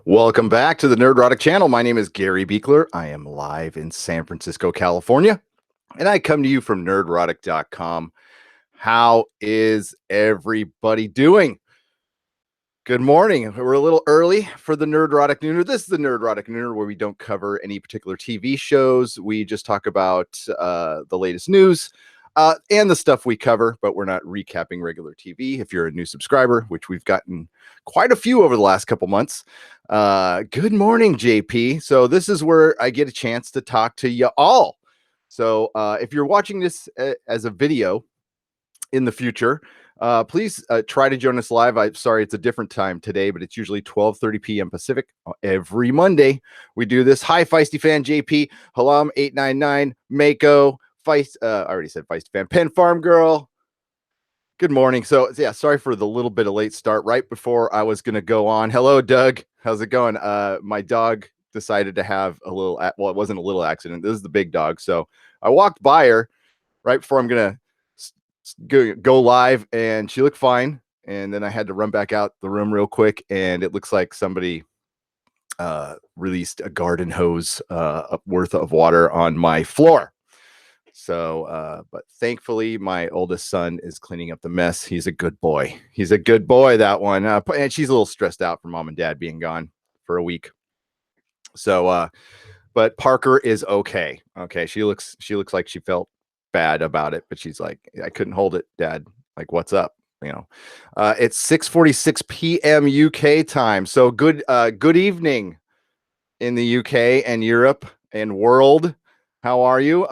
Welcome back to the Nerdrotic channel. My name is Gary Beekler. I am live in San Francisco, California, and I come to you from nerdrotic.com. How is everybody doing? Good morning. We're a little early for the Nerdrotic Nooner. This is the Nerdrotic Nooner, where we don't cover any particular TV shows. We just talk about the latest news and the stuff we cover, but we're not recapping regular TV. If you're a new subscriber, which we've gotten quite a few over the last couple months, good morning, JP. So this is where I get a chance to talk to you all. So if you're watching this as a video in the future, please try to join us live. I'm sorry, it's a different time today, but it's usually 12:30 p.m. Pacific every Monday. We do this. Hi, Feisty fan JP, Halam 899, Mako, Feist. I already said Feisty fan, Pen Farm Girl. Good morning. So yeah, sorry for the little bit of late start right before I was going to go on. Hello, Doug. How's it going? My dog decided to have a little, well, it wasn't a little accident. This is the big dog. So I walked by her right before I'm going to go live, and she looked fine. And then I had to run back out the room real quick, and it looks like somebody released a garden hose worth of water on my floor. So, but thankfully, my oldest son is cleaning up the mess. He's a good boy. He's a good boy, that one. And she's a little stressed out for mom and dad being gone for a week. So, but Parker is okay. Okay, she looks like she felt bad about it, but she's like, I couldn't hold it, Dad. Like, what's up? You know, it's 6:46 p.m. UK time. So good evening in the UK and Europe and world. How are you?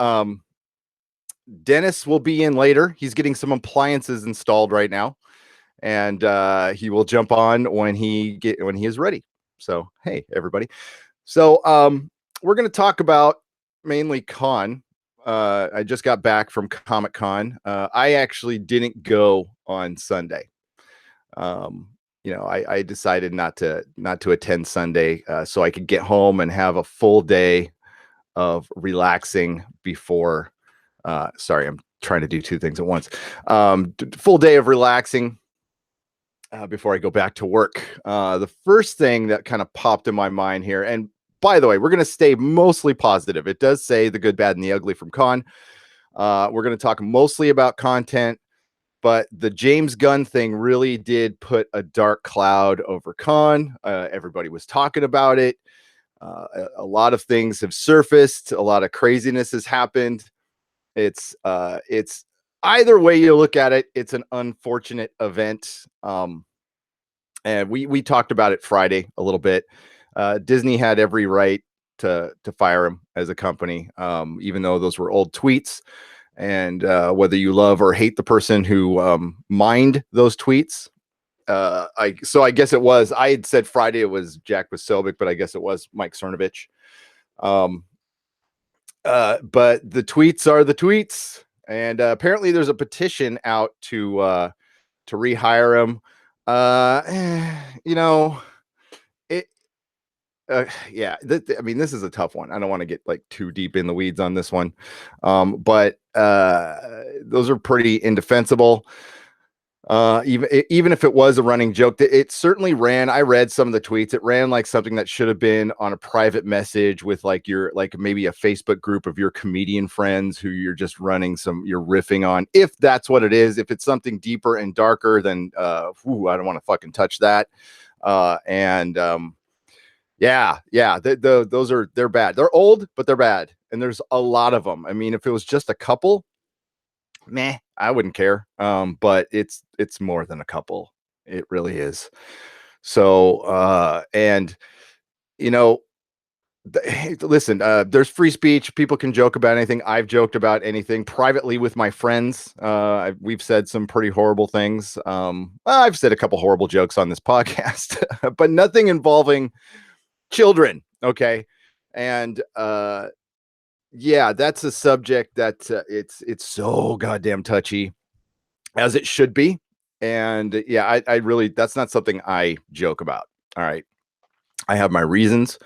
Dennis will be in later. He's getting some appliances installed right now, and he will jump on when he is ready. So hey, everybody. So we're going to talk about mainly con. I just got back from Comic-Con. I actually didn't go on Sunday. I decided not to attend Sunday so I could get home and have a full day of relaxing before. Sorry, I'm trying to do two things at once. Full day of relaxing before I go back to work. The first thing that kind of popped in my mind here, and by the way, we're going to stay mostly positive. It does say the good, bad, and the ugly from con. We're going to talk mostly about content, but the James Gunn thing really did put a dark cloud over con. Everybody was talking about it. A lot of things have surfaced. A lot of craziness has happened. It's either way you look at it, it's an unfortunate event. And we talked about it Friday a little bit. Disney had every right to fire him as a company, even though those were old tweets. And whether you love or hate the person who mined those tweets, I guess it was. I had said Friday it was Jack Posobiec, but I guess it was Mike Cernovich. But the tweets are the tweets, and apparently there's a petition out to rehire him. Yeah, I mean, this is a tough one. I don't want to get like too deep in the weeds on this one, but those are pretty indefensible. Even if it was a running joke, it certainly ran. I read some of the tweets. It ran like something that should have been on a private message with like maybe a Facebook group of your comedian friends who you're just you're riffing on. If that's what it is, if it's something deeper and darker, then I don't want to fucking touch that. They're bad. They're old, but they're bad, and there's a lot of them. I mean, if it was just a couple, meh, I wouldn't care. But it's more than a couple. It really is. So, and listen, there's free speech. People can joke about anything. I've joked about anything privately with my friends. We've said some pretty horrible things. I've said a couple horrible jokes on this podcast, but nothing involving children. Okay. And, yeah, that's a subject that it's so goddamn touchy, as it should be. And yeah, I really, that's not something I joke about. All right. I have my reasons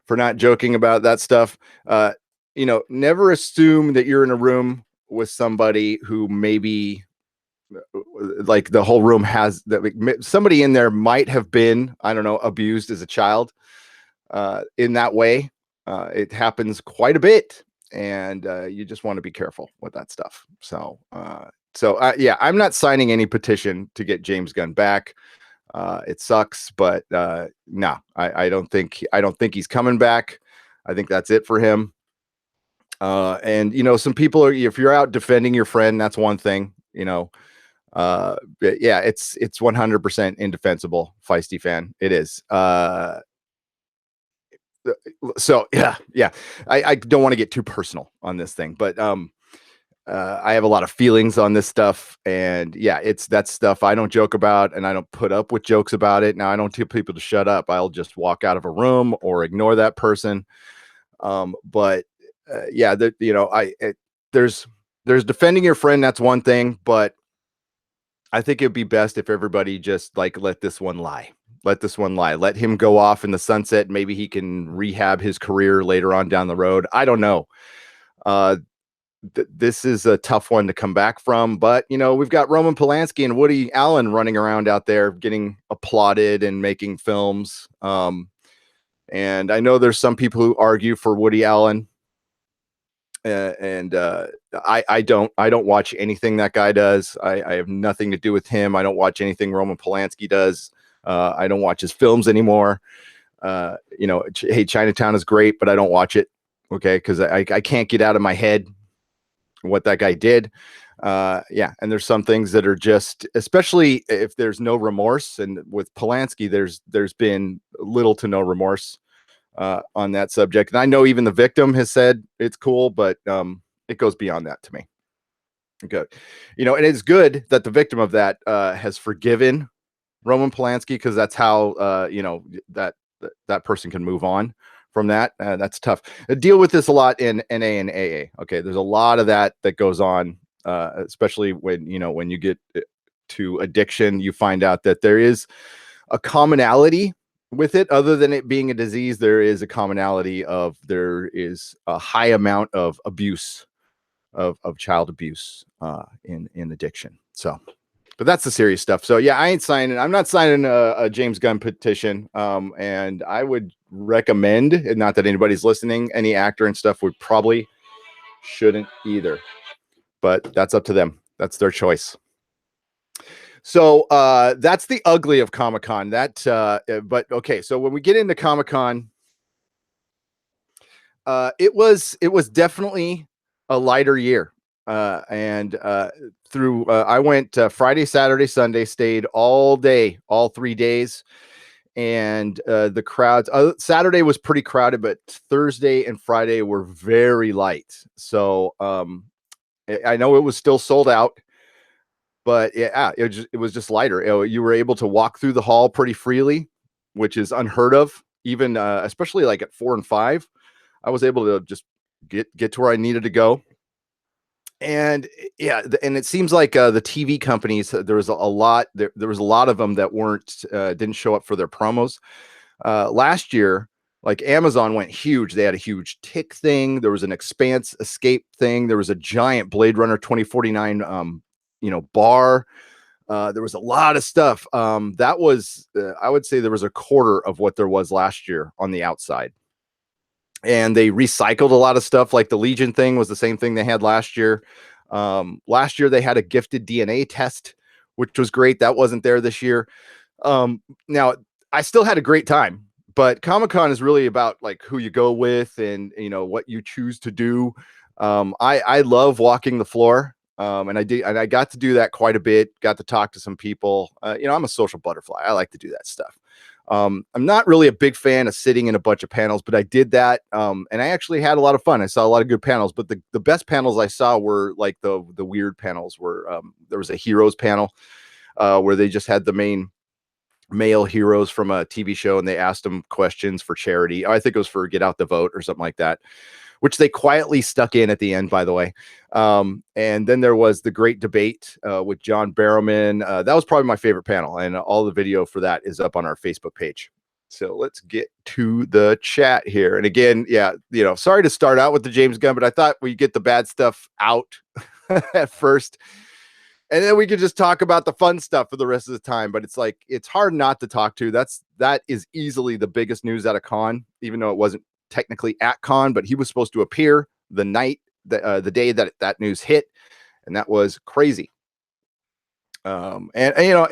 for not joking about that stuff. Never assume that you're in a room with somebody who maybe like the whole room has that. Somebody in there might have been, I don't know, abused as a child in that way. It happens quite a bit, and you just want to be careful with that stuff. So yeah, I'm not signing any petition to get James Gunn back. It sucks, but no, I don't think he's coming back. I think that's it for him. And some people are, if you're out defending your friend, that's one thing, yeah, it's 100% indefensible. Feisty fan, it is. So yeah, I don't want to get too personal on this thing, but I have a lot of feelings on this stuff, and yeah, that's stuff I don't joke about, and I don't put up with jokes about it. Now, I don't tell people to shut up. I'll just walk out of a room or ignore that person. But yeah, there's defending your friend. That's one thing, but I think it'd be best if everybody just let this one lie. Let this one lie. Let him go off in the sunset. Maybe he can rehab his career later on down the road. I don't know. This is a tough one to come back from, but we've got Roman Polanski and Woody Allen running around out there getting applauded and making films. And I know there's some people who argue for Woody Allen. I don't watch anything that guy does. I have nothing to do with him. I don't watch anything Roman Polanski does. I don't watch his films anymore. Hey, Chinatown is great, but I don't watch it. Okay. Cause I can't get out of my head what that guy did. Yeah. And there's some things that are just, especially if there's no remorse. And with Polanski, there's been little to no remorse on that subject. And I know even the victim has said it's cool, but it goes beyond that to me. Good. And it's good that the victim of that has forgiven Roman Polanski, because that's how that person can move on from that. That's tough. I deal with this a lot in NA and AA. Okay, there's a lot of that goes on, especially when you get to addiction. You find out that there is a commonality with it. Other than it being a disease, there is a commonality of there is a high amount of abuse, of child abuse in addiction. So, but that's the serious stuff. So yeah, I'm not signing a James Gunn petition. And I would recommend, and not that anybody's listening, any actor and stuff would probably shouldn't either, but that's up to them. That's their choice. So that's the ugly of Comic-Con. But okay, so when we get into Comic-Con, it was definitely a lighter year. And I went Friday, Saturday, Sunday, stayed all day, all 3 days. And the crowds, Saturday was pretty crowded, but Thursday and Friday were very light. So I know it was still sold out, but yeah, it was just lighter. You were able to walk through the hall pretty freely, which is unheard of, even especially like at 4 and 5. I was able to just get to where I needed to go. And yeah, and it seems like the TV companies, there was a lot of them that didn't show up for their promos. Last year, like Amazon went huge. They had a huge Tick thing. There was an Expanse escape thing. There was a giant Blade Runner 2049 bar. There was a lot of stuff. That was I would say there was a quarter of what there was last year on the outside. And they recycled a lot of stuff. Like the Legion thing was the same thing they had last year. Last year they had a gifted DNA test, which was great. That wasn't there this year. Now I still had a great time, but Comic-Con is really about like who you go with and what you choose to do. I love walking the floor. And I got to do that quite a bit. Got to talk to some people. I'm a social butterfly. I like to do that stuff. I'm not really a big fan of sitting in a bunch of panels, but I did that. And I actually had a lot of fun. I saw a lot of good panels, but the best panels I saw were like the weird panels where there was a heroes panel where they just had the main male heroes from a TV show and they asked them questions for charity. I think it was for Get Out the Vote or something like that, which they quietly stuck in at the end, by the way. And then there was the great debate with John Barrowman. That was probably my favorite panel, and all the video for that is up on our Facebook page. So let's get to the chat here. And again, yeah, sorry to start out with the James Gunn, but I thought we'd get the bad stuff out at first. And then we could just talk about the fun stuff for the rest of the time. But it's like, it's hard not to talk to. That is easily the biggest news out of Con, even though it wasn't technically at Con, but he was supposed to appear the day that news hit, and that was crazy. And you know,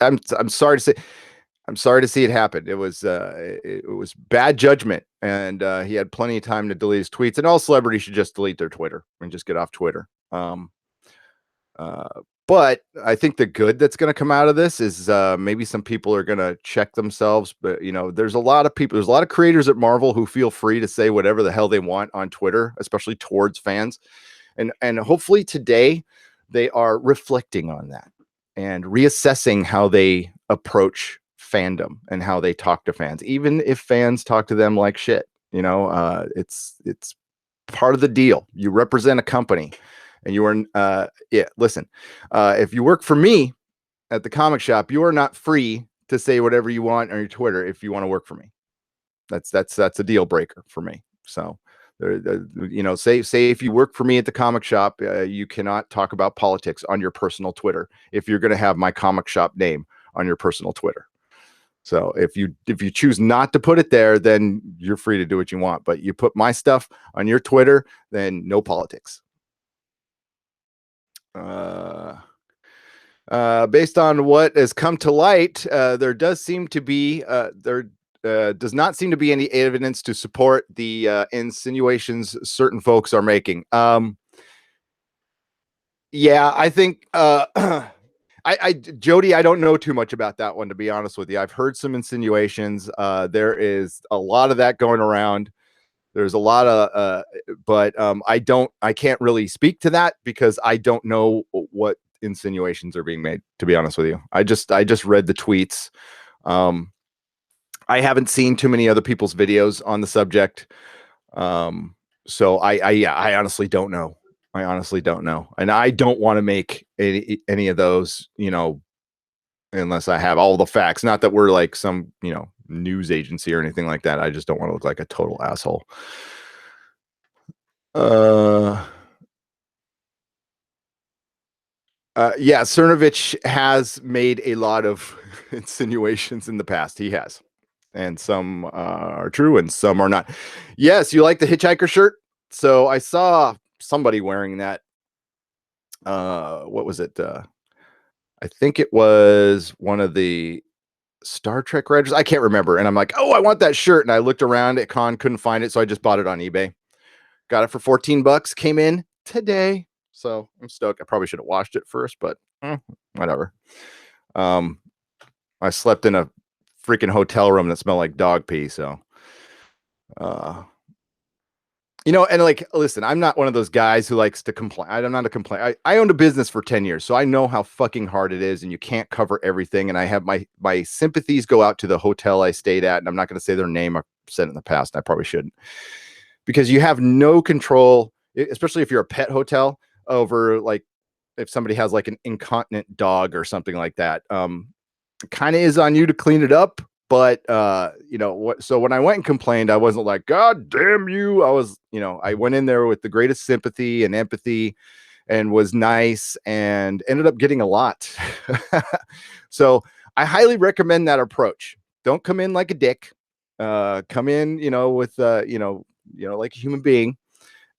I'm sorry to see it happen. It was bad judgment, and he had plenty of time to delete his tweets. And all celebrities should just delete their Twitter and just get off Twitter. But I think the good that's going to come out of this is maybe some people are going to check themselves. But you know, there's a lot of creators at Marvel who feel free to say whatever the hell they want on Twitter, especially towards fans. And hopefully today they are reflecting on that and reassessing how they approach fandom and how they talk to fans, even if fans talk to them like shit. You know, it's part of the deal. You represent a company, and you are listen, if you work for me at the comic shop, you are not free to say whatever you want on your Twitter if you want to work for me. That's a deal breaker for me. So you know, say if you work for me at the comic shop, you cannot talk about politics on your personal Twitter if you're going to have my comic shop name on your personal Twitter. So if you choose not to put it there, then you're free to do what you want. But you put my stuff on your Twitter, then no politics. Based on what has come to light, there does not seem to be any evidence to support the insinuations certain folks are making. Yeah, I think Jody, I don't know too much about that one, to be honest with you. I've heard some insinuations. There is a lot of that going around. There's a lot of, but I can't really speak to that because I don't know what insinuations are being made, to be honest with you. I just read the tweets. I haven't seen too many other people's videos on the subject. So I honestly don't know. I honestly don't know. And I don't want to make any of those, you know, unless I have all the facts. Not that we're like some, you know, news agency or anything like that. I just don't want to look like a total asshole. Yeah, Cernovich has made a lot of insinuations in the past. He has. And some are true and some are not. Yes, you like the hitchhiker shirt? So I saw somebody wearing that. What was it? I think it was one of the Star Trek writers. I can't remember. And I'm like, oh, I want that shirt. And I looked around at Con, couldn't find it. So I just bought it on eBay. Got it for $14. Came in today. So I'm stoked. I probably should have washed it first, but whatever. I slept in a freaking hotel room that smelled like dog pee. So, you know, and like, listen, I'm not one of those guys who likes to complain. I'm not a complaint. I owned a business for 10 years, so I know how fucking hard it is, and you can't cover everything. And I have my sympathies go out to the hotel I stayed at, and I'm not going to say their name. I've said it in the past, and I probably shouldn't, because you have no control, especially if you're a pet hotel, over like if somebody has like an incontinent dog or something like that. Kind of is on you to clean it up. But you know what? So when I went and complained, I wasn't like, God damn you. I was, you know, I went in there with the greatest sympathy and empathy and was nice and ended up getting a lot. So I highly recommend that approach. Don't come in like a dick. Come in, you know, with like a human being.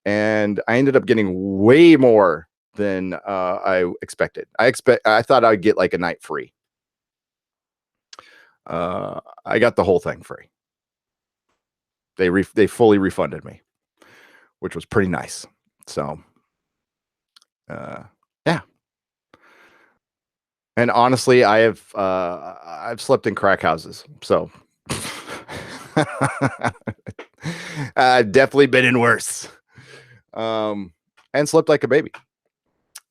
And I ended up getting way more than I expected. I thought I'd get like a night free. I got the whole thing free. They fully refunded me, which was pretty nice. So, yeah. And honestly, I've slept in crack houses, so I've definitely been in worse. And slept like a baby.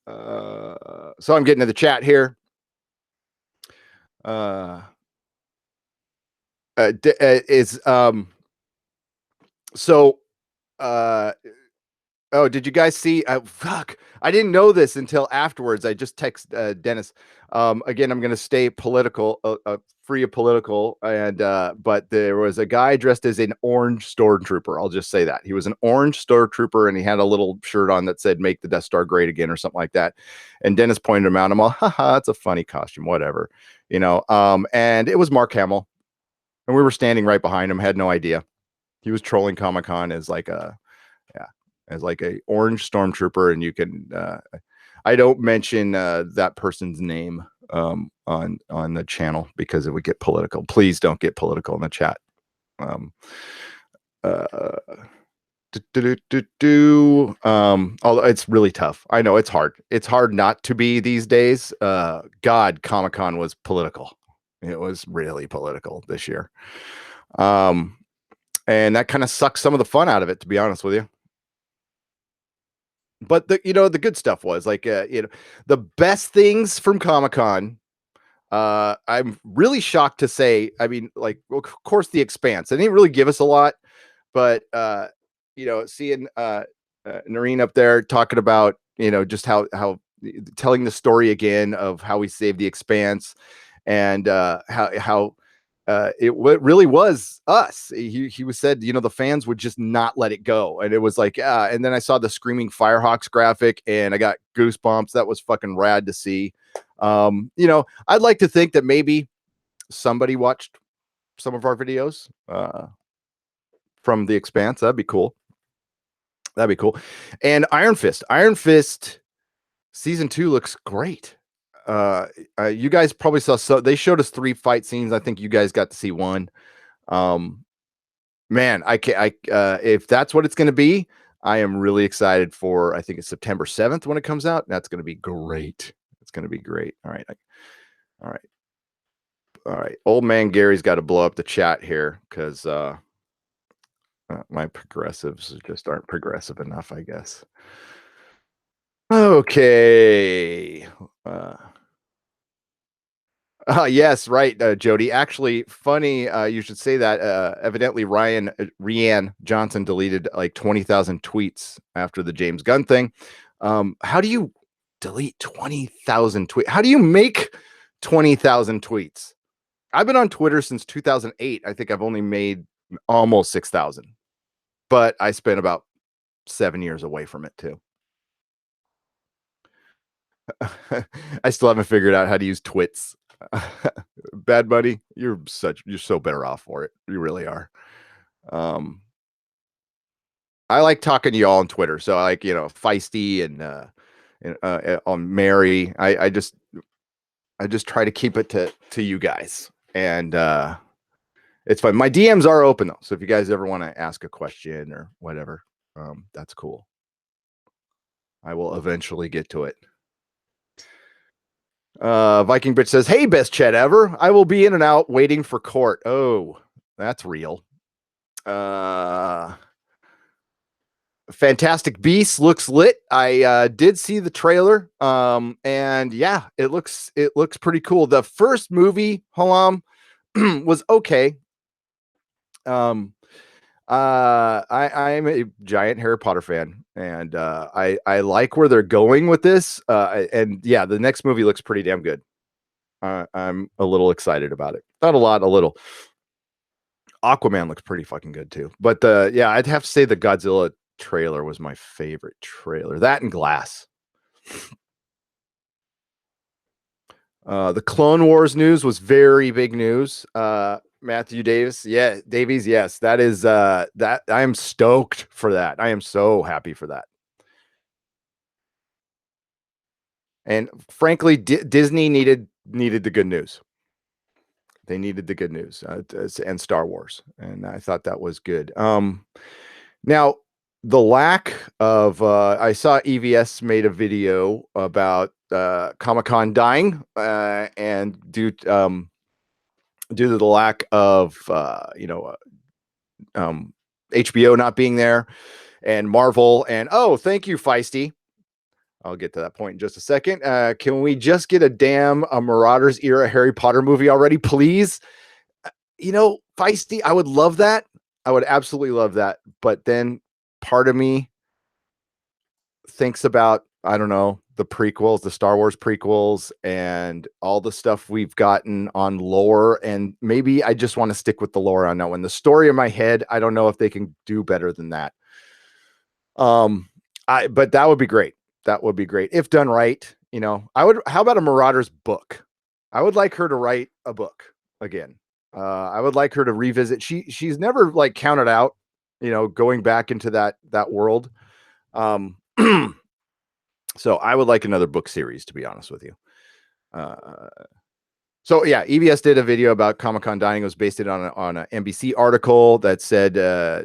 So I'm getting to the chat here. So Oh, did you guys see? Fuck, I didn't know this until afterwards. I just text Dennis. Again, I'm going to stay political, free of political, and but there was a guy dressed as an orange stormtrooper. I'll just say that he was an orange stormtrooper, and he had a little shirt on that said "Make the Death Star Great Again" or something like that. And Dennis pointed him out. I'm all, haha, it's a funny costume, whatever, you know. And it was Mark Hamill, and we were standing right behind him. Had no idea he was trolling Comic-Con as like a as like a orange stormtrooper, and you can I don't mention that person's name on the channel because it would get political. Please don't get political in the chat. Uh Although it's really tough. I know it's hard not to be these days. God, Comic-Con was political. It was really political this year. And that kind of sucks some of the fun out of it, to be honest with you. But the good stuff was like the best things from Comic-Con. I'm really shocked to say, I mean, like, well, of course, the Expanse. They didn't really give us a lot, but seeing Noreen up there talking about just how telling the story again of how we saved the Expanse, and how it really was us. He was said, the fans would just not let it go, and it was like, and then I saw the Screaming Firehawks graphic, and I got goosebumps. That was fucking rad to see. I'd like to think that maybe somebody watched some of our videos from the Expanse. That'd be cool. And Iron Fist season 2 looks great. You guys probably saw, so they showed us 3 fight scenes. I think you guys got to see one. Man, if that's what it's going to be, I am really excited for, I think it's September 7th when it comes out. That's going to be great. It's going to be great. All right. Old man Gary's got to blow up the chat here because my progressives just aren't progressive enough, I guess. Okay. Yes, right, Jody. Actually, funny, you should say that. Evidently, Rianne Johnson deleted like 20,000 tweets after the James Gunn thing. How do you delete 20,000 tweets? How do you make 20,000 tweets? I've been on Twitter since 2008. I think I've only made almost 6,000, but I spent about 7 years away from it too. I still haven't figured out how to use twits. Bad Buddy, you're so better off for it. You really are. I like talking to y'all on Twitter, so I like Feisty and on Mary. I just try to keep it to you guys, and it's fun. My DMs are open though, so if you guys ever want to ask a question or whatever, that's cool. I will eventually get to it. Viking Bitch says, "Hey, best chat ever. I will be in and out waiting for court." Oh, that's real. Fantastic Beasts looks lit. I did see the trailer. And yeah, it looks pretty cool. The first movie, Halam, was okay. I'm a giant Harry Potter fan, and I like where they're going with this. And yeah, the next movie looks pretty damn good. I'm a little excited about it. Not a lot, a little. Aquaman looks pretty fucking good too. But yeah, I'd have to say the Godzilla trailer was my favorite trailer. That and Glass. The Clone Wars news was very big news. Matthew Davies, yes, that is that I am stoked for that. I am so happy for that. And frankly, Disney needed the good news. They needed the good news, and Star Wars, and I thought that was good. Now the lack of I saw EVS made a video about Comic-Con dying, and due to the lack of HBO not being there, and Marvel, and thank you, Feisty. I'll get to that point in just a second. Can we just get a Marauders era Harry Potter movie already, please? Feisty, I would love that. I would absolutely love that. But then part of me thinks about, I don't know, the prequels, the Star Wars prequels, and all the stuff we've gotten on lore. And maybe I just want to stick with the lore on that one. The story in my head, I don't know if they can do better than that. But that would be great. That would be great if done right. You know, how about a Marauder's book? I would like her to write a book again. I would like her to revisit. She's never like counted out, you know, going back into that world. Um, so I would like another book series, to be honest with you. Uh, so yeah, EBS did a video about Comic-Con dining. It was based on an NBC article that said,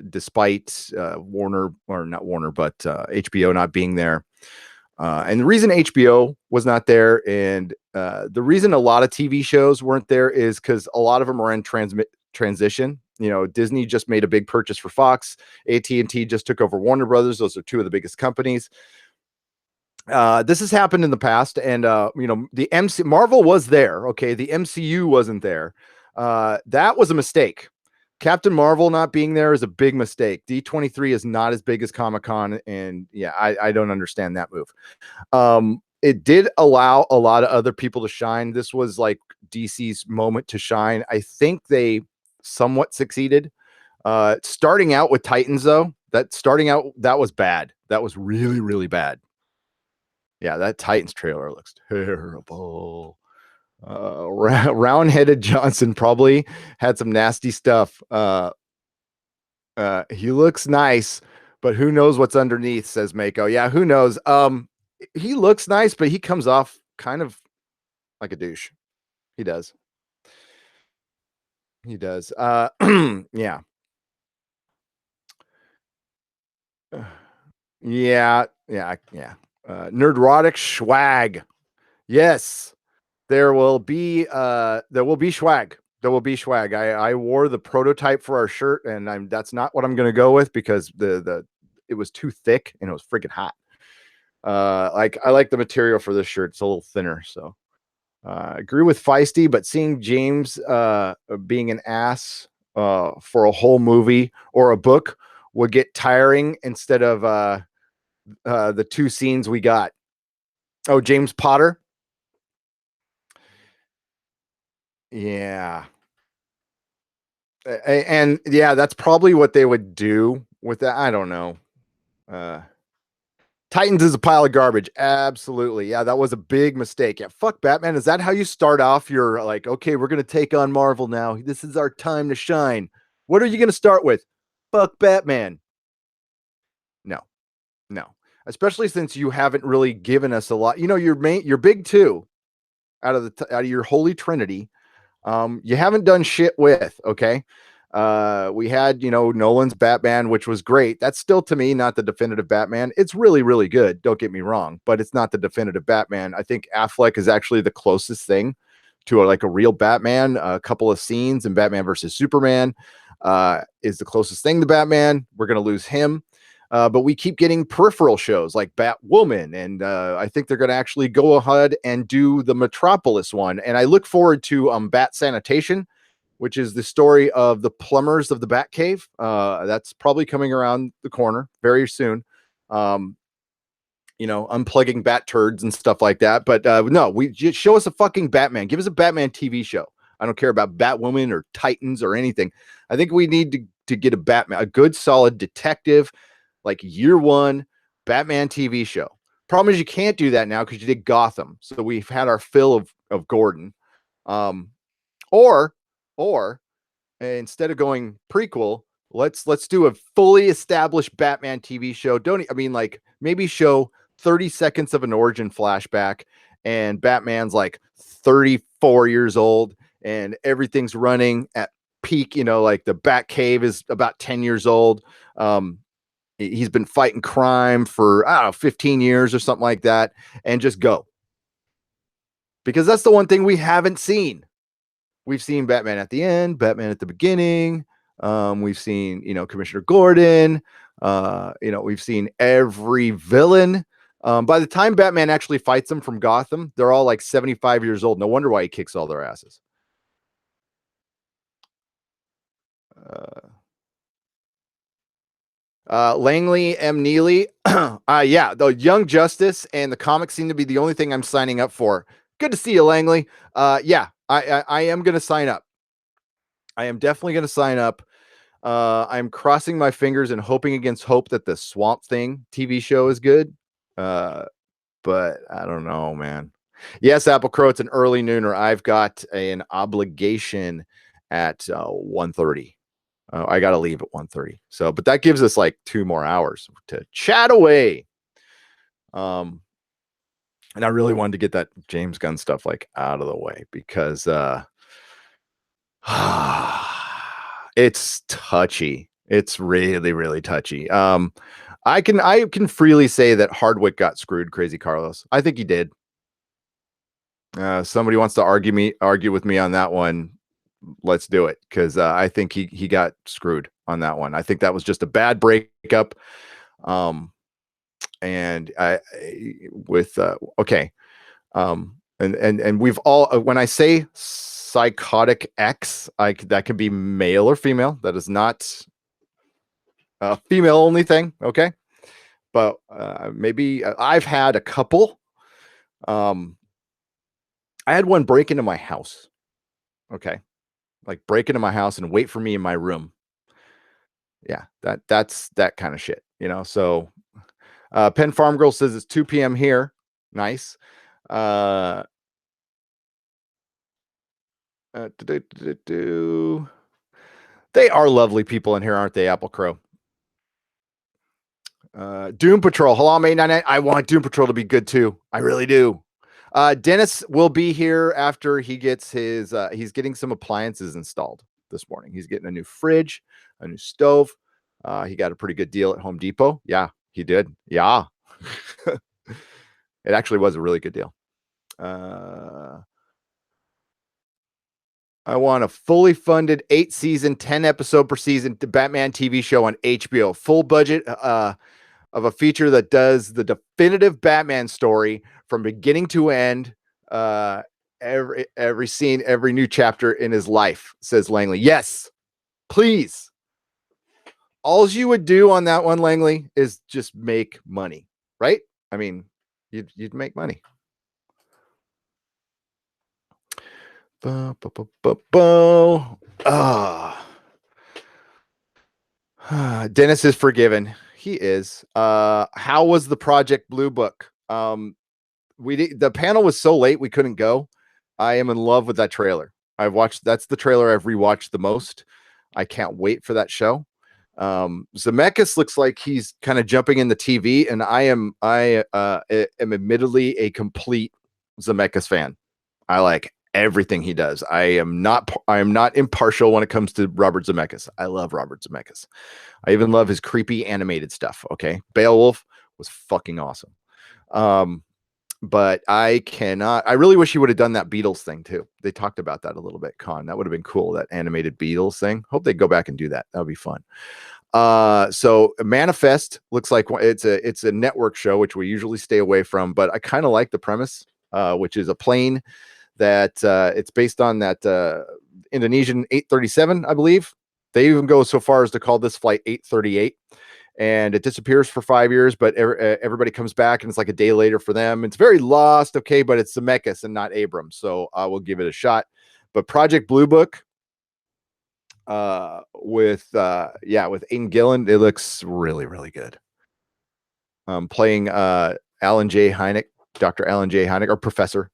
despite Warner, or not Warner, but HBO not being there, and the reason HBO was not there, and the reason a lot of TV shows weren't there, is because a lot of them are in transition. You know, Disney just made a big purchase for Fox. AT&T just took over Warner Brothers. Those are two of the biggest companies. This has happened in the past, and you know, the Marvel was there. Okay, the MCU wasn't there. That was a mistake. Captain Marvel not being there is a big mistake. D23 is not as big as Comic-Con, and yeah, I don't understand that move. It did allow a lot of other people to shine. This was like DC's moment to shine. I think they somewhat succeeded. Starting out with Titans, though, that was bad. That was really, really bad. Yeah, that Titans trailer looks terrible. Round-headed Johnson probably had some nasty stuff. He looks nice, but who knows what's underneath, says Mako. Yeah, who knows? He looks nice, but he comes off kind of like a douche. He does. He does. Yeah. Yeah. Yeah. Nerdrotic swag. Yes. There will be swag. There will be swag. I wore the prototype for our shirt, and that's not what I'm gonna go with, because it was too thick and it was freaking hot. Like, I like the material for this shirt. It's a little thinner, so I agree with Feisty, but seeing James being an ass for a whole movie or a book would get tiring, instead of the two scenes we got. Oh, James Potter. Yeah. And yeah, that's probably what they would do with that. I don't know. Uh, Titans is a pile of garbage. Absolutely. Yeah, that was a big mistake. Yeah, fuck Batman. Is that how you start off? You're like, okay, we're going to take on Marvel now. This is our time to shine. What are you going to start with? Fuck Batman. No, no. Especially since you haven't really given us a lot. You know, your big two out of your holy trinity, you haven't done shit with. Okay. We had, you know, Nolan's Batman, which was great. That's still, to me, not the definitive Batman. It's really, really good, don't get me wrong, but it's not the definitive Batman. I think Affleck is actually the closest thing to like a real Batman. A couple of scenes in Batman versus Superman is the closest thing to Batman. We're going to lose him. But we keep getting peripheral shows like Batwoman, and I think they're going to actually go ahead and do the Metropolis one. And I look forward to Bat Sanitation, which is the story of the plumbers of the Batcave. That's probably coming around the corner very soon. You know, unplugging bat turds and stuff like that. But no, we just show us a fucking Batman. Give us a Batman TV show. I don't care about Batwoman or Titans or anything. I think we need to get a Batman, a good, solid detective, like year one Batman TV show. Problem is, you can't do that now because you did Gotham. So we've had our fill of Gordon. Um, or instead of going prequel, let's do a fully established Batman TV show. I mean, like, maybe show 30 seconds of an origin flashback, and Batman's like 34 years old and everything's running at peak. You know, like the Batcave is about 10 years old. He's been fighting crime for, I don't know, 15 years or something like that, and just go. Because that's the one thing we haven't seen. We've seen Batman at the end, Batman at the beginning. We've seen, you know, Commissioner Gordon. You know, we've seen every villain. By the time Batman actually fights them from Gotham, they're all like 75 years old. No wonder why he kicks all their asses. Langley M. Neely. Yeah, the Young Justice and the comics seem to be the only thing I'm signing up for. Good to see you, Langley. Yeah, I am going to sign up. I am definitely going to sign up. I'm crossing my fingers and hoping against hope that the Swamp Thing TV show is good. But I don't know, man. Yes, Apple Crow, it's an early nooner. I've got an obligation at 1:30. I got to leave at 1:30. So, but that gives us like 2 more hours to chat away. And I really wanted to get that James Gunn stuff like out of the way because it's touchy. It's really, really touchy. I can freely say that Hardwick got screwed, Crazy Carlos. I think he did. Somebody wants to argue with me on that one. Let's do it, because I think he got screwed on that one. I think that was just a bad breakup. And okay. And we've all, when I say psychotic X, that could be male or female. That is not a female only thing. Okay. But maybe I've had a couple. I had one break into my house. Okay. Like break into my house and wait for me in my room. Yeah, that's that kind of shit, you know. So Penn Farm Girl says it's 2 p.m. here. Nice. They are lovely people in here, aren't they, Apple Crow? Doom Patrol. Hello, May 99. I want Doom Patrol to be good too. I really do. Dennis will be here after he gets his he's getting some appliances installed this morning. He's getting a new fridge, a new stove. He got a pretty good deal at Home Depot. Yeah, he did. Yeah. It actually was a really good deal. I want a fully funded 8-season, 10-episode per season Batman TV show on HBO. Full budget of a feature that does the definitive Batman story from beginning to end. Every scene, every new chapter in his life, says Langley. Yes, please. All you would do on that one, Langley, is just make money, right? I mean, you'd make money. Dennis is forgiven. He is. How was the Project Blue Book? The panel was so late we couldn't go. I am in love with that trailer. That's the trailer I've rewatched the most. I can't wait for that show. Zemeckis looks like he's kind of jumping in the TV, and I am admittedly a complete Zemeckis fan. I like everything he does. I am not impartial when it comes to Robert Zemeckis. I love Robert Zemeckis. I even love his creepy animated stuff. Okay. Beowulf was fucking awesome. But I really wish he would have done that Beatles thing too. They talked about that a little bit, Con. That would have been cool, that animated Beatles thing. Hope they go back and do that. That would be fun. So Manifest looks like it's a network show, which we usually stay away from, but I kind of like the premise, which is a plane that it's based on that Indonesian 837, I believe. They even go so far as to call this flight 838. And it disappears for 5 years, but everybody comes back, and it's like a day later for them. It's very lost, okay, but it's Zemeckis and not Abrams, so I will give it a shot. But Project Blue Book, with Aidan Gillen, it looks really, really good. Playing Alan J. Hynek, Dr. Alan J. Hynek, or Professor,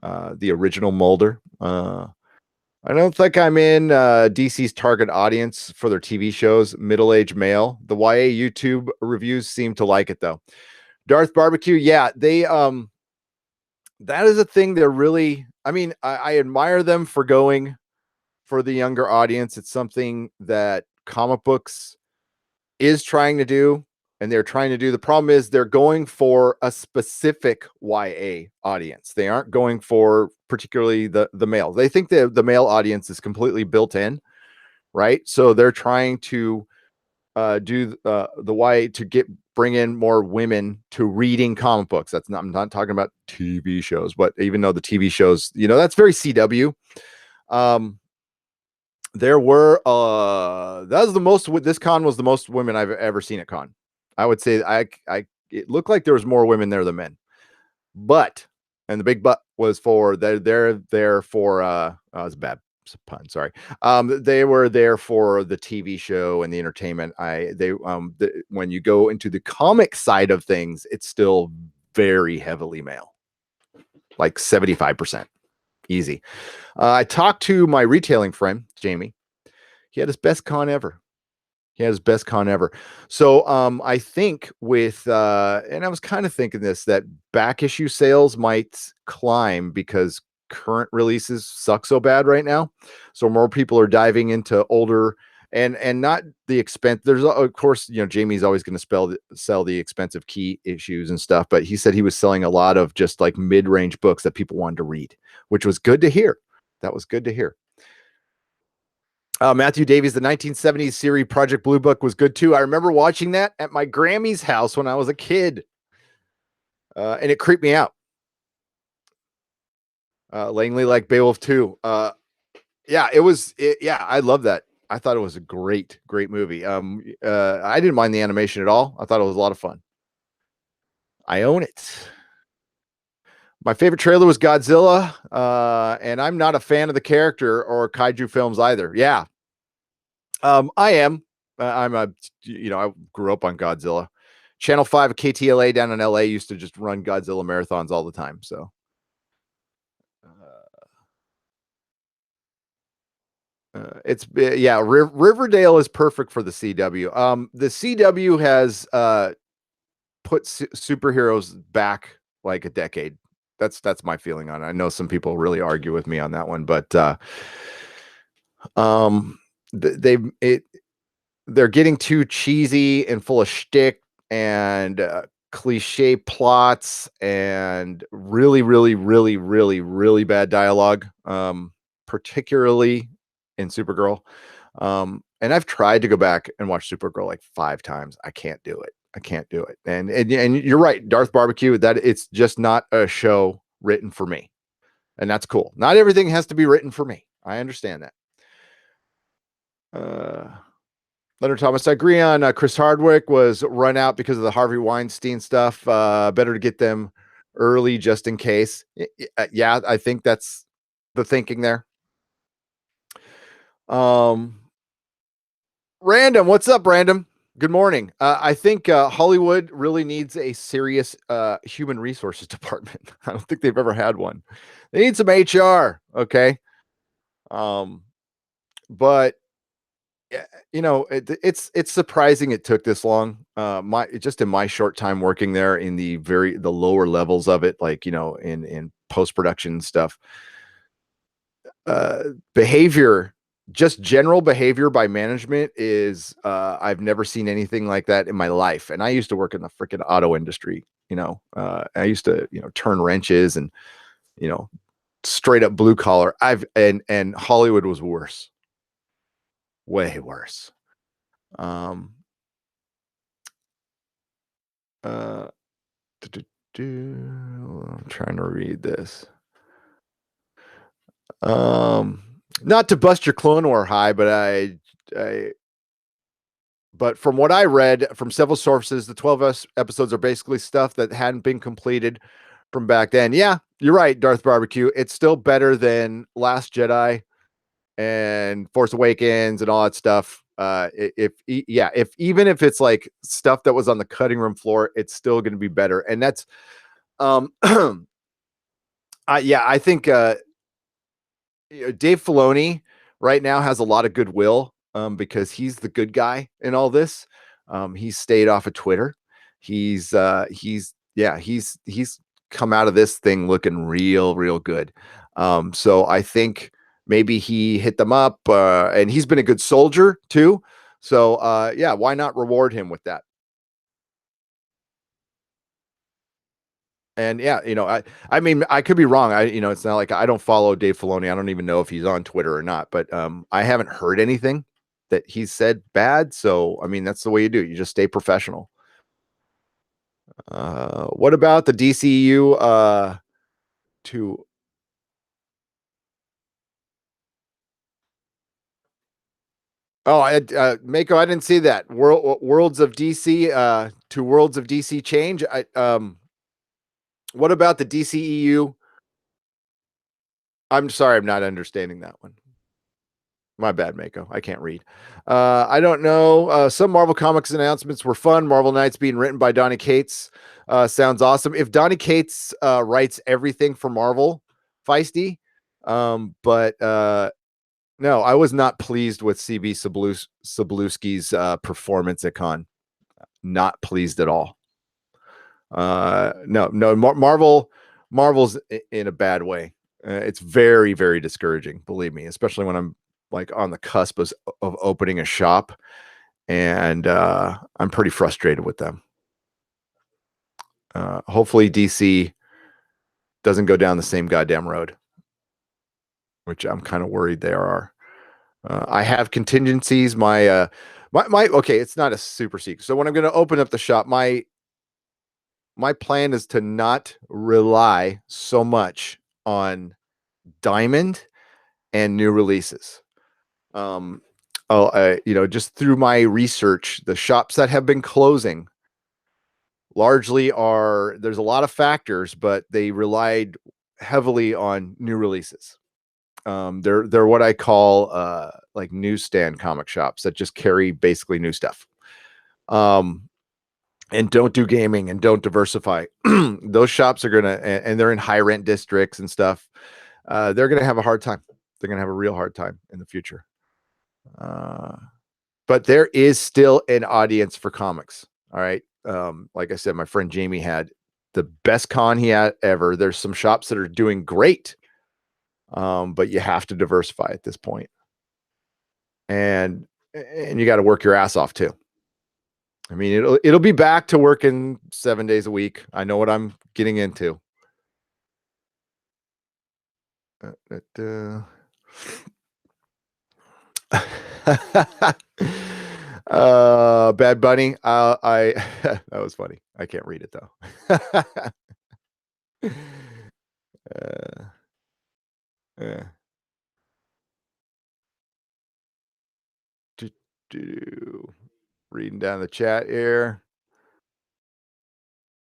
the original Mulder. I don't think I'm in DC's target audience for their TV shows, middle-aged male. The YA YouTube reviews seem to like it, though. Darth Barbecue, yeah, they that is a thing they're really, I mean, I admire them for going for the younger audience. It's something that comic books is trying to do, and they're trying to do. The problem is they're going for a specific YA audience. They aren't going for particularly the male. They think the male audience is completely built in, right? So they're trying to do the YA to bring in more women to reading comic books. I'm not talking about TV shows, but even though the TV shows, that's very CW. There were that was the most. This con was the most women I've ever seen at con. I would say I it looked like there was more women there than men. But and the big but was for they're there for it's a bad pun, sorry. They were there for the TV show and the entertainment. When you go into the comic side of things, it's still very heavily male, like 75%. Easy. I talked to my retailing friend, Jamie. He had his best con ever. He had his best con ever. So I think with and I was kind of thinking this, that back issue sales might climb because current releases suck so bad right now. So more people are diving into older and not the expense. There's of course, Jamie's always going to sell the expensive key issues and stuff, but he said he was selling a lot of just like mid-range books that people wanted to read, which was good to hear. That was good to hear. Matthew Davies, the 1970s series Project Blue Book was good too. I remember watching that at my Grammy's house when I was a kid, and it creeped me out. Langley like Beowulf too. Yeah, it was. Yeah, I love that. I thought it was a great movie. I didn't mind the animation at all. I thought it was a lot of fun. I own it. My favorite trailer was Godzilla, and I'm not a fan of the character or kaiju films either. Yeah, I am. I grew up on Godzilla. Channel 5 KTLA down in LA used to just run Godzilla marathons all the time. So, Riverdale is perfect for the CW. The CW has put superheroes back like a decade. That's my feeling on it. I know some people really argue with me on that one, but they're getting too cheesy and full of shtick and cliche plots and really, really, really, really, really bad dialogue, particularly in Supergirl. And I've tried to go back and watch Supergirl like 5 times. I can't do it. And you're right, Darth Barbecue, that it's just not a show written for me. And that's cool. Not everything has to be written for me. I understand that. Leonard Thomas, I agree on Chris Hardwick was run out because of the Harvey Weinstein stuff. Better to get them early just in case. Yeah, I think that's the thinking there. Random, what's up, Random? Good morning. I think Hollywood really needs a serious human resources department. I don't think they've ever had one. They need some HR, okay? But it's surprising it took this long. Just in my short time working there in the lower levels of it, like in post-production stuff, behavior, just general behavior by management is I've never seen anything like that in my life. And I used to work in the freaking auto industry. I used to turn wrenches and straight up blue collar. And Hollywood was worse, way worse. I'm trying to read this. Not to bust your Clone War high, but but from what I read from several sources, the 12 episodes are basically stuff that hadn't been completed from back then. Yeah, you're right, Darth Barbecue. It's still better than Last Jedi and Force Awakens and all that stuff. If even if it's like stuff that was on the cutting room floor, it's still going to be better. And that's I think Dave Filoni right now has a lot of goodwill because he's the good guy in all this. He's stayed off of Twitter. He's come out of this thing looking real good. So I think maybe he hit them up and he's been a good soldier too. So why not reward him with that? And I mean, I could be wrong. It's not like I don't follow Dave Filoni. I don't even know if he's on Twitter or not, but I haven't heard anything that he said bad. So, I mean, that's the way you do it. You just stay professional. What about the DCU to Oh, Mako, I didn't see that. Worlds of DC to Worlds of DC change. What about the DCEU? I'm sorry, I'm not understanding that one. My bad, Mako. I can't read. I don't know. Some Marvel Comics announcements were fun. Marvel Knights being written by Donny Cates sounds awesome. If Donny Cates writes everything for Marvel, Feisty. But no, I was not pleased with CB Cebulski's performance at Con. Not pleased at all. No, Marvel's in a bad way. It's very, very discouraging, believe me, especially when I'm like on the cusp of opening a shop, and I'm pretty frustrated with them. Hopefully DC doesn't go down the same goddamn road, which I'm kind of worried they are. I have contingencies. My okay, it's not a super secret. So when I'm going to open up the shop, my plan is to not rely so much on Diamond and new releases. Just through my research, the shops that have been closing largely there's a lot of factors, but they relied heavily on new releases. They're what I call like newsstand comic shops that just carry basically new stuff. And don't do gaming and don't diversify. Those shops are gonna, and they're in high rent districts and stuff. They're gonna have a hard time. They're gonna have a real hard time in the future. But there is still an audience for comics. All right. Like I said, my friend Jamie had the best con he had ever. There's some shops that are doing great, but you have to diversify at this point, and you got to work your ass off too. I mean, it'll be back to working 7 days a week. I know what I'm getting into. Bad Bunny. I that was funny. I can't read it though. Yeah. Reading down the chat here.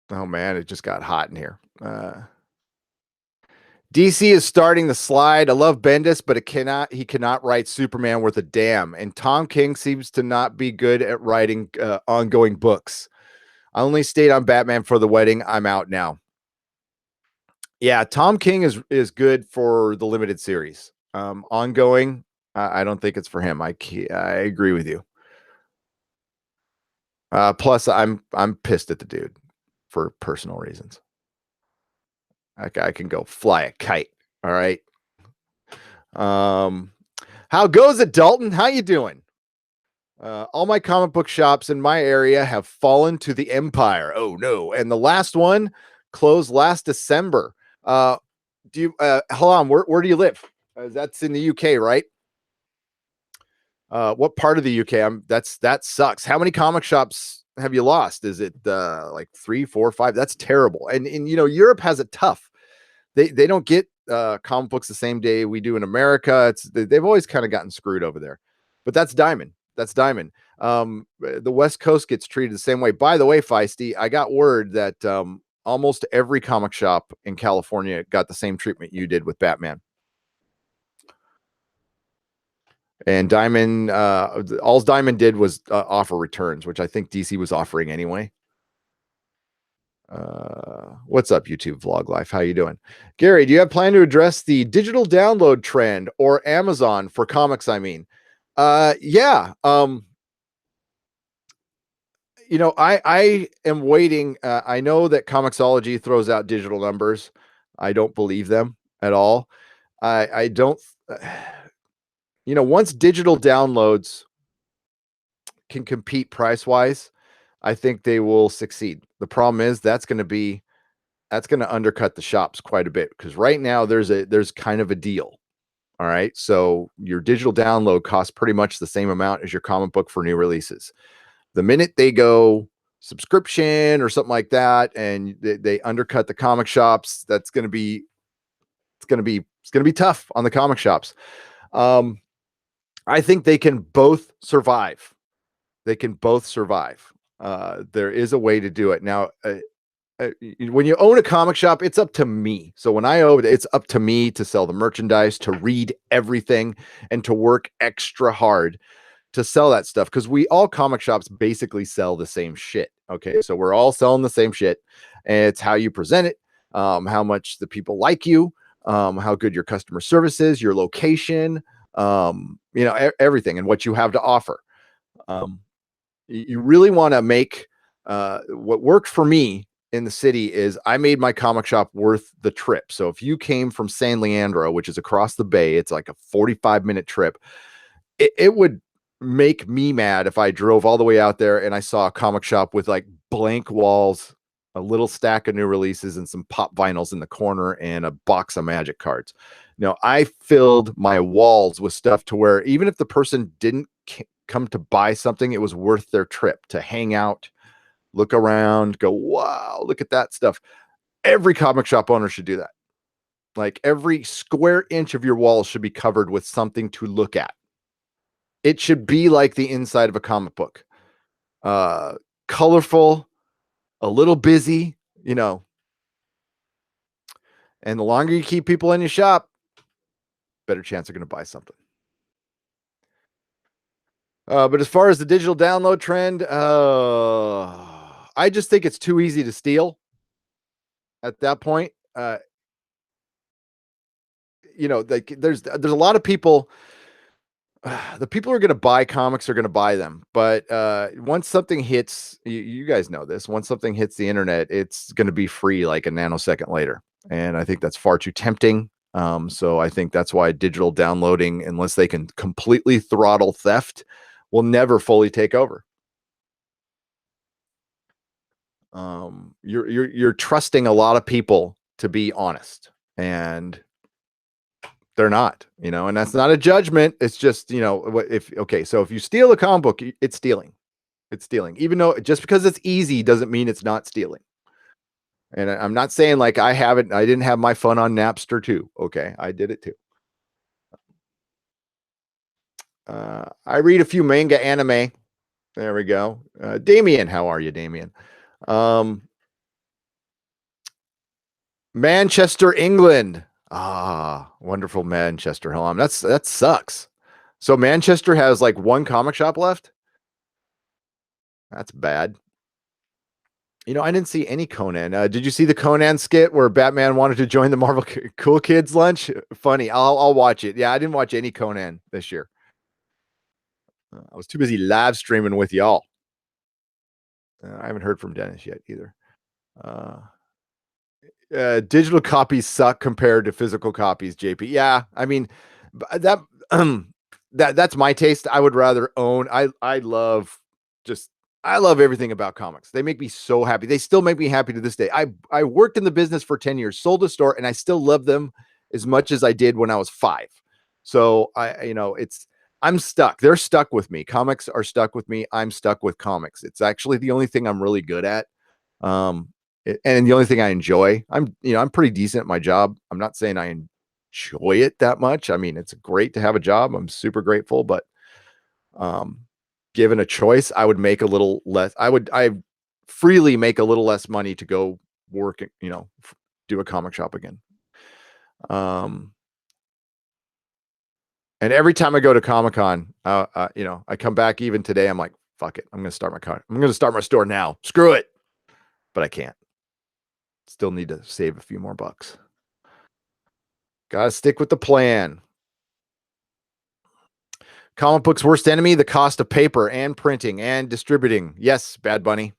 Oh man, it just got hot in here. DC is starting the slide. I love Bendis, but he cannot write Superman worth a damn. And Tom King seems to not be good at writing ongoing books. I only stayed on Batman for the wedding. I'm out now. Yeah, Tom King is good for the limited series. Ongoing, I don't think it's for him. I agree with you. Plus, I'm pissed at the dude for personal reasons. I can go fly a kite. All right. How goes it, Dalton? How you doing? All my comic book shops in my area have fallen to the empire. Oh no! And the last one closed last December. Do you hold on? Where do you live? That's in the UK, right? What part of the UK? That sucks. How many comic shops have you lost? Is it like 3, 4, 5? That's terrible. And Europe has it tough. They don't get comic books the same day we do in America. They've always kind of gotten screwed over there. But that's Diamond. That's Diamond. The West Coast gets treated the same way. By the way, Feisty, I got word that almost every comic shop in California got the same treatment you did with Batman. And Diamond, all Diamond did was offer returns, which I think DC was offering anyway. What's up, YouTube Vlog Life? How you doing? Gary, do you have plan to address the digital download trend or Amazon for comics? I mean, yeah. I am waiting. I know that Comixology throws out digital numbers. I don't believe them at all. I don't. Once digital downloads can compete price wise, I think they will succeed. The problem is that's going to undercut the shops quite a bit, because right now there's kind of a deal. All right. So your digital download costs pretty much the same amount as your comic book for new releases. The minute they go subscription or something like that, and they undercut the comic shops, it's going to be tough on the comic shops. I think they can both survive. They can both survive. There is a way to do it. Now, when you own a comic shop, it's up to me. So when I own it, it's up to me to sell the merchandise, to read everything, and to work extra hard to sell that stuff, because we all comic shops basically sell the same shit. Okay, so we're all selling the same shit, and it's how you present it, how much the people like you, how good your customer service is, your location, everything, and what you have to offer. Um, you really want to make what worked for me in the city is I made my comic shop worth the trip. So if you came from San Leandro, which is across the bay, it's like a 45-minute trip. It would make me mad if I drove all the way out there and I saw a comic shop with like blank walls, a little stack of new releases, and some pop vinyls in the corner, and a box of magic cards. Now, I filled my walls with stuff to where even if the person didn't come to buy something, it was worth their trip to hang out, look around, go, wow, look at that stuff. Every comic shop owner should do that. Like every square inch of your walls should be covered with something to look at. It should be like the inside of a comic book. Colorful, a little busy, and the longer you keep people in your shop, better chance they're going to buy something. But as far as the digital download trend, I just think it's too easy to steal at that point. Like there's a lot of people. The people who are going to buy comics are going to buy them, but once something hits, you guys know this. Once something hits the internet, it's going to be free like a nanosecond later, and I think that's far too tempting. So I think that's why digital downloading, unless they can completely throttle theft, will never fully take over. You're trusting a lot of people to be honest, and they're not, and that's not a judgment. It's just, so if you steal a comic book, it's stealing. It's stealing, even though just because it's easy doesn't mean it's not stealing. And I'm not saying like I didn't have my fun on Napster too. Okay, I did it too. I read a few manga anime. There we go. Damien, how are you, Damien? Manchester, England. Ah, wonderful Manchester. Hold on. That sucks. So Manchester has like one comic shop left. That's bad. I didn't see any Conan. Did you see the Conan skit where Batman wanted to join the Marvel Cool Kids lunch? Funny. I'll watch it. Yeah, I didn't watch any Conan this year. I was too busy live streaming with y'all. I haven't heard from Dennis yet either. Digital copies suck compared to physical copies, JP. Yeah, I mean that that's my taste. I would rather own. I love everything about comics. They make me so happy. They still make me happy to this day. I worked in the business for 10 years, sold a store, and I still love them as much as I did when I was 5. So I'm stuck. They're stuck with me. Comics are stuck with me. I'm stuck with comics. It's actually the only thing I'm really good at. And the only thing I enjoy. I'm pretty decent at my job. I'm not saying I enjoy it that much. I mean, it's great to have a job. I'm super grateful, but given a choice, I would make a little less. I freely make a little less money to go work, do a comic shop again. And every time I go to Comic-Con, I come back even today. I'm like, fuck it. I'm going to start my store now. Screw it. But I can't. Still need to save a few more bucks. Gotta stick with the plan. Comic books' worst enemy: the cost of paper and printing and distributing. Yes, Bad Bunny.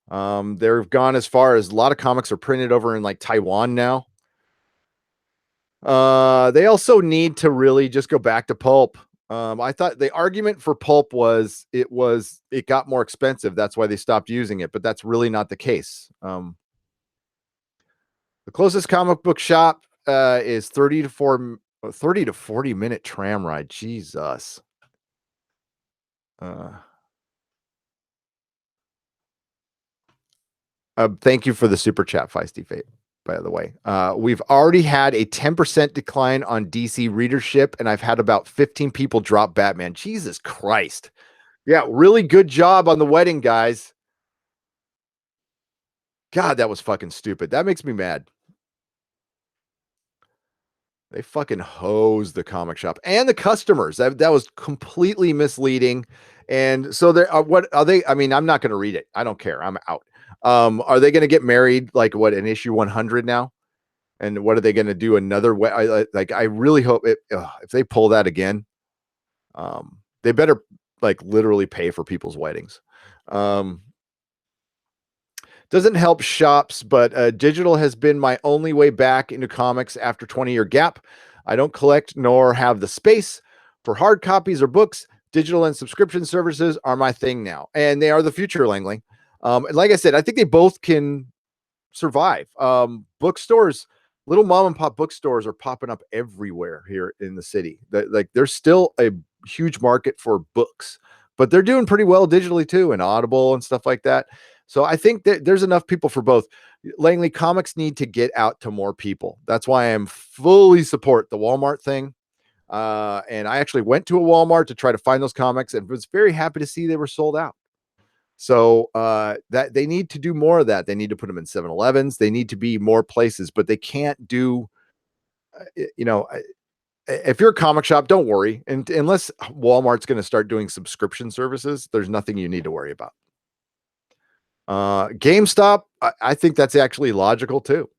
They've gone as far as a lot of comics are printed over in like Taiwan now. They also need to really just go back to pulp. I thought the argument for pulp was it got more expensive. That's why they stopped using it, but that's really not the case. The closest comic book shop is 30 to 40 minute tram ride. Jesus. Thank you for the super chat, Feisty Fate. by the way. We've already had a 10% decline on DC readership, and I've had about 15 people drop Batman. Jesus Christ. Yeah, really good job on the wedding, guys. God, that was fucking stupid. That makes me mad. They fucking hose the comic shop and the customers. That was completely misleading. And so there are what are they? I mean, I'm not going to read it. I don't care. I'm out. Are they going to get married like what in issue 100 now? And what are they going to do? Another way? Like, I really hope if they pull that again, they better like literally pay for people's weddings. Um, Doesn't help shops, but digital has been my only way back into comics after 20-year gap. I don't collect nor have the space for hard copies or books. Digital and subscription services are my thing now, and they are the future, Langley. And like I said, I think they both can survive. Bookstores, little mom and pop bookstores are popping up everywhere here in the city. Like there's still a huge market for books, but they're doing pretty well digitally too, and Audible and stuff like that. So I think that there's enough people for both. Langley, comics need to get out to more people. That's why I'm fully support the Walmart thing. And I actually went to a Walmart to try to find those comics and was very happy to see they were sold out. So that they need to do more of that. They need to put them in 7-Elevens. They need to be more places, but they can't do, you know, if you're a comic shop, don't worry. And unless Walmart's going to start doing subscription services, there's nothing you need to worry about. GameStop, I think that's actually logical too.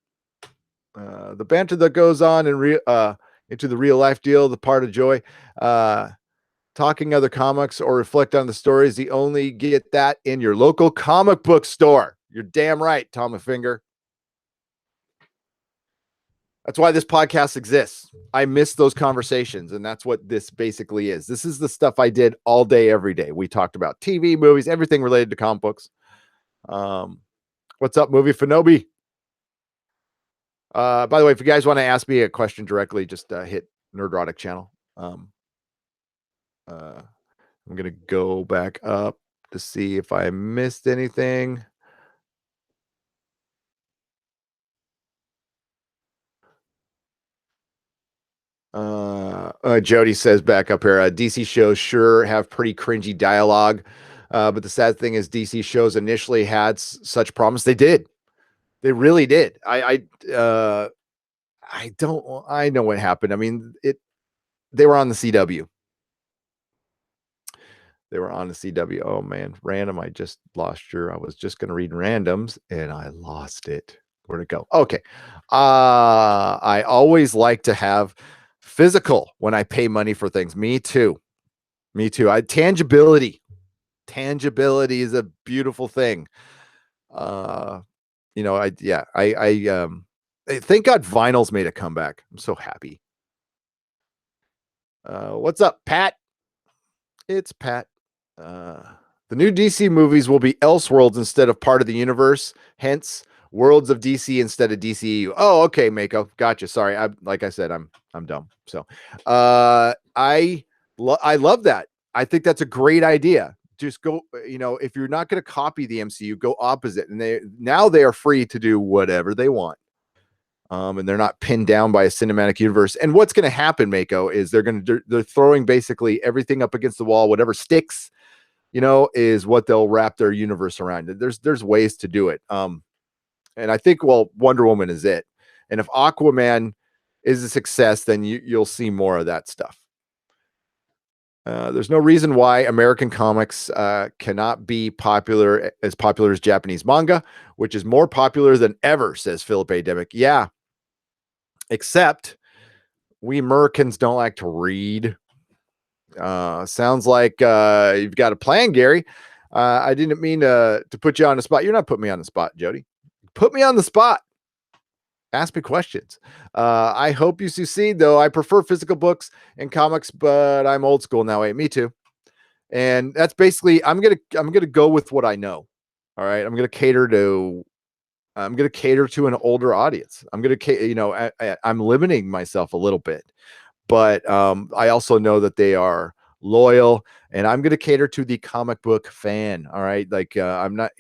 The banter that goes on into the real life deal, the part of joy. Talking other comics or reflect on the stories, you only get that in your local comic book store. You're damn right, Tommy Finger. That's why this podcast exists. I miss those conversations, and that's what this basically is. This is the stuff I did all day, every day. We talked about TV, movies, everything related to comic books. What's up, Movie Fanobi? By the way, if you guys want to ask me a question directly, just hit Nerdrotic channel. I'm going to go back up to see if I missed anything. Jody says back up here, DC shows sure have pretty cringy dialogue. But the sad thing is DC shows initially had such promise. They did. They really did. I know what happened. I mean, they were on the CW. They were on the CW. Oh man, random. I just lost I was just going to read randoms and I lost it. Where'd it go? Okay. I always like to have physical when I pay money for things. Me too. Tangibility is a beautiful thing. I thank God vinyl's made a comeback. I'm so happy. What's up, Pat? It's Pat. The new DC movies will be Elseworlds instead of part of the universe. Hence, Worlds of DC instead of DCEU. Oh, okay, Mako. Gotcha. Sorry. Like I said, I'm dumb. So, I love that. I think that's a great idea. Just go, if you're not going to copy the MCU, go opposite. And they are free to do whatever they want. And they're not pinned down by a cinematic universe. And what's going to happen, Mako, is they're throwing basically everything up against the wall, whatever sticks, is what they'll wrap their universe around. There's ways to do it. And I think, Wonder Woman is it. And if Aquaman is a success, then you'll see more of that stuff. There's no reason why American comics cannot be popular as Japanese manga, which is more popular than ever, says Philip A. Demick. Yeah. Except we Americans don't like to read. Sounds like you've got a plan, Gary. I didn't mean to put you on the spot. You're not putting me on the spot, Jody. Put me on the spot. Ask me questions. I hope you succeed, though. I prefer physical books and comics, but I'm old school now. Me too. And that's basically I'm gonna go with what I know. All right, I'm gonna cater to an older audience. I'm limiting myself a little bit, but I also know that they are loyal, and I'm going to cater to the comic book fan. All right, like I'm not,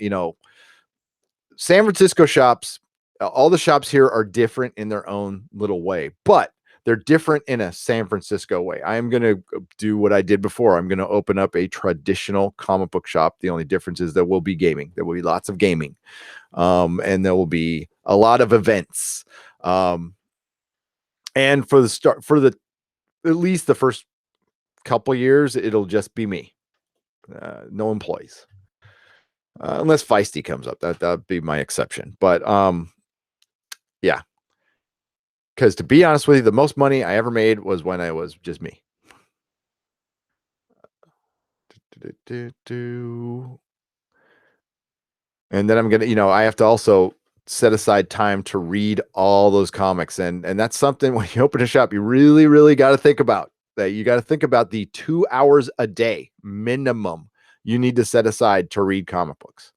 San Francisco shops all the shops here are different in their own little way, but they're different in a San Francisco way. I am going to do what I did before. I'm going to open up a traditional comic book shop. The only difference is there will be gaming. There will be lots of gaming. And there will be a lot of events. And for at least the first couple years, it'll just be me. No employees. Unless Feisty comes up. That'd be my exception. But yeah. Because to be honest with you, the most money I ever made was when I was just me. And then I'm going to, I have to also set aside time to read all those comics. And that's something when you open a shop, you really, really got to think about that. You got to think about the 2 hours a day minimum you need to set aside to read comic books.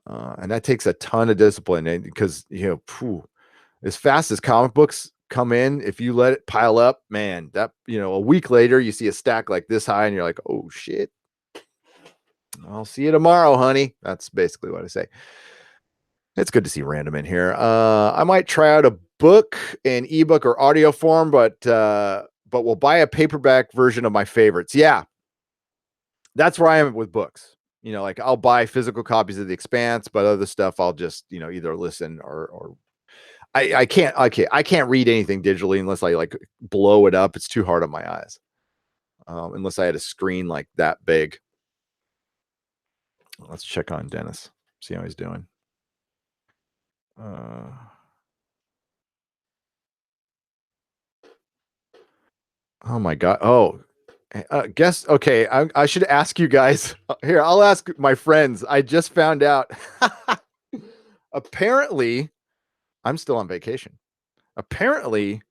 And that takes a ton of discipline because, as fast as comic books come in, if you let it pile up, man, that, a week later you see a stack like this high and you're like, oh shit, I'll see you tomorrow, honey. That's basically what I say. It's good to see Random in here. I might try out a book in ebook or audio form, but we'll buy a paperback version of my favorites. Yeah. That's where I am with books. Like I'll buy physical copies of The Expanse, but other stuff I'll just, either listen or I can't read anything digitally unless I like blow it up. It's too hard on my eyes. Unless I had a screen like that big. Let's check on Dennis. See how he's doing. Oh my God. Oh, guess. Okay. I should ask you guys here. I'll ask my friends. I just found out. Apparently, I'm still on vacation. Apparently,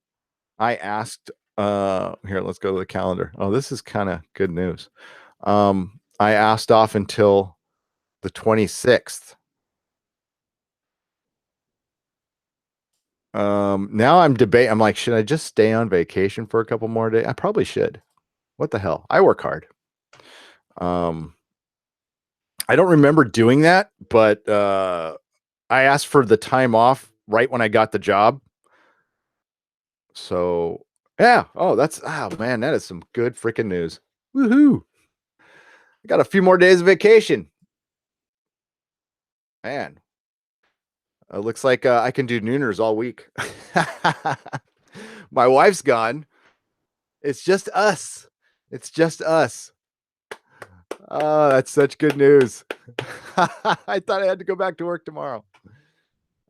I asked, here, let's go to the calendar. Oh, this is kind of good news. I asked off until the 26th. Now I'm debating. I'm like, should I just stay on vacation for a couple more days? I probably should. What the hell? I work hard. I don't remember doing that, but I asked for the time off right when I got the job. So yeah. Oh, man, that is some good freaking news. Woohoo. I got a few more days of vacation. Man. It looks like I can do nooners all week. My wife's gone. It's just us. It's just us. Oh, that's such good news. I thought I had to go back to work tomorrow.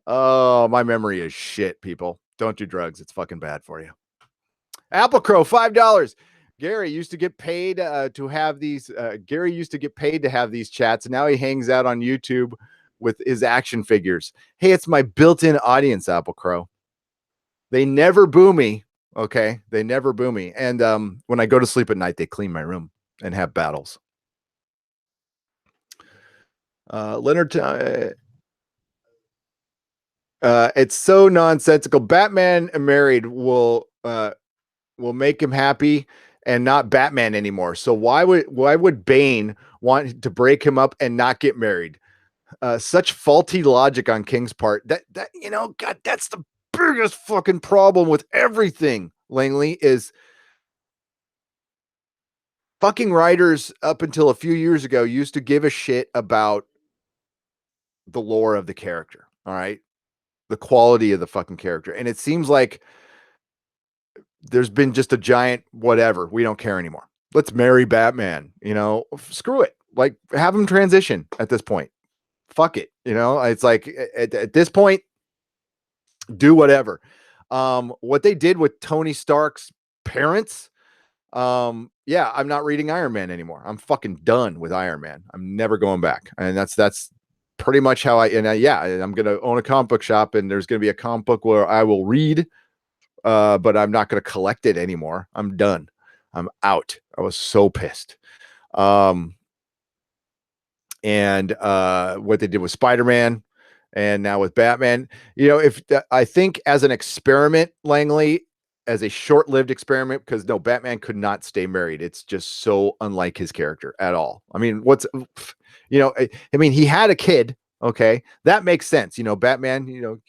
Oh, my memory is shit, people. Don't do drugs. It's fucking bad for you. Apple Crow, $5. Gary used to get paid to have these. Gary used to get paid to have these chats. And now he hangs out on YouTube with his action figures. Hey, it's my built-in audience, Apple Crow. They never boo me. Okay. They never boo me. And when I go to sleep at night, they clean my room and have battles. Leonard, it's so nonsensical. Batman married will make him happy and not Batman anymore. So why would Bane want to break him up and not get married? Such faulty logic on King's part. That God, that's the biggest fucking problem with everything, Langley, is fucking writers up until a few years ago used to give a shit about the lore of the character. All right. The quality of the fucking character. And it seems like there's been just a giant whatever. We don't care anymore. Let's marry Batman. Screw it. Like, have him transition at this point. Fuck it. It's like at this point, do whatever. What they did with Tony Stark's parents. Yeah, I'm not reading Iron Man anymore. I'm fucking done with Iron Man. I'm never going back. And that's pretty much how I'm going to own a comic book shop, and there's going to be a comic book where I will read, but I'm not going to collect it anymore. I'm done. I'm out. I was so pissed. And what they did with Spider-Man and now with Batman, I think as an experiment, Langley, as a short-lived experiment, because no, Batman could not stay married. It's just so unlike his character at all. I mean, he had a kid, Okay, that makes sense. Batman.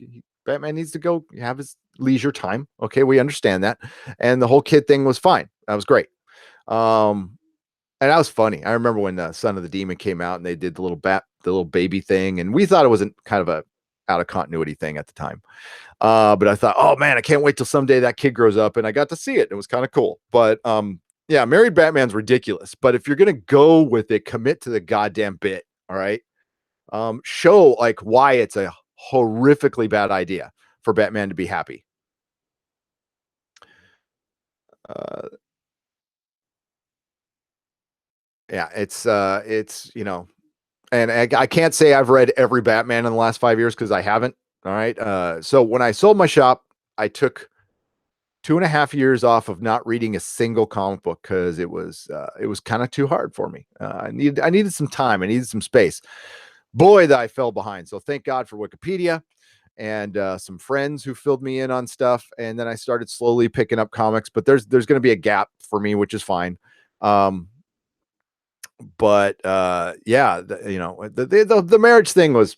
Batman needs to go have his leisure time. Okay, we understand that, and the whole kid thing was fine. That was great. Um, and that was funny. I remember when Son of the Demon came out, and they did the little baby thing, and we thought it wasn't kind of a out of continuity thing at the time. But I thought, oh man, I can't wait till someday that kid grows up, and I got to see it. It was kind of cool. But yeah, Married Batman's ridiculous. But if you're gonna go with it, commit to the goddamn bit. All right. Show like why it's a horrifically bad idea for Batman to be happy. Uh, yeah, it's and I can't say I've read every Batman in the last 5 years because I haven't. All right. So when I sold my shop, I took 2.5 years off of not reading a single comic book because it was kind of too hard for me. I needed some time. I needed some space. Boy, that I fell behind. So thank God for Wikipedia and some friends who filled me in on stuff. And then I started slowly picking up comics. But there's going to be a gap for me, which is fine. But yeah, the marriage thing was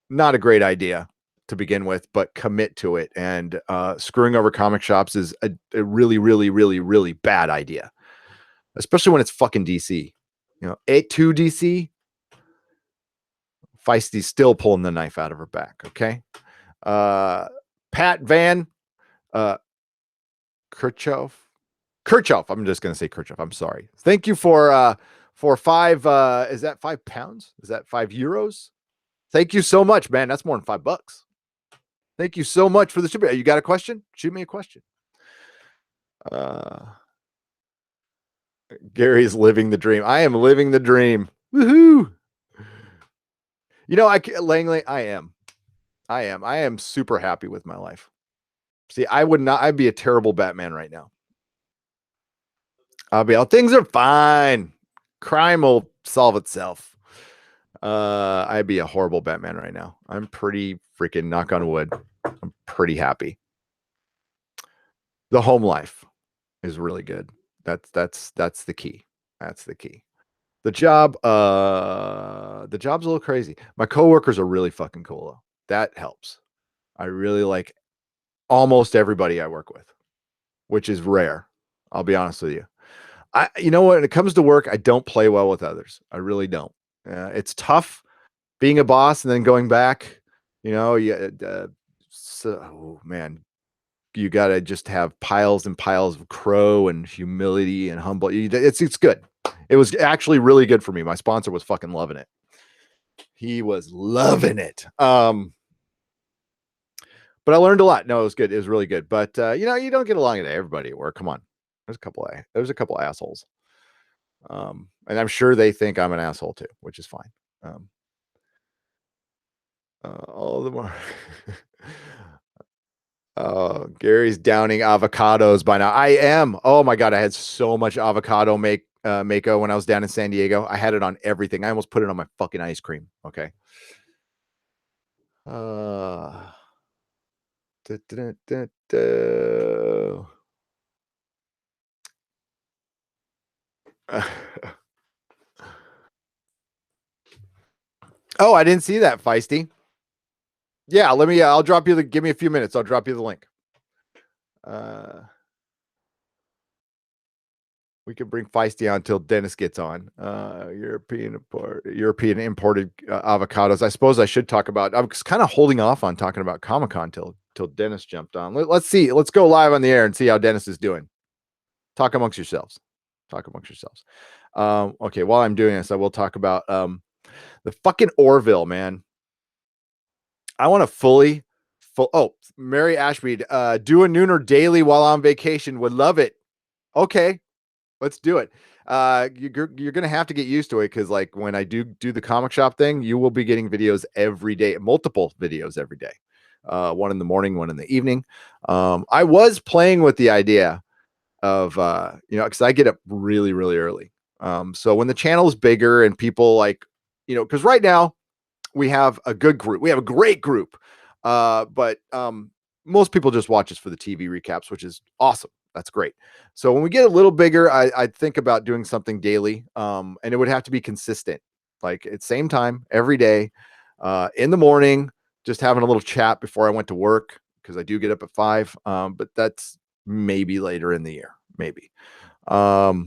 not a great idea to begin with, but commit to it. And screwing over comic shops is a really, really, really, really bad idea, especially when it's fucking DC. A2 DC. Feisty's still pulling the knife out of her back. Okay. Pat Van Kirchhoff. I'm just gonna say Kirchhoff. I'm sorry. Thank you for 5. Is that £5? Is that €5? Thank you so much, man. That's more than $5. Thank you so much for the super. You got a question? Shoot me a question. Gary's living the dream. I am living the dream. Woohoo! Langley, I am super happy with my life. See, I'd be a terrible Batman right now. Things are fine. Crime will solve itself. I'd be a horrible Batman right now. I'm pretty freaking, knock on wood, I'm pretty happy. The home life is really good. That's the key. That's the key. The job's a little crazy. My coworkers are really fucking cool though. That helps. I really like almost everybody I work with, which is rare. I'll be honest with you. When it comes to work, I don't play well with others. I really don't. It's tough being a boss and then going back. So man, you got to just have piles and piles of crow and humility and humble. It's good. It was actually really good for me. My sponsor was fucking loving it. He was loving it. But I learned a lot. No, it was good. It was really good. But you don't get along with everybody at work. Come on. There's a couple assholes. And I'm sure they think I'm an asshole too, which is fine. All the more. Gary's downing avocados by now. I am. Oh my God. I had so much avocado mako when I was down in San Diego. I had it on everything. I almost put it on my fucking ice cream. Okay. Oh, I didn't see that, Feisty. Yeah, I'll drop you give me a few minutes. I'll drop you the link. We could bring Feisty on until Dennis gets on. European imported avocados. I suppose I should talk about. I was kind of holding off on talking about Comic-Con till Dennis jumped on. Let's see. Let's go live on the air and see how Dennis is doing. Talk amongst yourselves. Okay, while I'm doing this, I will talk about the fucking Orville, man. I want to Mary Ashby, do a nooner daily while on vacation. Would love it. Okay, let's do it. You're gonna have to get used to it because, like, when I do the comic shop thing, you will be getting videos every day, multiple videos every day. One in the morning, one in the evening. I was playing with the idea of because I get up really, really early. So when the channel is bigger and people because right now we have a good group. We have a great group. But most people just watch us for the TV recaps, which is awesome. That's great. So when we get a little bigger, I'd think about doing something daily. And it would have to be consistent, like at same time every day. in the morning, just having a little chat before I went to work because I do get up at 5. But that's maybe later in the year, maybe. How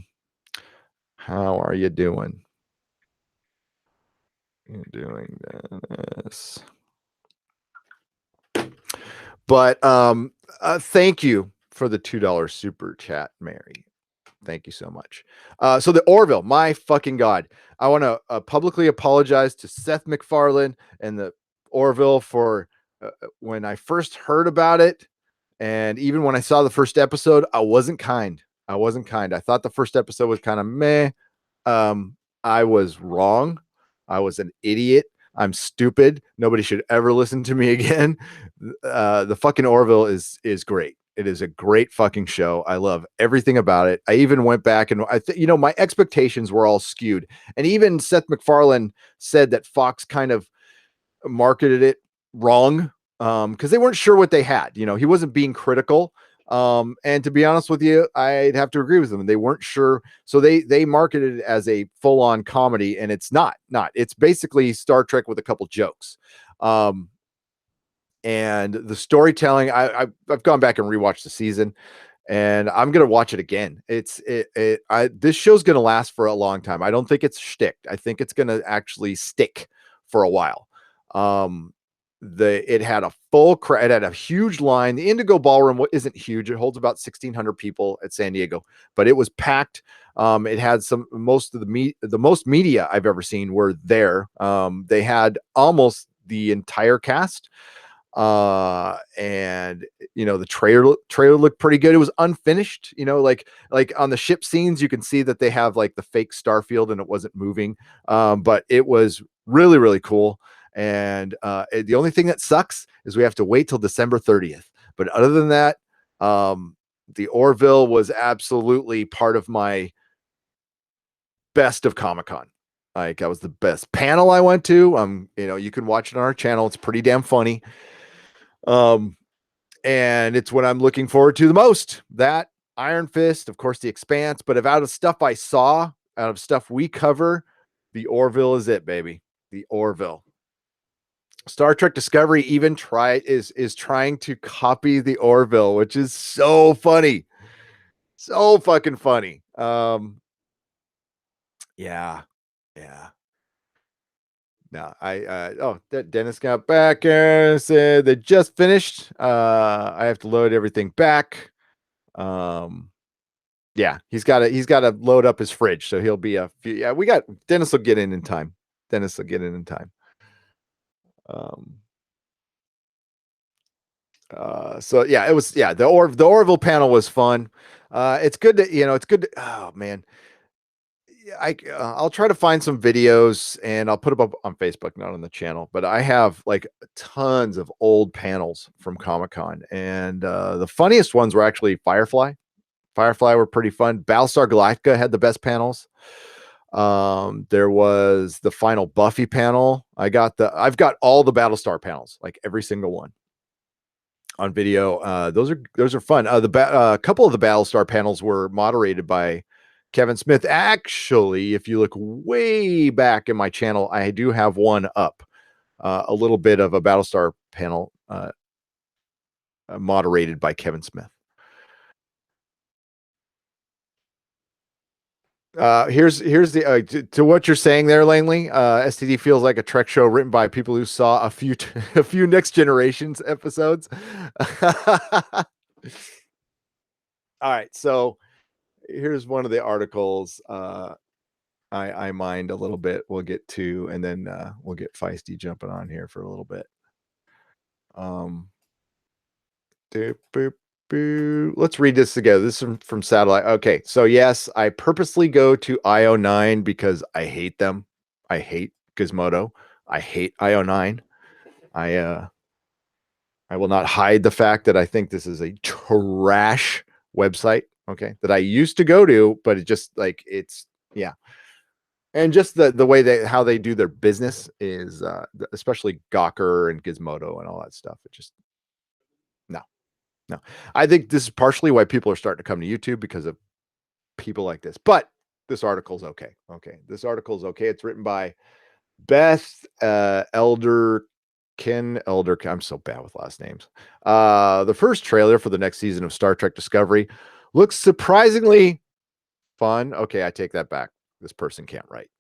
are you doing? You're doing this. But thank you for the $2 super chat, Mary. Thank you so much. So the Orville, my fucking God. I want to publicly apologize to Seth MacFarlane and the Orville for when I first heard about it. And even when I saw the first episode, I wasn't kind. I wasn't kind. I thought the first episode was kind of meh. I was wrong. I was an idiot. I'm stupid. Nobody should ever listen to me again. The fucking Orville is great. It is a great fucking show. I love everything about it. I even went back and my expectations were all skewed. And even Seth MacFarlane said that Fox kind of marketed it wrong because they weren't sure what they had. He wasn't being critical. And to be honest with you, I'd have to agree with them. They weren't sure. So they marketed it as a full-on comedy, and it's not. It's basically Star Trek with a couple jokes. And the storytelling, I've gone back and rewatched the season, and I'm gonna watch it again. This show's gonna last for a long time. I don't think it's shtick. I think it's gonna actually stick for a while. It had a it had a huge line. The Indigo Ballroom isn't huge. It holds about 1,600 people at San Diego, but it was packed. It had the most media I've ever seen were there. They had almost the entire cast. And the trailer looked pretty good. It was unfinished, like on the ship scenes, you can see that they have like the fake Starfield and it wasn't moving. But it was really, really cool. And the only thing that sucks is we have to wait till December 30th. But other than that, the Orville was absolutely part of my best of Comic-Con. Like, that was the best panel I went to. You can watch it on our channel. It's pretty damn funny. And it's what I'm looking forward to the most. That, Iron Fist, of course, the Expanse. But out of stuff I saw, out of stuff we cover, the Orville is it, baby. The Orville. Star Trek Discovery even is trying to copy the Orville, which is so funny. So fucking funny. Yeah. No, Dennis got back and said they just finished. I have to load everything back. Yeah, he's got to load up his fridge, so he'll be a few. Yeah, Dennis will get in time. So yeah, it was, the Orville panel was fun. It's good to, oh man. I'll try to find some videos and I'll put them up on Facebook, not on the channel, but I have like tons of old panels from Comic-Con, and the funniest ones were actually Firefly were pretty fun. Battlestar Galactica had the best panels. There was the final Buffy panel. I've got all the Battlestar panels, like every single one, on video. Those are fun. A couple of the Battlestar panels were moderated by Kevin Smith. Actually, if you look way back in my channel, I do have one up, a little bit of a Battlestar panel moderated by Kevin Smith. Here's the to what you're saying there, Langley. STD feels like a Trek show written by people who saw a few a few Next Generations episodes. All right, so here's one of the articles I mined a little bit. We'll get to, and then we'll get Feisty jumping on here for a little bit. Let's read this together. This is from Satellite. Okay, so yes, I purposely go to IO9 because I hate them. I hate Gizmodo. I hate IO9. I will not hide the fact that I think this is a trash website. Okay, that I used to go to, but it just like yeah. And just the way how they do their business is especially Gawker and Gizmodo and all that stuff. It just no. I think this is partially why people are starting to come to YouTube, because of people like this. But this article's okay. This article's okay. It's written by Beth Elder. I'm so bad with last names. The first trailer for the next season of Star Trek Discovery looks surprisingly fun. Okay, I take that back. This person can't write.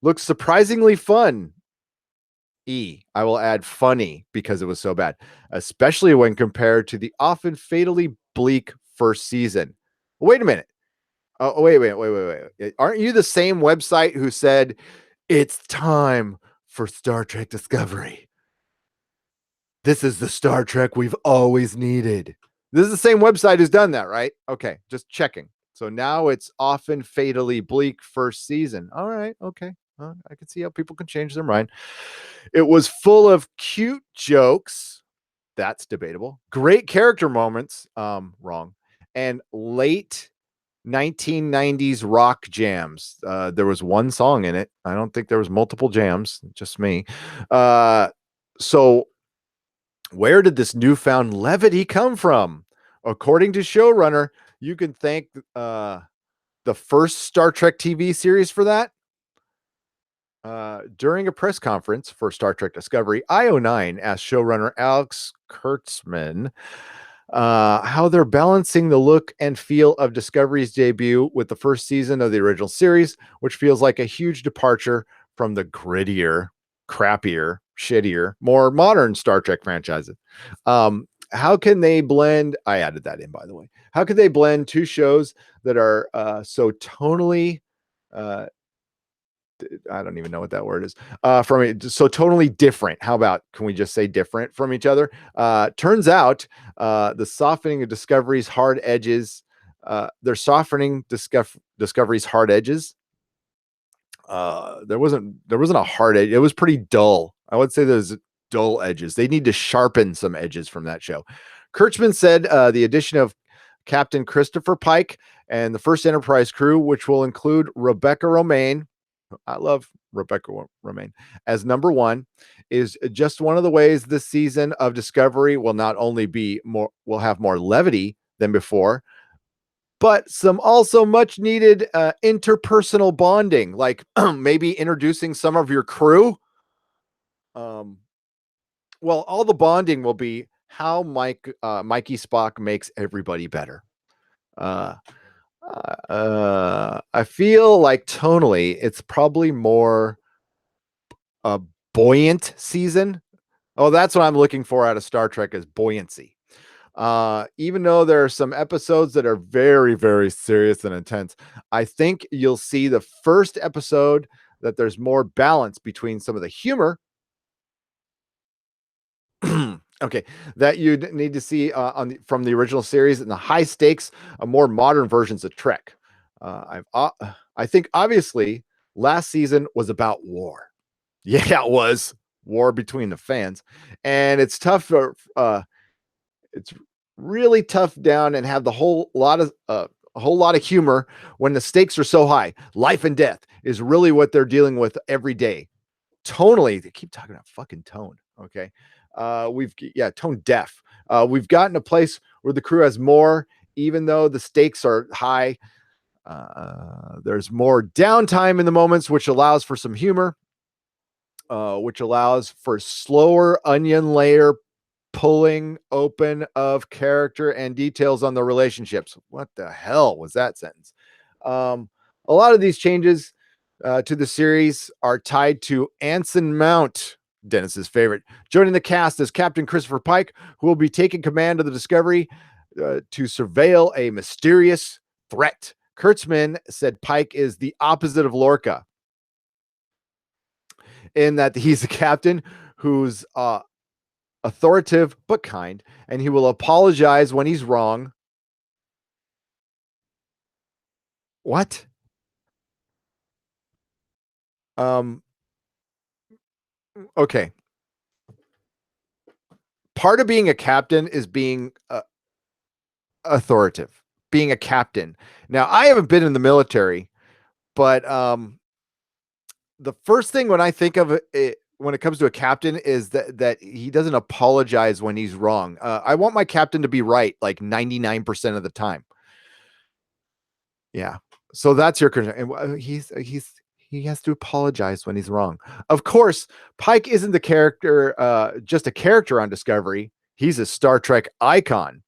Looks surprisingly fun. I will add funny because it was so bad, especially when compared to the often fatally bleak first season. Wait a minute. Oh, wait. Aren't you the same website who said it's time for Star Trek Discovery? This is the Star Trek we've always needed. This is the same website who's done that, right? Okay, just checking. So now it's often fatally bleak first season. All right, okay. I can see how people can change their mind. It was full of cute jokes. That's debatable. Great character moments. Wrong. And late 1990s rock jams. There was one song in it. I don't think there was multiple jams, just me. So where did this newfound levity come from? According to showrunner, you can thank the first Star Trek TV series for that. During a press conference for Star Trek Discovery, IO9 asked showrunner Alex Kurtzman how they're balancing the look and feel of Discovery's debut with the first season of the original series, which feels like a huge departure from the grittier, crappier, shittier, more modern Star Trek franchises. How can they blend? I added that in, by the way. How can they blend two shows that are so tonally I don't even know what that word is. From it, so totally different. How about, can we just say different from each other? Turns out the softening of Discovery's hard edges, they're softening Discovery's hard edges. There wasn't a hard edge. It was pretty dull. I would say there's dull edges. They need to sharpen some edges from that show. Kurtzman said the addition of Captain Christopher Pike and the first Enterprise crew, which will include Rebecca Romaine. I love Rebecca Romaine as number one, is just one of the ways this season of Discovery will not only be more, will have more levity than before, but some also much needed interpersonal bonding, like maybe introducing some of your crew. Well, all the bonding will be how Mikey Spock makes everybody better. I feel like tonally, it's probably more a buoyant season. Oh, that's what I'm looking for out of Star Trek is buoyancy. Even though there are some episodes that are very, very serious and intense, I think you'll see the first episode that there's more balance between some of the humor. Okay, that you need to see from the original series and the high stakes, more modern versions of Trek. I think obviously last season was about war. Yeah, it was war between the fans, and it's tough for it's really tough down and have the whole lot of a whole lot of humor when the stakes are so high. Life and death is really what they're dealing with every day. Tonally, they keep talking about fucking tone. Okay, tone deaf. We've gotten a place where the crew has more, even though the stakes are high. There's more downtime in the moments, which allows for some humor. Which allows for slower onion layer pulling open of character and details on the relationships. What the hell was that sentence? A lot of these changes to the series are tied to Anson Mount, Dennis's favorite, joining the cast as Captain Christopher Pike, who will be taking command of the Discovery to surveil a mysterious threat. Kurtzman said Pike is the opposite of Lorca, in that he's a captain who's authoritative but kind, and he will apologize when he's wrong. What? Um, okay. Part of being a captain is being authoritative, being a captain. Now, I haven't been in the military, but the first thing when I think of it, when it comes to a captain, is that he doesn't apologize when he's wrong. I want my captain to be right like 99% of the time. Yeah. So that's your concern. And he has to apologize when he's wrong. Of course, Pike isn't the character, just a character on Discovery. He's a Star Trek icon,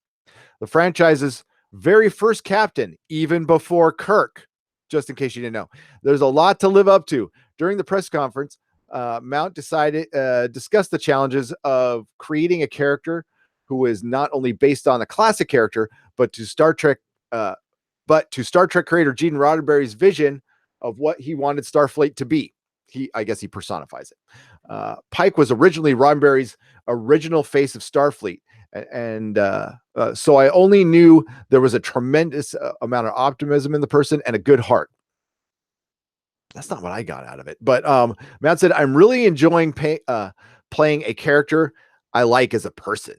the franchise's very first captain, even before Kirk. Just in case you didn't know, there's a lot to live up to. During the press conference, Mount discussed the challenges of creating a character who is not only based on a classic character, but to Star Trek creator Gene Roddenberry's vision of what he wanted Starfleet to be. I guess he personifies it. Pike was originally Roddenberry's original face of Starfleet. And so I only knew there was a tremendous amount of optimism in the person and a good heart. That's not what I got out of it. But Matt said, I'm really enjoying playing a character I like as a person.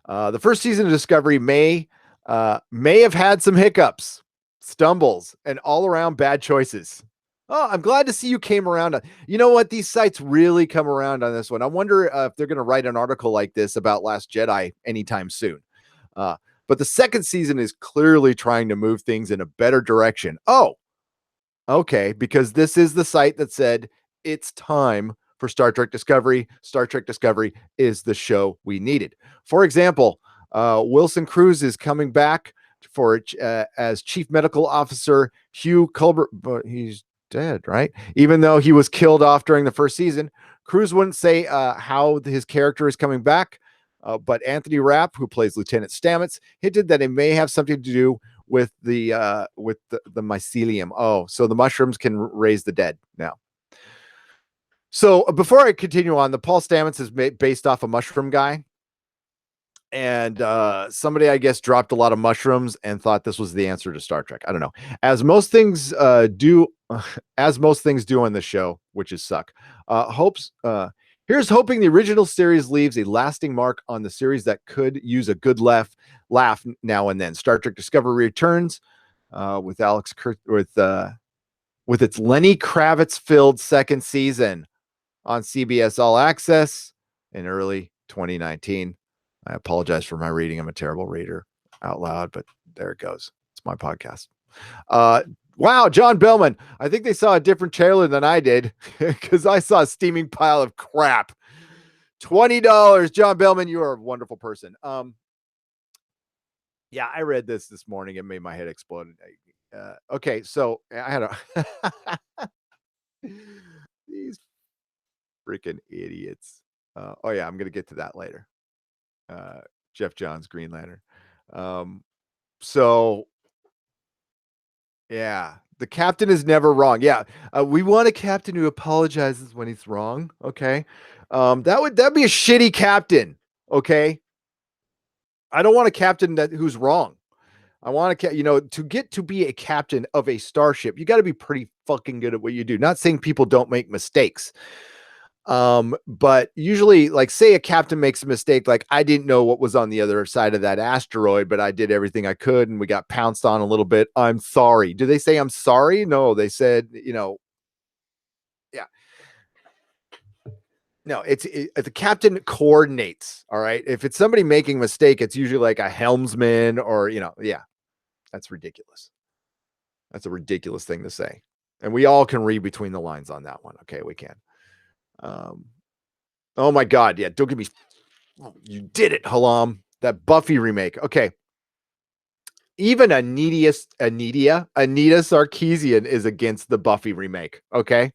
The first season of Discovery may have had some hiccups, stumbles, and all-around bad choices. Oh, I'm glad to see you came around. You know what? These sites really come around on this one. I wonder if they're going to write an article like this about Last Jedi anytime soon. But the second season is clearly trying to move things in a better direction. Oh, okay, because this is the site that said it's time for Star Trek Discovery. Star Trek Discovery is the show we needed. For example, Wilson Cruz is coming back for as Chief Medical Officer Hugh Culber, but he's dead, right? Even though he was killed off during the first season, Cruz wouldn't say how his character is coming back, but Anthony Rapp, who plays Lieutenant Stamets, hinted that it may have something to do with the mycelium. Oh, so the mushrooms can raise the dead now. So before I continue on, the Paul Stamets is based off a mushroom guy. And somebody, I guess, dropped a lot of mushrooms and thought this was the answer to Star Trek. I don't know. As most things do on the show, which is suck. Here's hoping the original series leaves a lasting mark on the series that could use a good laugh now and then. Star Trek Discovery returns with its Lenny Kravitz-filled second season on CBS All Access in early 2019. I apologize for my reading. I'm a terrible reader out loud, but there it goes. It's my podcast. Wow, John Bellman. I think they saw a different trailer than I did because I saw a steaming pile of crap. $20. John Bellman, you are a wonderful person. Yeah, I read this morning. It made my head explode. Okay, so I had a these freaking idiots. Oh yeah, I'm gonna get to that later. Jeff Johns, Green Lantern. So yeah, the captain is never wrong. Yeah, we want a captain who apologizes when he's wrong. Okay, that'd be a shitty captain. Okay, I don't want a captain who's wrong. I want to, to get to be a captain of a starship, you got to be pretty fucking good at what you do. Not saying people don't make mistakes. But usually, like, say a captain makes a mistake, like I didn't know what was on the other side of that asteroid, but I did everything I could and we got pounced on a little bit. I'm sorry. Do they say I'm sorry? No, they said, yeah. No, the captain coordinates. All right. If it's somebody making a mistake, it's usually like a helmsman or, yeah, that's ridiculous. That's a ridiculous thing to say. And we all can read between the lines on that one. Okay, we can. Oh my God. Yeah. Don't give me. You did it, Halam. That Buffy remake. Okay. Even Anita Sarkeesian is against the Buffy remake. Okay.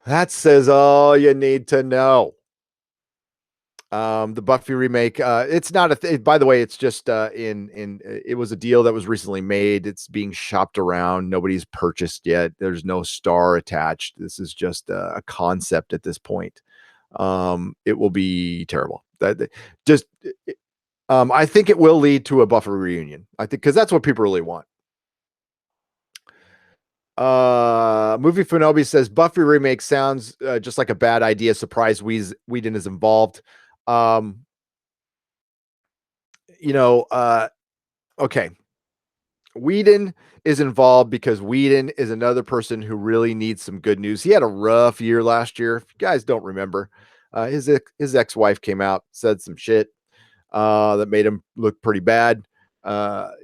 That says all you need to know. The Buffy remake. It's not by the way, it's just it was a deal that was recently made. It's being shopped around. Nobody's purchased yet. There's no star attached. This is just a concept at this point. It will be terrible. I think it will lead to a Buffy reunion. I think because that's what people really want. Movie Funobi says Buffy remake sounds just like a bad idea. Surprise Whedon is involved. Okay. Whedon is involved because Whedon is another person who really needs some good news. He had a rough year last year. If you guys don't remember, his ex-wife came out, said some shit that made him look pretty bad.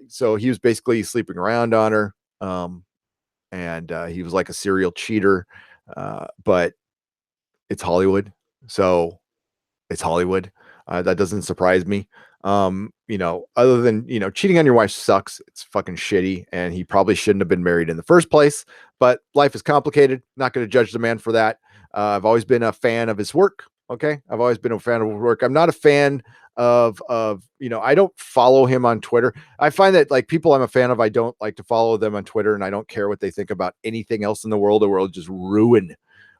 So he was basically sleeping around on her. And he was like a serial cheater, but it's Hollywood, so it's Hollywood. That doesn't surprise me. Other than, cheating on your wife sucks. It's fucking shitty. And he probably shouldn't have been married in the first place, but life is complicated. Not going to judge the man for that. I've always been a fan of his work. Okay. I've always been a fan of his work. I'm not a fan of, I don't follow him on Twitter. I find that like people I'm a fan of, I don't like to follow them on Twitter, and I don't care what they think about anything else in the world. The world just ruin.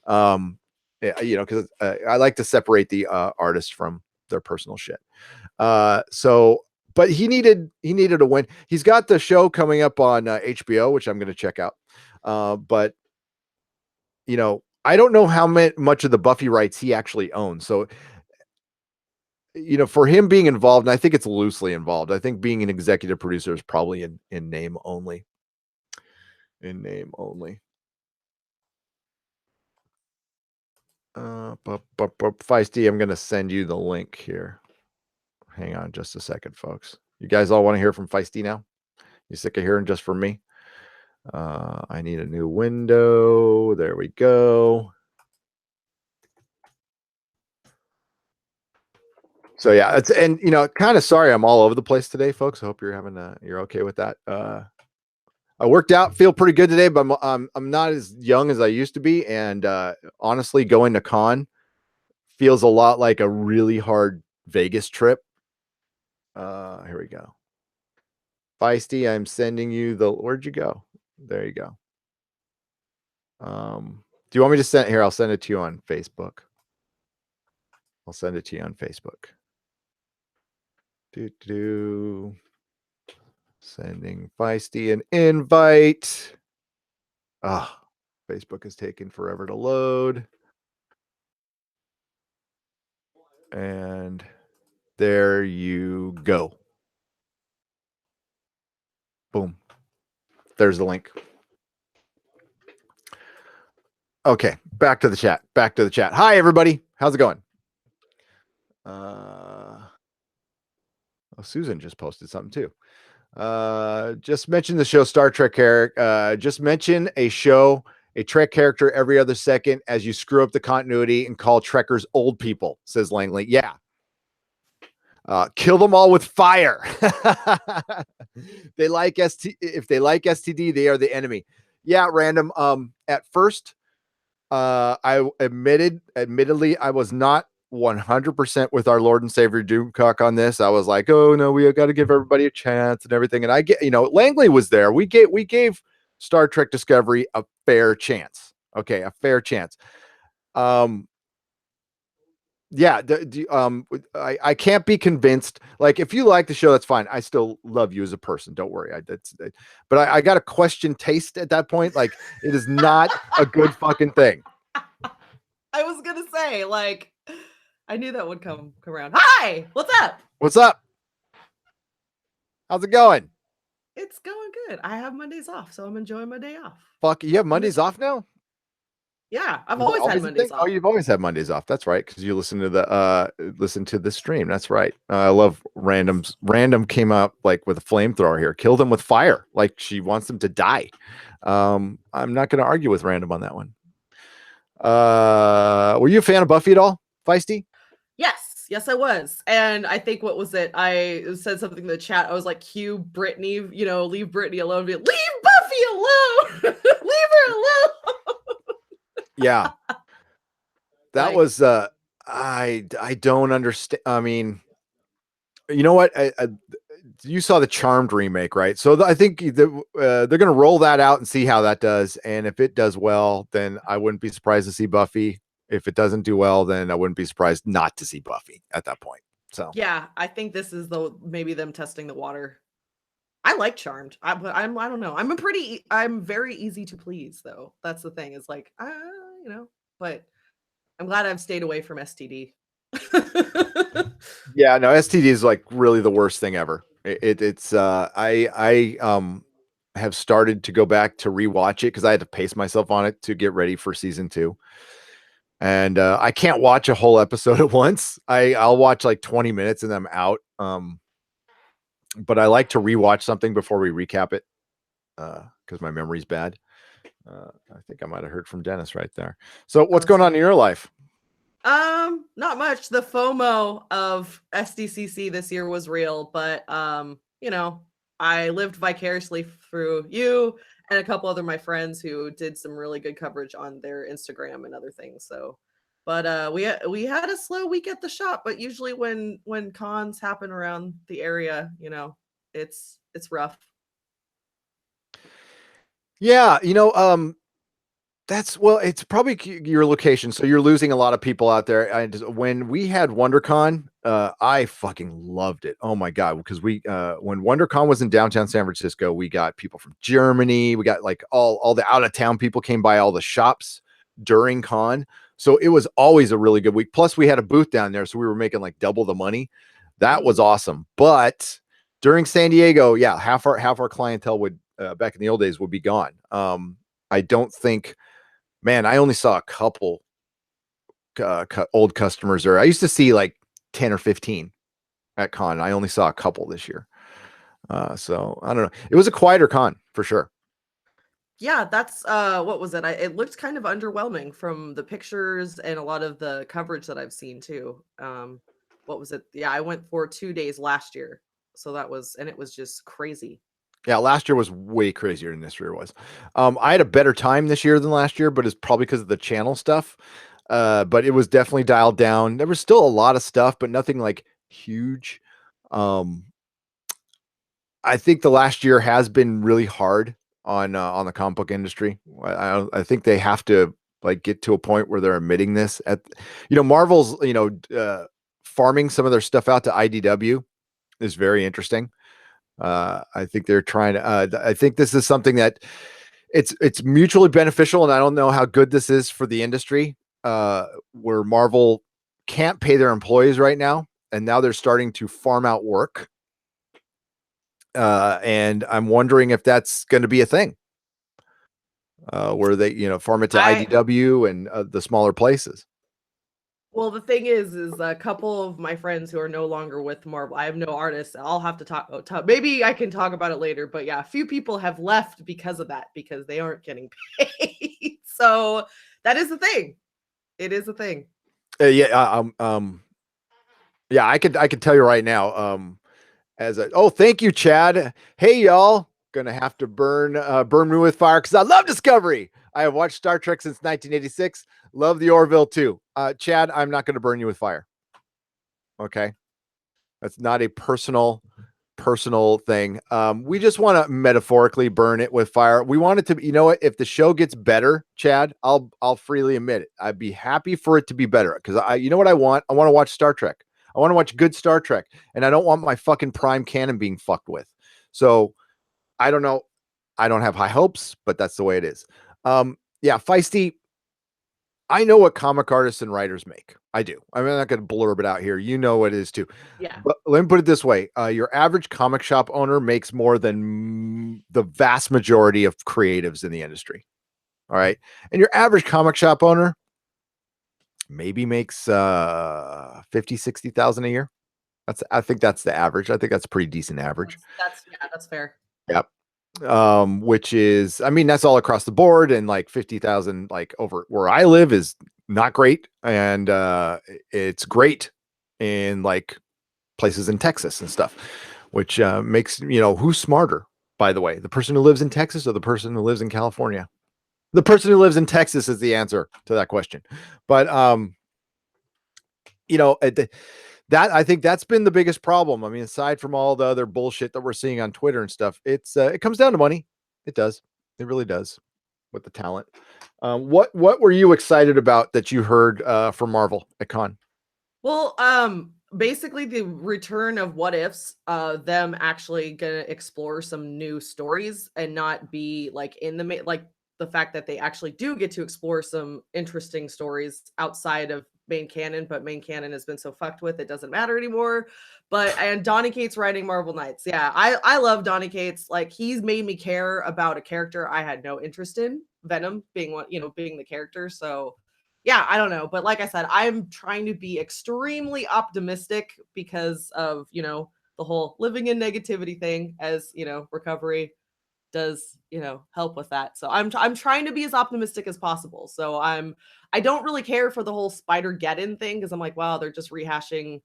Because I like to separate the artist from their personal shit. But he needed a win. He's got the show coming up on HBO, which I'm going to check out. But I don't know how much of the Buffy rights he actually owns. So, for him being involved, and I think it's loosely involved. I think being an executive producer is probably in name only. In name only. Feisty, I'm going to send you the link here. Hang on just a second, folks. You guys all want to hear from Feisty now? You sick of hearing just from me? I need a new window. There we go. So yeah, and kind of sorry I'm all over the place today, folks. I hope you're okay with that. I worked out, feel pretty good today, but I'm not as young as I used to be, and honestly, going to con feels a lot like a really hard Vegas trip. Here we go. Feisty, I'm sending you where'd you go? There you go. Do you want me to send here? I'll send it to you on Facebook. I'll send it to you on Facebook. Sending Feisty an invite. Facebook is taking forever to load. And there you go. Boom. There's the link. Okay, back to the chat. Hi, everybody. How's it going? Susan just posted something too. Just mention the show Star Trek character. Just mention a Trek character every other second as you screw up the continuity and call Trekkers old people, says Langley. Yeah. Kill them all with fire. If they like STD, they are the enemy. Yeah, random. At first, admittedly, I was not 100% with our Lord and Savior Doomcock on this. I was like, oh no, we got to give everybody a chance and everything. And I get, Langley was there. We gave Star Trek Discovery a fair chance. Okay, a fair chance. Yeah, I can't be convinced. Like, if you like the show, that's fine. I still love you as a person. Don't worry. But I got to question taste at that point. Like, it is not a good fucking thing. I was gonna say, like, I knew that would come around. Hi, what's up? What's up? How's it going? It's going good. I have Mondays off, so I'm enjoying my day off. Fuck, you have Mondays off now? Yeah, I've always had Mondays off. Oh, you've always had Mondays off. That's right, because you listen to the stream. That's right. I love randoms. Random came up like with a flamethrower here, killed him with fire, like she wants him to die. I'm not going to argue with Random on that one. Were you a fan of Buffy at all, Feisty? Yes, I was. And I think, what was it? I said something in the chat. I was like, cue Brittany, leave Brittany alone. Leave Buffy alone. Leave her alone. Yeah. That was I don't understand. I mean, you know what? You saw the Charmed remake, right? So I think they're going to roll that out and see how that does. And if it does well, then I wouldn't be surprised to see Buffy. If it doesn't do well, then I wouldn't be surprised not to see Buffy at that point. So yeah, I think this is maybe them testing the water. I like Charmed. I don't know. I'm very easy to please, though. That's the thing. Is like, but I'm glad I've stayed away from STD. Yeah, no, STD is like really the worst thing ever. I have started to go back to rewatch it because I had to pace myself on it to get ready for season 2. And I can't watch a whole episode at once. I'll watch like 20 minutes and I'm out. But I like to rewatch something before we recap it. because my memory's bad. I think I might have heard from Dennis right there. So what's Oh, going on in your life? Not much. The FOMO of SDCC this year was real, but I lived vicariously through you and a couple other my friends who did some really good coverage on their Instagram and other things. So, but we had a slow week at the shop, but usually when cons happen around the area, it's rough. Yeah, it's probably your location. So you're losing a lot of people out there. When we had WonderCon, I fucking loved it. Oh my god, because when WonderCon was in downtown San Francisco, we got people from Germany. We got like all the out of town people came by all the shops during con. So it was always a really good week. Plus, we had a booth down there, so we were making like double the money. That was awesome. But during San Diego, yeah, half our clientele would back in the old days would be gone. I don't think. Man, I only saw a couple old customers there. I used to see like 10 or 15 at con. I only saw a couple this year. So I don't know. It was a quieter con for sure. Yeah, that's what was it? It looked kind of underwhelming from the pictures and a lot of the coverage that I've seen too. What was it? Yeah, I went for 2 days last year. So it was just crazy. Yeah, last year was way crazier than this year was. I had a better time this year than last year, but it's probably because of the channel stuff. But it was definitely dialed down. There was still a lot of stuff, but nothing like huge. Um, I think the last year has been really hard on the comic book industry. I think they have to like get to a point where they're admitting this. Marvel's farming some of their stuff out to IDW is very interesting. I think they're trying to. I think this is something that it's mutually beneficial, and I don't know how good this is for the industry. Where Marvel can't pay their employees right now, and now they're starting to farm out work. And I'm wondering if that's going to be a thing where they, farm it to IDW and the smaller places. Well, the thing is a couple of my friends who are no longer with Marvel. I have no artists. I'll have to talk. Maybe I can talk about it later. But yeah, a few people have left because of that because they aren't getting paid. So that is the thing. It is a thing. Yeah, I could tell you right now. Thank you, Chad. Hey, y'all, gonna have to burn me with fire because I love Discovery. I have watched Star Trek since 1986. Love the Orville too. Chad, I'm not gonna burn you with fire. Okay, that's not a personal thing. We just want to metaphorically burn it with fire. We want it to be, if the show gets better, Chad, I'll freely admit it. I'd be happy for it to be better because you know what I want? I want to watch Star Trek. I want to watch good Star Trek, and I don't want my fucking prime canon being fucked with. So I don't know. I don't have high hopes, but that's the way it is. Yeah, Feisty. I know what comic artists and writers make. I do. I'm not going to blurb it out here. You know what it is too. Yeah. But let me put it this way. Your average comic shop owner makes more than the vast majority of creatives in the industry. All right. And your average comic shop owner maybe makes 50, 60,000 a year. I think that's the average. I think that's a pretty decent average. That's fair. Yep. Which is, I mean, that's all across the board, and like 50,000, like over where I live is not great. And it's great in like places in Texas and stuff, which makes, who's smarter, by the way, the person who lives in Texas or the person who lives in California? The person who lives in Texas is the answer to that question. But, that I think that's been the biggest problem. I mean, aside from all the other bullshit that we're seeing on Twitter and stuff, it comes down to money. It does. It really does with the talent. What were you excited about that you heard from Marvel at Con? Well, basically the return of What Ifs, them actually gonna explore some new stories and not be like in the like the fact that they actually do get to explore some interesting stories outside of main canon, but main canon has been so fucked with it doesn't matter anymore. And Donny Cates writing Marvel Knights. Yeah, I love Donny Cates. Like he's made me care about a character I had no interest in, Venom being being the character. So yeah, I don't know. But like I said, I'm trying to be extremely optimistic because of, the whole living in negativity thing as, recovery does, help with that. So I'm trying to be as optimistic as possible. So I don't really care for the whole Spider-Geddon thing because I'm like, wow, they're just rehashing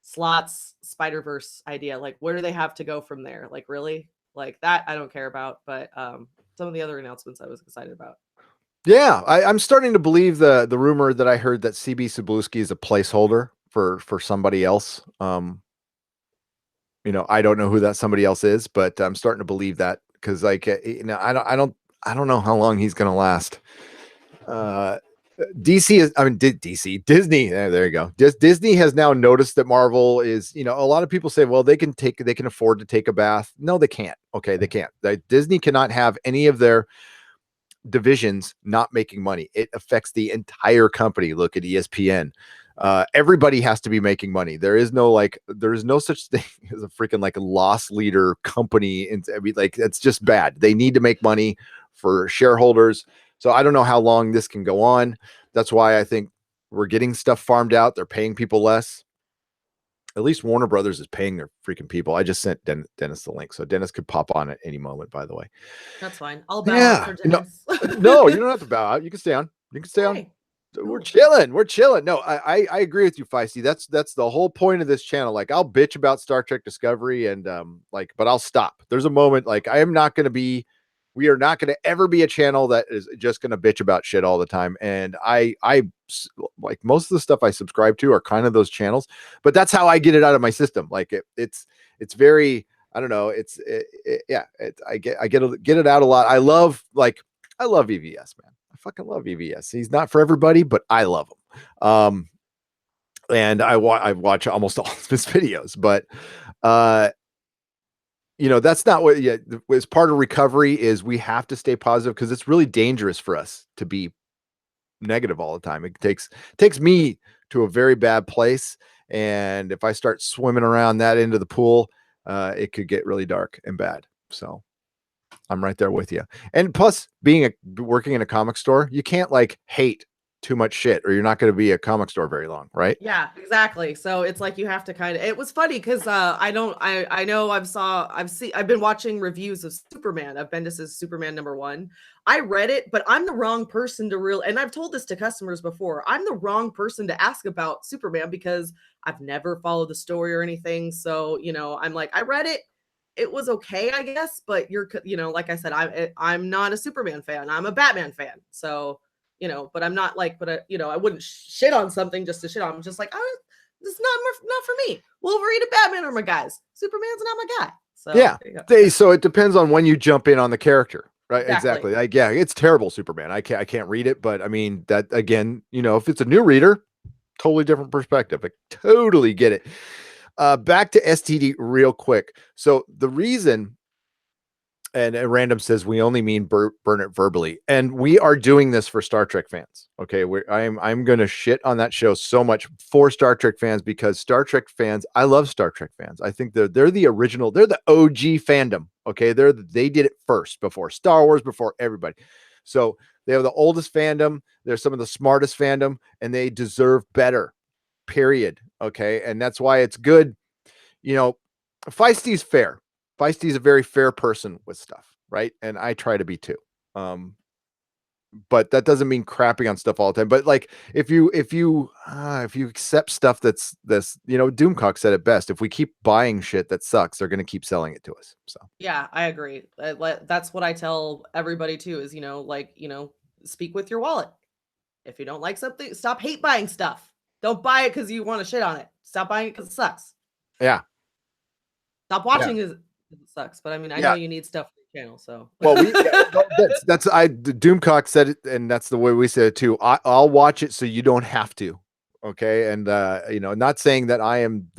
Slot's Spider-Verse idea. Like, where do they have to go from there? Like, really? Like that I don't care about, but some of the other announcements I was excited about. Yeah, I'm starting to believe the rumor that I heard that CB Cebulski is a placeholder for somebody else. I don't know who that somebody else is, but I'm starting to believe that because I don't know how long he's going to last. Disney. There you go. Disney has now noticed that Marvel is, a lot of people say, well, they can afford to take a bath. No, they can't. Okay, they can't. Disney cannot have any of their divisions not making money. It affects the entire company. Look at ESPN. Everybody has to be making money. There is no such thing as a freaking like loss leader company. And it's just bad. They need to make money for shareholders. So I don't know how long this can go on. That's why I think we're getting stuff farmed out. They're paying people less. At least Warner Brothers is paying their freaking people. I just sent Dennis the link, so Dennis could pop on at any moment. By the way, that's fine. I'll bow out for Dennis. No, you don't have to bow out. You can stay on. You can stay on. We're chilling. We're chilling. No, I agree with you, Feisty. That's the whole point of this channel. Like, I'll bitch about Star Trek Discovery and but I'll stop. There's a moment like we are not going to ever be a channel that is just going to bitch about shit all the time. And I like most of the stuff I subscribe to are kind of those channels, but that's how I get it out of my system. Like it's very, I don't know. I get it out a lot. I love EVS, man. I fucking love EVS. He's not for everybody, but I love him. And I watch almost all of his videos, but that's not what, as part of recovery is we have to stay positive because it's really dangerous for us to be negative all the time. It takes me to a very bad place. And if I start swimming around that into the pool, it could get really dark and bad. So I'm right there with you. And plus working in a comic store, you can't like hate too much shit or you're not going to be a comic store very long, right? Yeah, exactly. So it's like you have to it was funny because I know I've been watching reviews of Superman, of Bendis's Superman #1. I read it, but I'm the wrong person and I've told this to customers before. I'm the wrong person to ask about Superman because I've never followed the story or anything. So, I'm like, I read it. It was okay, I guess, but like I said, I'm not a Superman fan. I'm a Batman fan. So, but I'm not like, I wouldn't shit on something just to shit on. I'm just like, oh, this is not for me. Wolverine and Batman are my guys. Superman's not my guy. So yeah, so it depends on when you jump in on the character, right? Exactly. It's terrible Superman. I can't read it, but I mean that again, if it's a new reader, totally different perspective. I totally get it. Back to STD real quick. So the reason. And Random says we only mean burn it verbally, and we are doing this for Star Trek fans. Okay, I'm going to shit on that show so much for Star Trek fans because Star Trek fans, I love Star Trek fans. I think they're the original, they're the OG fandom. Okay, they did it first before Star Wars, before everybody. So they have the oldest fandom. They're some of the smartest fandom, and they deserve better. Period. Okay, and that's why it's good. Feisty's fair. Feisty's a very fair person with stuff, right? And I try to be too. But that doesn't mean crapping on stuff all the time. But like if you accept stuff that's this, Doomcock said it best. If we keep buying shit that sucks, they're going to keep selling it to us. So yeah, I agree. That's what I tell everybody too. Is speak with your wallet. If you don't like something, stop hate buying stuff. Don't buy it because you want to shit on it. Stop buying it because it sucks. Yeah. Stop watching because it sucks. But I mean, I know you need stuff for your channel. So well, Doomcock said it, and that's the way we say it too. I'll watch it so you don't have to. Okay, and not saying that I am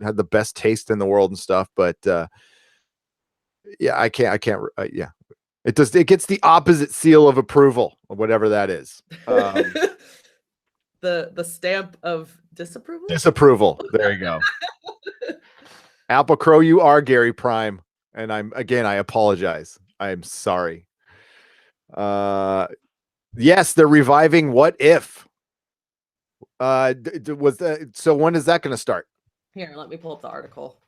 have the best taste in the world and stuff, but I can't. It does. It gets the opposite seal of approval, or whatever that is. The stamp of disapproval. Disapproval. There you go. Apple Crow, you are Gary Prime, and I apologize. I'm sorry. Yes, they're reviving What If. So when is that going to start? Here, let me pull up the article.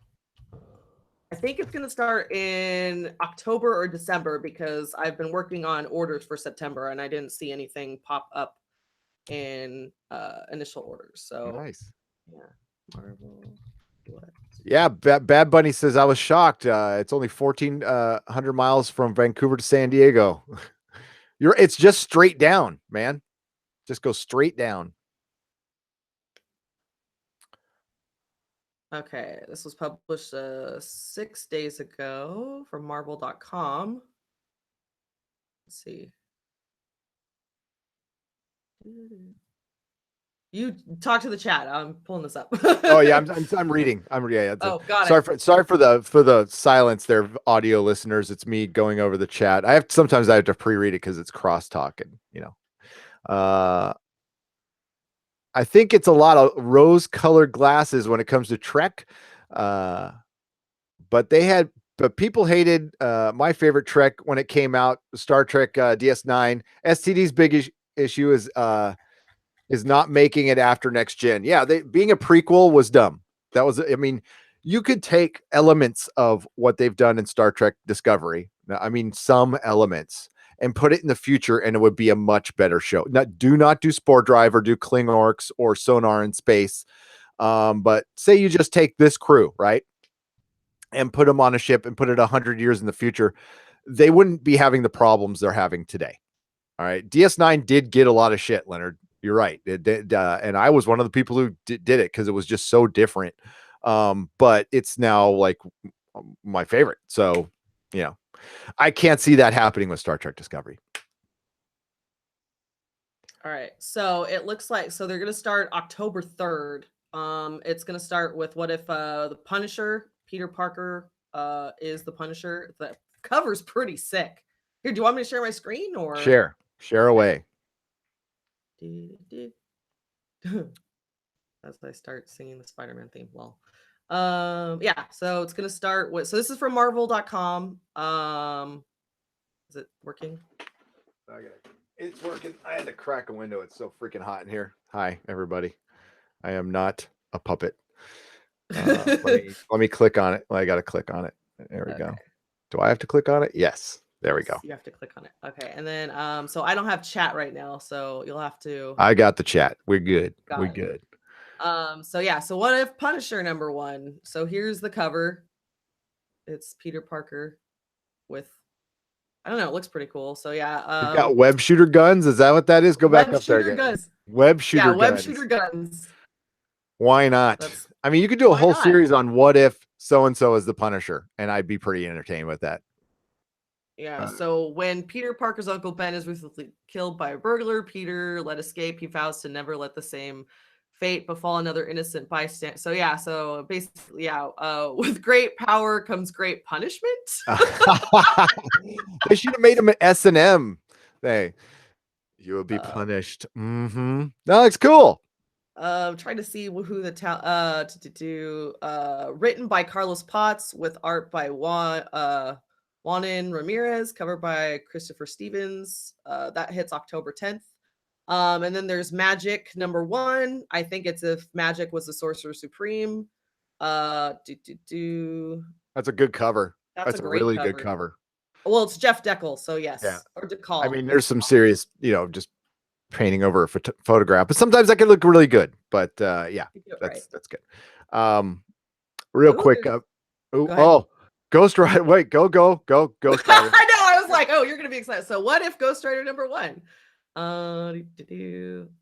I think it's going to start in October or December because I've been working on orders for September and I didn't see anything pop up in initial orders. So Nice. yeah, Marvel. What? Yeah, Bad Bunny says I was shocked. It's only 1,400 miles from Vancouver to San Diego. It's just straight down, man. Just go straight down. Okay, this was published 6 days ago from Marvel.com. Let's see. You talk to the chat. I'm pulling this up. Oh yeah, I'm reading. Got Sorry for the silence there, audio listeners. It's me going over the chat. Sometimes I have to pre-read it because it's crosstalk, and I think it's a lot of rose-colored glasses when it comes to Trek. But people hated my favorite Trek when it came out, Star Trek DS9. STD's big issue is not making it after next gen. Yeah, being a prequel was dumb. You could take elements of what they've done in Star Trek Discovery. Some elements and put it in the future and it would be a much better show. Do not do Spore Drive or do Klingorks or Sonar in space. But say you just take this crew, right? And put them on a ship and put it 100 years in the future. They wouldn't be having the problems they're having today. All right. DS9 did get a lot of shit, Leonard. You're right. It did, and I was one of the people who did it because it was just so different. But it's now like my favorite. So, I can't see that happening with Star Trek Discovery. All right. So it looks like they're going to start October 3rd. It's going to start with what if the Punisher, Peter Parker, is the Punisher. The cover's pretty sick. Here, do you want me to share my screen or share away? As I start singing the Spider-Man theme. Well, yeah, so it's gonna start with, so this is from Marvel.com. Is it working? It's working. I had to crack a window. It's so freaking hot in here. Hi, everybody. I am not a puppet. Let me click on it. Well, I got to click on it. There we go. Do I have to click on it? Yes. There we go. You have to click on it. Okay. And then, so I don't have chat right now, so you'll have to. I got the chat. We're good. We're good. So yeah. So what if Punisher #1? So here's the cover. It's Peter Parker with, I don't know, it looks pretty cool. So yeah. You got web shooter guns. Is that what that is? Go back up there again. Guns. Web shooter guns. Web shooter guns. Why not? You could do a whole series on what if so-and-so is the Punisher, and I'd be pretty entertained with that. Yeah, so when Peter Parker's Uncle Ben is ruthlessly killed by a burglar, Peter let escape. He vows to never let the same fate befall another innocent bystander. So yeah, so basically, yeah, with great power comes great punishment. They should have made him an S&M. You will be punished. That looks cool. Trying to see who the written by Carlos Potts with art by Juanin Ramirez, covered by Christopher Stevens. That hits October 10th. And then there's Magic #1. I think it's if Magic was the Sorcerer Supreme. That's a good cover. That's a really good cover. Well, it's Jeff Deckel, so yes. Yeah. Or DeCall. There's some serious, just painting over a photograph, but sometimes that can look really good. But yeah, that's good. Real quick. Ghost Rider. Wait, go, Ghost Rider. I know. I was like, oh, you're gonna be excited. So what if Ghost Rider #1?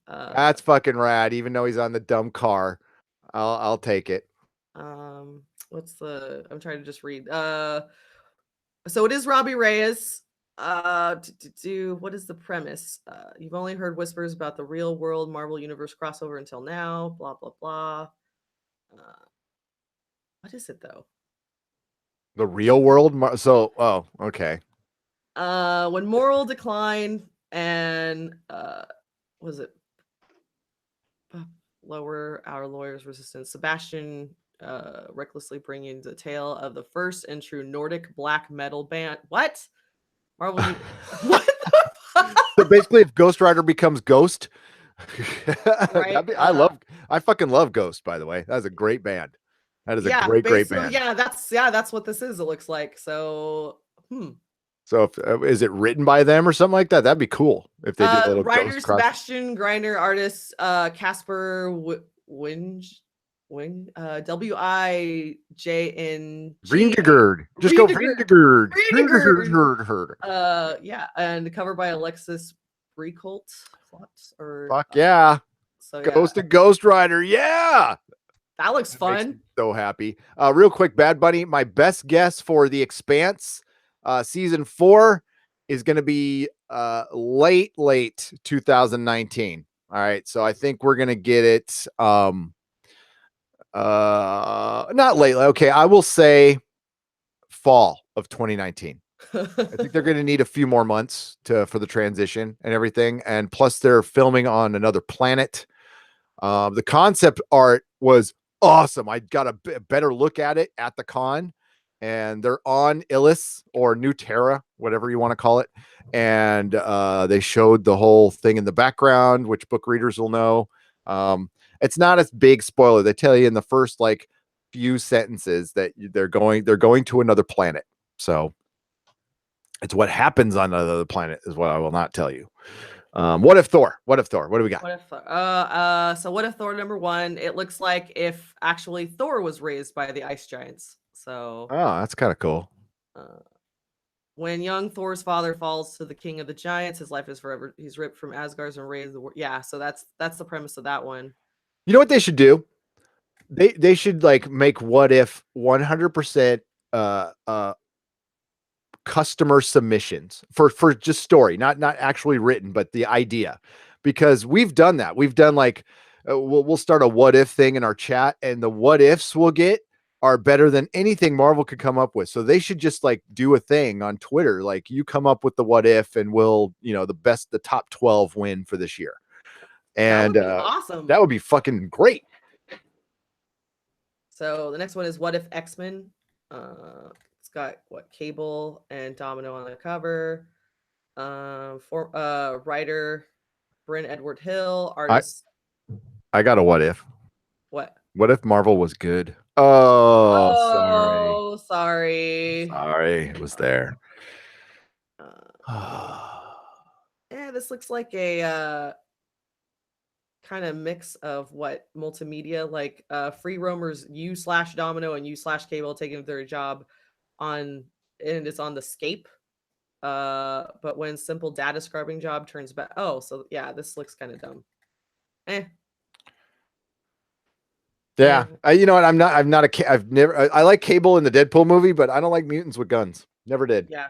That's fucking rad. Even though he's on the dumb car, I'll take it. I'm trying to just read. So it is Robbie Reyes. What is the premise? You've only heard whispers about the real world Marvel Universe crossover until now. Blah blah blah. What is it though? The real world. Okay. When moral decline and was it lower our lawyer's resistance? Sebastian recklessly bringing the tale of the first and true Nordic black metal band. What? Marvel. What the fuck? So basically, if Ghost Rider becomes Ghost, right? I fucking love Ghost. By the way, that's a great band. That is a Yeah, great band. that's what this is. It looks like so. So, if, is it written by them or something like that? That'd be cool if they did a little Writer ghost cross. Sebastian Grinder, artist Casper WIJNG. Vriendegerd. Just go Vriendegerd. Yeah, and covered by Alexis Brecolt. Or fuck yeah. So yeah. Ghost Rider. Yeah. That looks fun. So happy. Real quick, Bad Bunny, my best guess for The Expanse season 4 is going to be late 2019. All right, so I think we're going to get it not late. Okay, I will say fall of 2019. I think they're going to need a few more months for the transition and everything, and plus they're filming on another planet. The concept art was awesome. I got a better look at it at the con, and they're on Illis or New Terra, whatever you want to call it. And they showed the whole thing in the background, which book readers will know. It's not a big spoiler. They tell you in the first like few sentences that they're going to another planet. So it's what happens on another planet is what I will not tell you. What if Thor? What do we got? What if so what if Thor #1? It looks like if actually Thor was raised by the ice giants. So that's kind of cool. When young Thor's father falls to the king of the giants, his life is forever. He's ripped from Asgard and raised the world. Yeah, so that's the premise of that one. You know what they should do? They should like make What If 100% customer submissions for just story, not actually written, but the idea, because we've done that. We've done like we'll start a what if thing in our chat, and the what ifs we'll get are better than anything Marvel could come up with. So they should just like do a thing on Twitter, like you come up with the what if, and we'll the top 12 win for this year. And that would be awesome. That would be fucking great. So the next one is What If X-Men. It's got Cable and Domino on the cover. Writer Bryn Edward Hill, artist. I got a what if. What if Marvel was good? Sorry. It was there. Yeah, this looks like a kind of mix of multimedia, like free roamers U/Domino and U/Cable taking their job and it's on the scape. But when simple data scrubbing job turns back. So yeah, this looks kind of dumb. Yeah, you know what? I like Cable in the Deadpool movie, but I don't like mutants with guns. Never did. Yeah.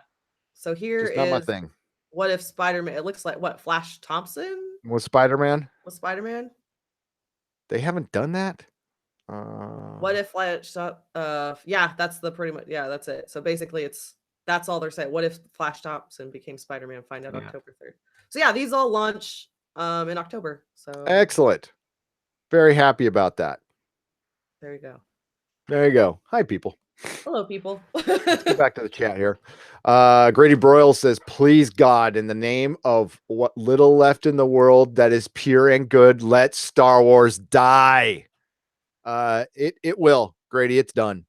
So here just not my thing. What if Spider-Man? It looks like Flash Thompson was Spider-Man. They haven't done that. What if Flash? Yeah, that's the pretty much. Yeah, that's it. So basically, that's all they're saying. What if Flash Thompson became Spider-Man? Find out October 3rd. So yeah, these all launch in October. So excellent. Very happy about that. There you go. There you go. Hi, people. Hello, people. Let's get back to the chat here. Grady Broyle says, please, God, in the name of what little left in the world that is pure and good, let Star Wars die. It will, Grady. It's done.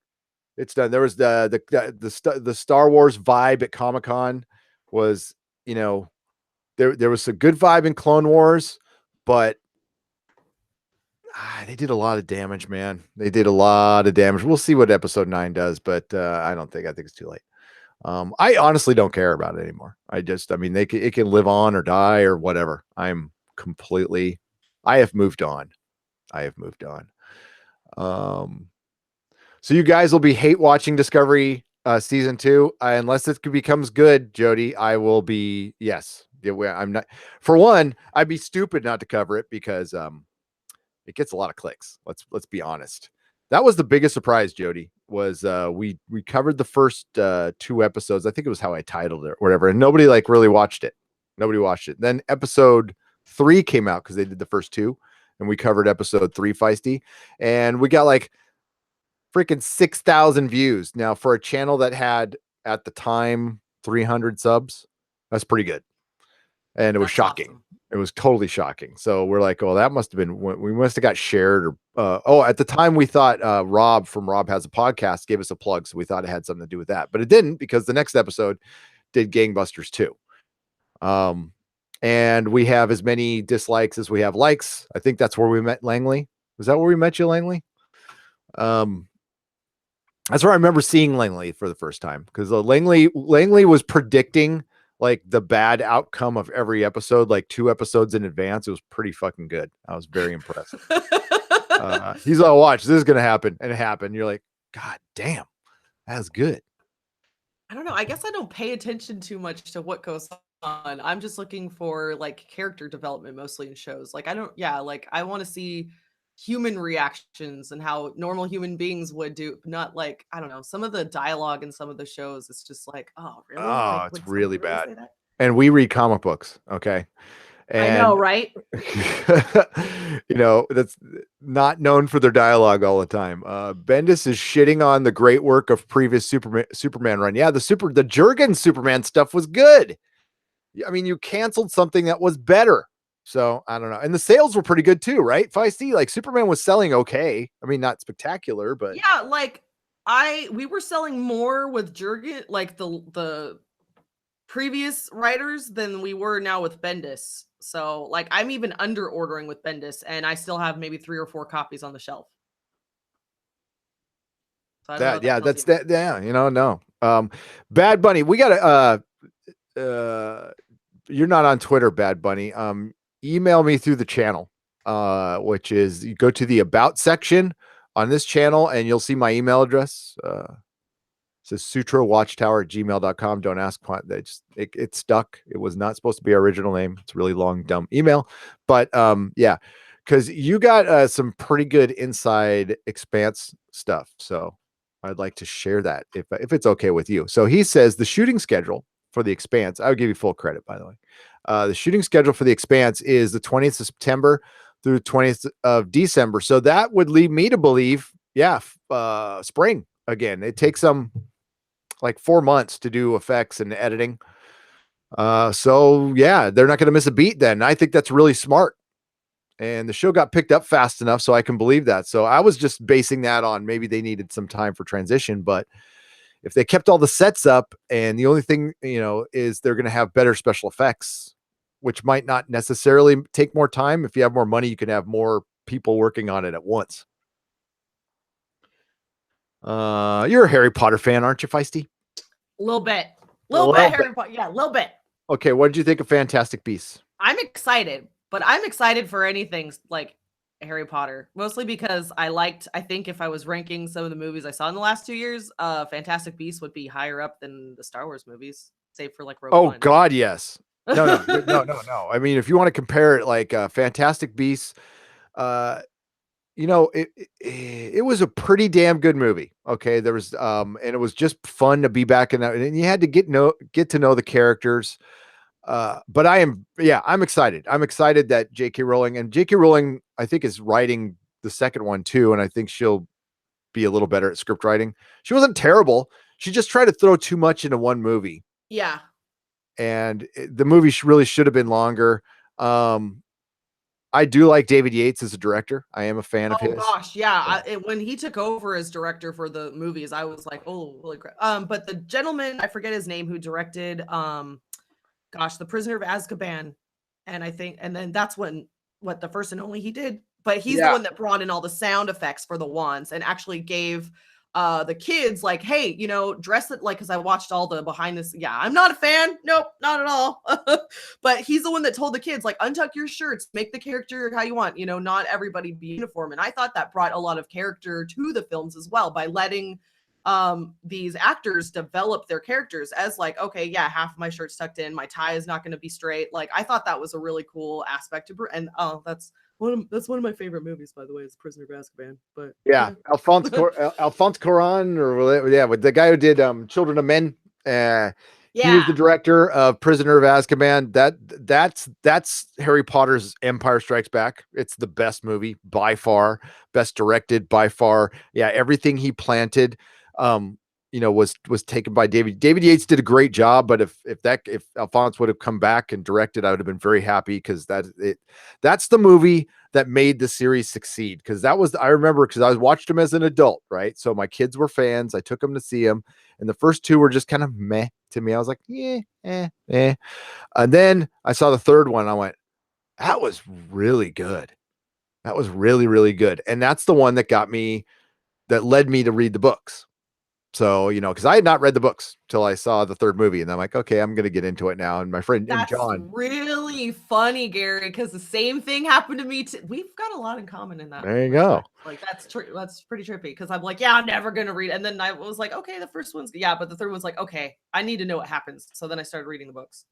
It's done. There was the Star Wars vibe at Comic-Con was, there was a good vibe in Clone Wars, but they did a lot of damage, man. They did a lot of damage. We'll see what episode 9 does, but I think it's too late. I honestly don't care about it anymore. It can live on or die or whatever. I have moved on. So you guys will be hate watching Discovery season 2 unless it becomes good, Jody. I will be. Yes. I'm not. For one, I'd be stupid not to cover it because it gets a lot of clicks. Let's be honest. That was the biggest surprise, Jody, was we covered the first 2 episodes. I think it was how I titled it or whatever. And nobody really watched it. Then episode 3 came out because they did the first 2, and we covered episode 3, Feisty, and we got freaking 6,000 views. Now for a channel that had at the time 300 subs, that's pretty good. And it was shocking. Awesome. It was totally shocking. So we're like, oh, that must have been, we must have got shared. Or at the time we thought Rob from Rob Has a Podcast gave us a plug. So we thought it had something to do with that, but it didn't, because the next episode did gangbusters too. And we have as many dislikes as we have likes. I think that's where we met Langley. Was that where we met you, Langley? That's where I remember seeing Langley for the first time, because Langley was predicting like the bad outcome of every episode, like 2 episodes in advance. It was pretty fucking good. I was very impressed. He's like, watch, this is going to happen. And it happened. You're like, God damn, that's good. I don't know. I guess I don't pay attention too much to what goes on. I'm just looking for like character development mostly in shows. Like I want to see human reactions and how normal human beings would do, not like, I don't know, some of the dialogue in some of the shows, it's just like, oh really? Oh, like, it's really bad. say that? And we read comic books. Okay. And, I know, right? you know, that's not known for their dialogue all the time. Bendis is shitting on the great work of previous Superman run. Yeah, the Jurgen Superman stuff was good. I mean, you canceled something that was better. So I don't know. And the sales were pretty good too, right? Feisty, like Superman was selling okay. I mean, not spectacular, but yeah, like we were selling more with Jurgen, like the previous writers, than we were now with Bendis. So like I'm even under ordering with Bendis, and I still have maybe 3 or 4 copies on the shelf. So yeah, you know, no. Bad Bunny, we got you're not on Twitter, Bad Bunny. Email me through the channel, which is, you go to the about section on this channel and you'll see my email address. Says sutrawatchtower@gmail.com. Don't ask why. It stuck. It was not supposed to be our original name. It's a really long, dumb email. But yeah, because you got some pretty good inside Expanse stuff. So I'd like to share that if it's okay with you. So he says the shooting schedule for the Expanse, I would give you full credit, by the way. The shooting schedule for the Expanse is the 20th of September through the 20th of December. So that would lead me to believe, yeah, spring again. It takes them like 4 months to do effects and editing. So yeah, they're not going to miss a beat then. I think that's really smart. And the show got picked up fast enough so I can believe that. So I was just basing that on maybe they needed some time for transition, but if they kept all the sets up and the only thing, you know, is they're going to have better special effects, which might not necessarily take more time. If you have more money, you can have more people working on it at once. You're a Harry Potter fan, aren't you, Feisty? A little bit Harry Potter. Yeah, a little bit. Okay, what did you think of Fantastic Beasts? I'm excited, but I'm excited for anything like Harry Potter, mostly because I think if I was ranking some of the movies I saw in the last 2 years, Fantastic Beasts would be higher up than the Star Wars movies, save for like Rogue One. God, yes. No. I mean, if you want to compare it, like Fantastic Beasts, you know, it was a pretty damn good movie. Okay, there was and it was just fun to be back in that, and you had to get to know the characters. But I'm excited. I'm excited that J.K. Rowling, I think, is writing the second one too, and I think she'll be a little better at script writing. She wasn't terrible. She just tried to throw too much into one movie. Yeah. And the movie really should have been longer. I do like David Yates as a director. I am a fan of his. Oh gosh, yeah. When he took over as director for the movies, I was like, oh, holy crap. But the gentleman, I forget his name, who directed The Prisoner of Azkaban, and then that's what the first and only he did. But he's the one that brought in all the sound effects for the wands and actually gave the kids like, hey, you know, dress it like, because I watched all the behind this. Yeah, I'm not a fan. Nope, not at all. But he's the one that told the kids, like, untuck your shirts, make the character how you want, you know, not everybody be uniform. And I thought that brought a lot of character to the films as well, by letting these actors develop their characters as like, okay, yeah, half of my shirt's tucked in, my tie is not going to be straight. Like, I thought that was a really cool aspect to, and that's one of my favorite movies, by the way, is Prisoner of Azkaban. But yeah, Alphonse Cuarón, or with the guy who did Children of Men. He was the director of Prisoner of Azkaban. That's Harry Potter's Empire Strikes Back. It's the best movie by far, best directed by far. Yeah, everything he planted. was taken by David Yates. Did a great job, but if Alphonse would have come back and directed, I would have been very happy, because that's the movie that made the series succeed. Because I remember, because I watched him as an adult, right? So my kids were fans. I took them to see him, and the first two were just kind of meh to me. I was like, yeah, eh. And then I saw the third one. I went, that was really good. That was really, really good. And that's the one that led me to read the books. So, because I had not read the books till I saw the third movie, and I'm like, okay, I'm going to get into it now. And my friend and That's John. really funny, Gary, because the same thing happened to me too. We've got a lot in common in that. There you go. Like, that's pretty trippy, because I'm like, yeah, I'm never going to read. And then I was like, okay, the first one's, yeah, but the third one's like, okay, I need to know what happens. So then I started reading the books.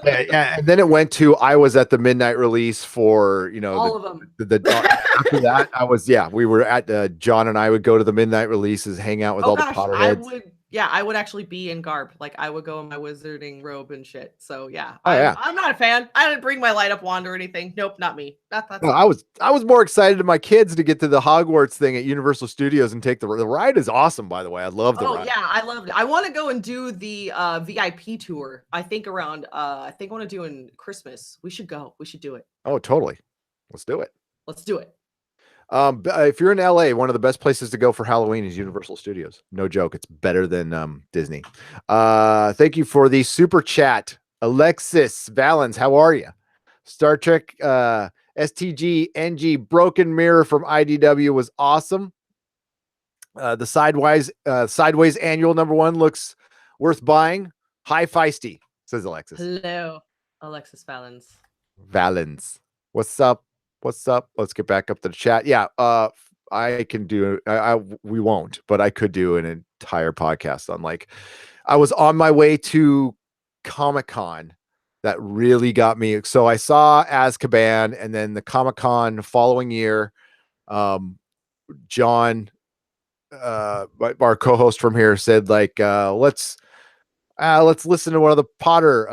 Yeah, and then it went to, I was at the midnight release for, all of them. After that, we were at, John and I would go to the midnight releases, hang out with all the Potterheads. I would actually be in garb. Like, I would go in my wizarding robe and shit. So yeah, yeah. I'm not a fan. I didn't bring my light up wand or anything. Nope, not me. No, I was more excited to my kids to get to the Hogwarts thing at Universal Studios and take the ride. Is awesome, by the way. I love the ride. Oh yeah, I loved it. I want to go and do the VIP tour. I think around I want to do in Christmas. We should go. We should do it. Oh, totally. Let's do it. Let's do it. If you're in LA, one of the best places to go for Halloween is Universal Studios. No joke. It's better than Disney. Thank you for the super chat. Alexis Valens, how are you? Star Trek STG NG Broken Mirror from IDW was awesome. The Sideways annual #1 looks worth buying. Hi, Feisty, says Alexis. Hello, Alexis Valens. Valens. What's up? Let's get back up to the chat. Yeah, I can do. We won't, but I could do an entire podcast on, like, I was on my way to Comic-Con. That really got me. So I saw Azkaban, and then the Comic-Con following year, John, our co-host from here, said, like, let's listen to one of the Potter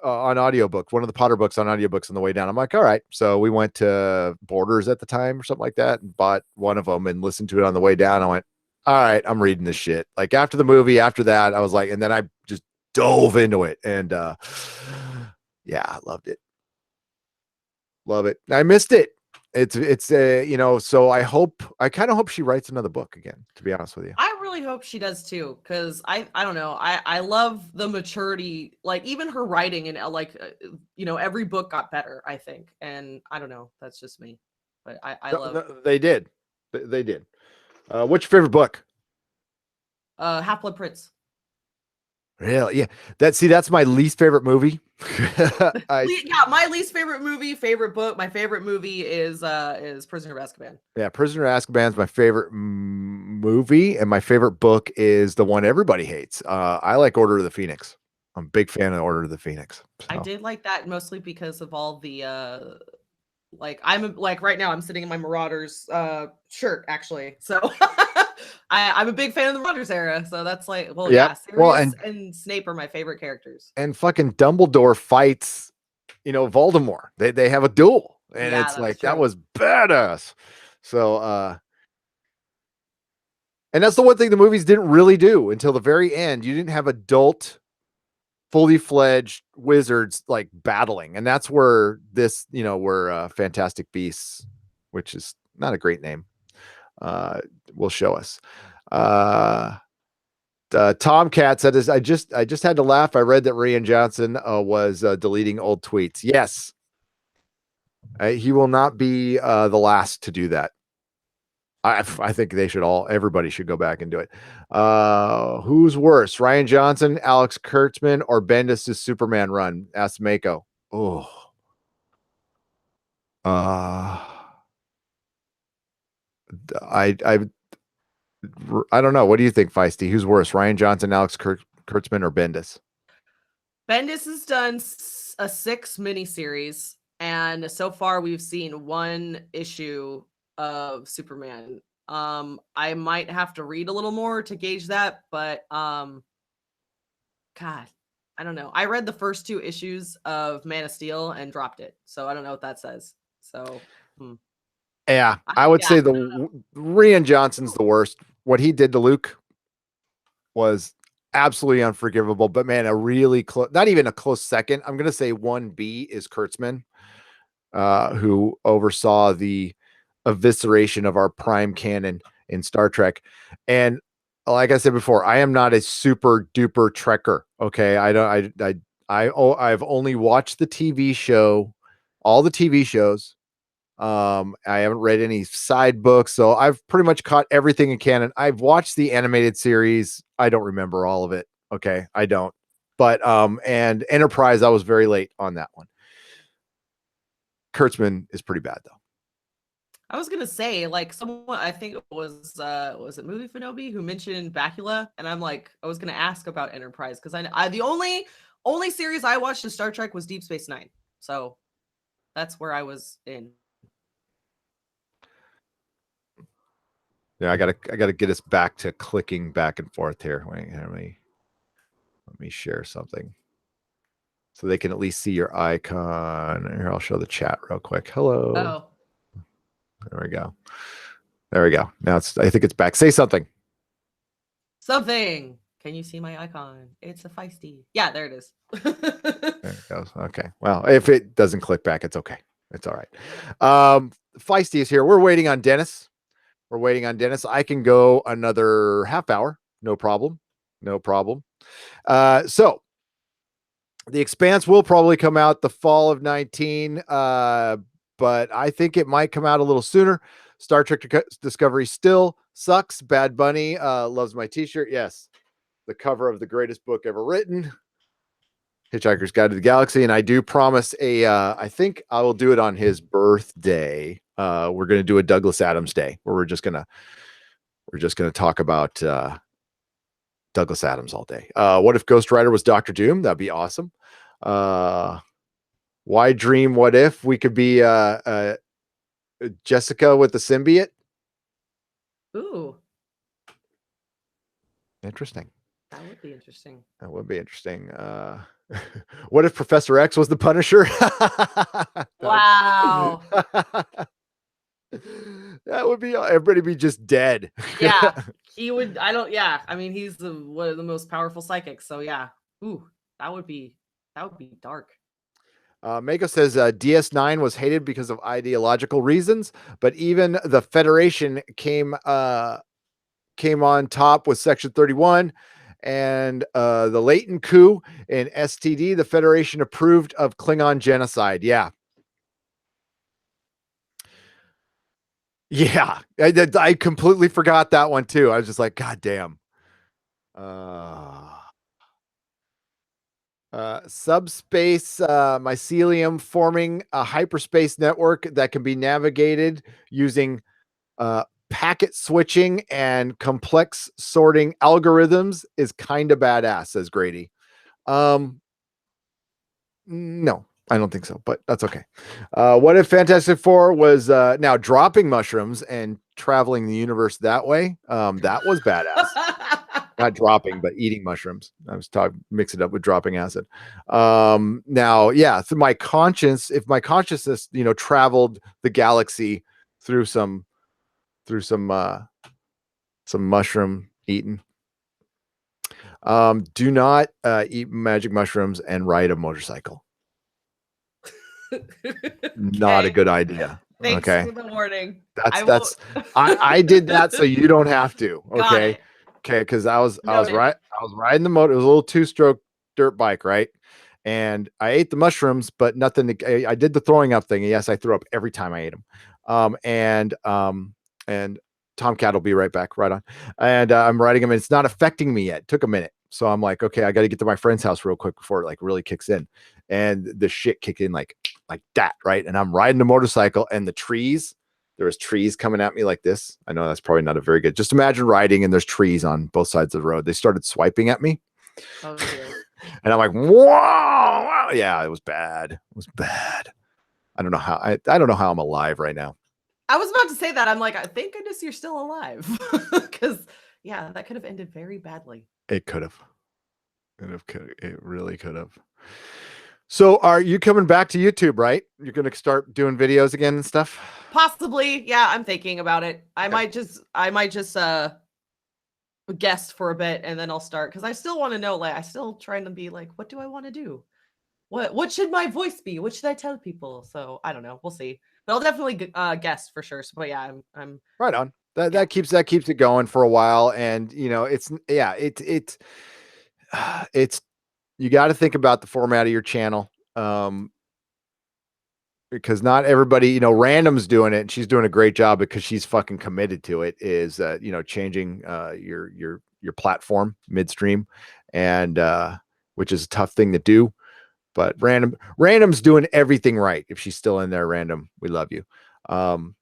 on audiobook, one of the Potter books on audiobooks on the way down. I'm like, all right. So we went to Borders at the time or something like that and bought one of them and listened to it on the way down. I went, all right, I'm reading this shit. Like, after the movie, after that, I was like, and then I just dove into it, and yeah, I loved it. Love it. I missed it. It's so I kind of hope she writes another book again, to be honest with you. I really hope she does too, because I don't know, I love the maturity, like, even her writing, and every book got better, I think, and I don't know, that's just me, but I love. They did. What's your favorite book? Half-Blood Prince. Really? Yeah. That's my least favorite movie. My least favorite movie, favorite book. My favorite movie is Prisoner of Azkaban. Yeah, Prisoner of Azkaban is my favorite movie, and my favorite book is the one everybody hates. I like Order of the Phoenix. I'm a big fan of Order of the Phoenix. So. I did like that mostly because of all the right now I'm sitting in my Marauders shirt, actually. So I'm a big fan of the Marauders era. So that's like, Sirius and Snape are my favorite characters. And fucking Dumbledore fights, Voldemort. They have a duel, and it's like, true. That was badass. So and that's the one thing the movies didn't really do until the very end. You didn't have adult, fully fledged wizards like battling, and that's where this, where Fantastic Beasts, which is not a great name, will show us. Tomcat said, I just had to laugh. I read that Rian Johnson was deleting old tweets. Yes, he will not be the last to do that. I think everybody should go back and do it. Who's worse, Rian Johnson, Alex Kurtzman, or Bendis' Superman run? Asked Mako. Oh, I don't know. What do you think, Feisty? Who's worse, Rian Johnson, Alex Kurtzman, or Bendis? Bendis has done a 6 miniseries, and so far we've seen 1 issue of Superman. I might have to read a little more to gauge that, but God, I don't know. I read the first 2 issues of Man of Steel and dropped it, so I don't know what that says. So yeah, I would say the Rian Johnson's the worst. What he did to Luke, was absolutely unforgivable. But man, a really close, not even a close second. I'm gonna say 1B is Kurtzman, who oversaw the evisceration of our prime canon in Star Trek. And like I said before, I am not a super duper Trekker. Okay, I don't. I've only watched the TV show, all the TV shows. I haven't read any side books, so I've pretty much caught everything in canon. I've watched the animated series. I don't remember all of it. Okay, I don't. But and Enterprise, I was very late on that one. Kurtzman is pretty bad though. I was gonna say, like, someone, I think it was it Movie Finobi who mentioned Bakula, and I'm like, I was gonna ask about Enterprise because I the only series I watched of Star Trek was Deep Space Nine, so that's where I was in. Yeah, I gotta get us back to clicking back and forth here. Wait, let me share something so they can at least see your icon. Here, I'll show the chat real quick. Hello. Oh, There we go. There we go. Now I think it's back. Say something. something. Can you see my icon? It's a Feisty. Yeah, there it is. There it goes. Okay. Well, if it doesn't click back, it's okay. It's all right. Feisty is here. We're waiting on Dennis. I can go another half hour. No problem. So the Expanse will probably come out the fall of 19, but I think it might come out a little sooner. Star Trek Discovery still sucks. Bad Bunny loves my t-shirt. Yes. The cover of the greatest book ever written, Hitchhiker's Guide to the Galaxy. And I do promise I think I will do it on his birthday. We're going to do a Douglas Adams Day where we're just going to talk about Douglas Adams all day. What if Ghost Rider was Doctor Doom? That'd be awesome. Why dream? What if we could be Jessica with the symbiote? Ooh, Interesting. that would be interesting. That would be interesting. What if Professor X was the Punisher? Wow. That would be everybody be just dead. Yeah, he would. Yeah, I mean, he's one of the most powerful psychics. So yeah, ooh, that would be dark. Mako says DS9 was hated because of ideological reasons, but even the Federation came on top with Section 31 and the latent coup in STD. The Federation approved of Klingon genocide. Yeah. Yeah, I completely forgot that one too. I was just like, God damn. Subspace mycelium forming a hyperspace network that can be navigated using packet switching and complex sorting algorithms is kind of badass, says Grady. No, I don't think so, but that's okay. What if Fantastic Four was now dropping mushrooms and traveling the universe that way? That was badass. Not dropping, but eating mushrooms. I was talking, mix it up with dropping acid. Now, yeah, through my conscience, if my consciousness, traveled the galaxy through some mushroom eating. Do not eat magic mushrooms and ride a motorcycle. Not a good idea. Thanks for the warning. I did that so you don't have to. Okay. Okay, because I was riding the motor. It was a little 2-stroke dirt bike, right? And I ate the mushrooms, but nothing. I did the throwing up thing. Yes, I threw up every time I ate them. And Tomcat will be right back, right on. And I'm riding them, and it's not affecting me yet. It took a minute, so I'm like, okay, I got to get to my friend's house real quick before it like really kicks in. And the shit kicked in like that, right? And I'm riding the motorcycle, and the trees. There was trees coming at me like this. I know that's probably not a very good. Just imagine riding and there's trees on both sides of the road. They started swiping at me. Oh, and I'm like, whoa. Yeah, it was bad. It was bad. I don't know how I don't know how I'm alive right now. I was about to say that. I'm like, thank goodness you're still alive. Because yeah, that could have ended very badly. It could have. It really could have. So are you coming back to YouTube, right? You're going to start doing videos again and stuff? Possibly. Yeah, I'm thinking about it. I might just guest for a bit, and then I'll start because I still want to know. Like, I still trying to be like, what do I want to do? What should my voice be? What should I tell people? So I don't know. We'll see. But I'll definitely guest for sure. So, but yeah, I'm Right on. That yeah. that keeps it going for a while, and it's it's you got to think about the format of your channel. Because not everybody, Random's doing it, and she's doing a great job because she's fucking committed to it. Is changing your platform midstream, and which is a tough thing to do. But Random's doing everything right. If she's still in there, Random, we love you. And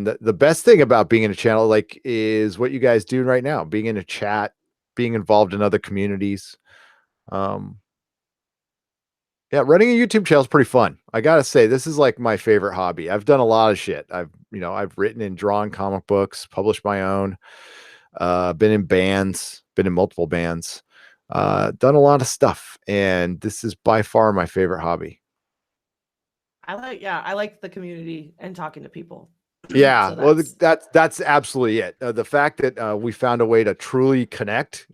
the best thing about being in a channel like is what you guys do right now, being in a chat, being involved in other communities. Yeah, running a YouTube channel is pretty fun. I gotta say, this is like my favorite hobby. I've done a lot of shit. I've written and drawn comic books, published my own, been in bands, been in multiple bands, done a lot of stuff, and this is by far my favorite hobby. I like the community and talking to people. Yeah, So well, that's absolutely it. The fact that we found a way to truly connect,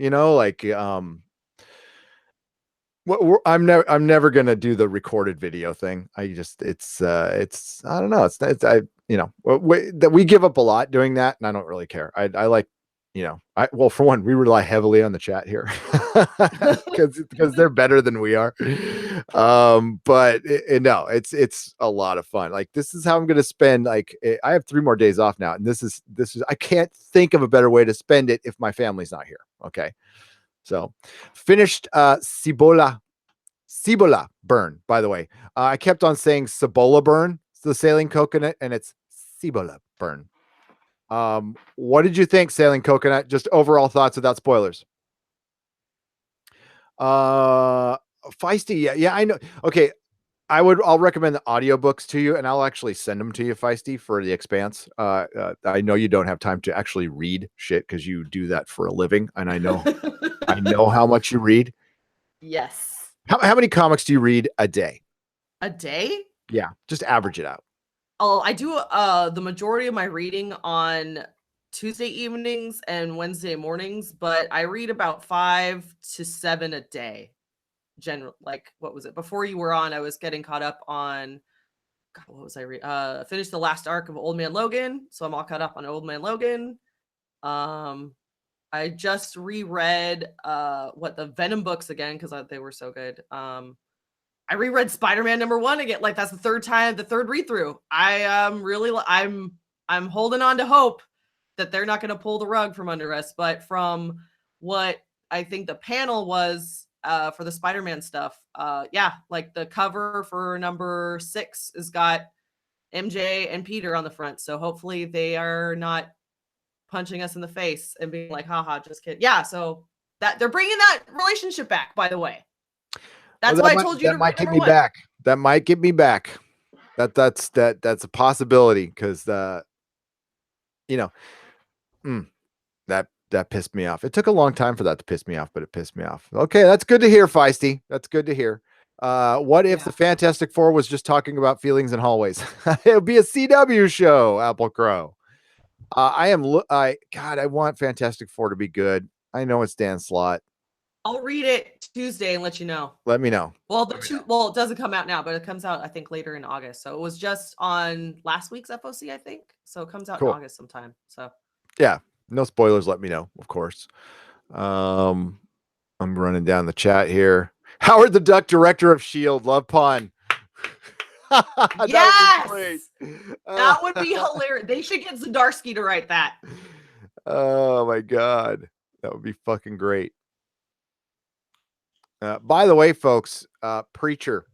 I'm never gonna do the recorded video thing. It's I don't know. That we give up a lot doing that, and I don't really care. I like, well, for one, we rely heavily on the chat here because they're better than we are. But no, it's a lot of fun. Like, this is how I'm gonna spend. Like, I have 3 more days off now, and this is I can't think of a better way to spend it if my family's not here. Okay. So finished Cibola burn, by the way. I kept on saying Cibola burn. It's the sailing coconut, and it's Cibola burn. What did you think, sailing coconut? Just overall thoughts without spoilers. Feisty, yeah, I know. Okay, I'll recommend the audiobooks to you, and I'll actually send them to you, Feisty, for the Expanse. I know you don't have time to actually read shit because you do that for a living, and I know how much you read. Yes. How many comics do you read a day? A day? Yeah, just average it out. Oh, I do the majority of my reading on Tuesday evenings and Wednesday mornings, but I read about 5 to 7 a day. Like, what was it? Before you were on, I was getting caught up on, God, what was I reading? Finished the last arc of Old Man Logan, so I'm all caught up on Old Man Logan. I just reread the Venom books again because they were so good. I reread Spider-Man #1 again. Like, that's the third read through. I'm holding on to hope that they're not going to pull the rug from under us. But from what I think the panel was for the Spider-Man stuff, like the cover for #6 has got MJ and Peter on the front. So hopefully they are not punching us in the face and being like, haha, just kidding. Yeah, so that they're bringing that relationship back, by the way. That's why I told you that might get me back. That might get me back. That's a possibility because that pissed me off. It took a long time for that to piss me off, but it pissed me off. Okay, that's good to hear, Feisty. That's good to hear. What if the Fantastic Four was just talking about feelings in hallways? It would be a CW show, Apple Crow. I want Fantastic Four to be good. I know it's Dan Slott. I'll read it Tuesday and let you know. Let me know. Well, it doesn't come out now, but it comes out, I think, later in August. So it was just on last week's FOC, I think. So it comes out in August sometime. So yeah, no spoilers. Let me know, of course. I'm running down the chat here. Howard the Duck, director of S.H.I.E.L.D. Love pun. Yes, that would be hilarious. They should get Zdarsky to write that. Oh my god, that would be fucking great. By the way, folks, Preacher.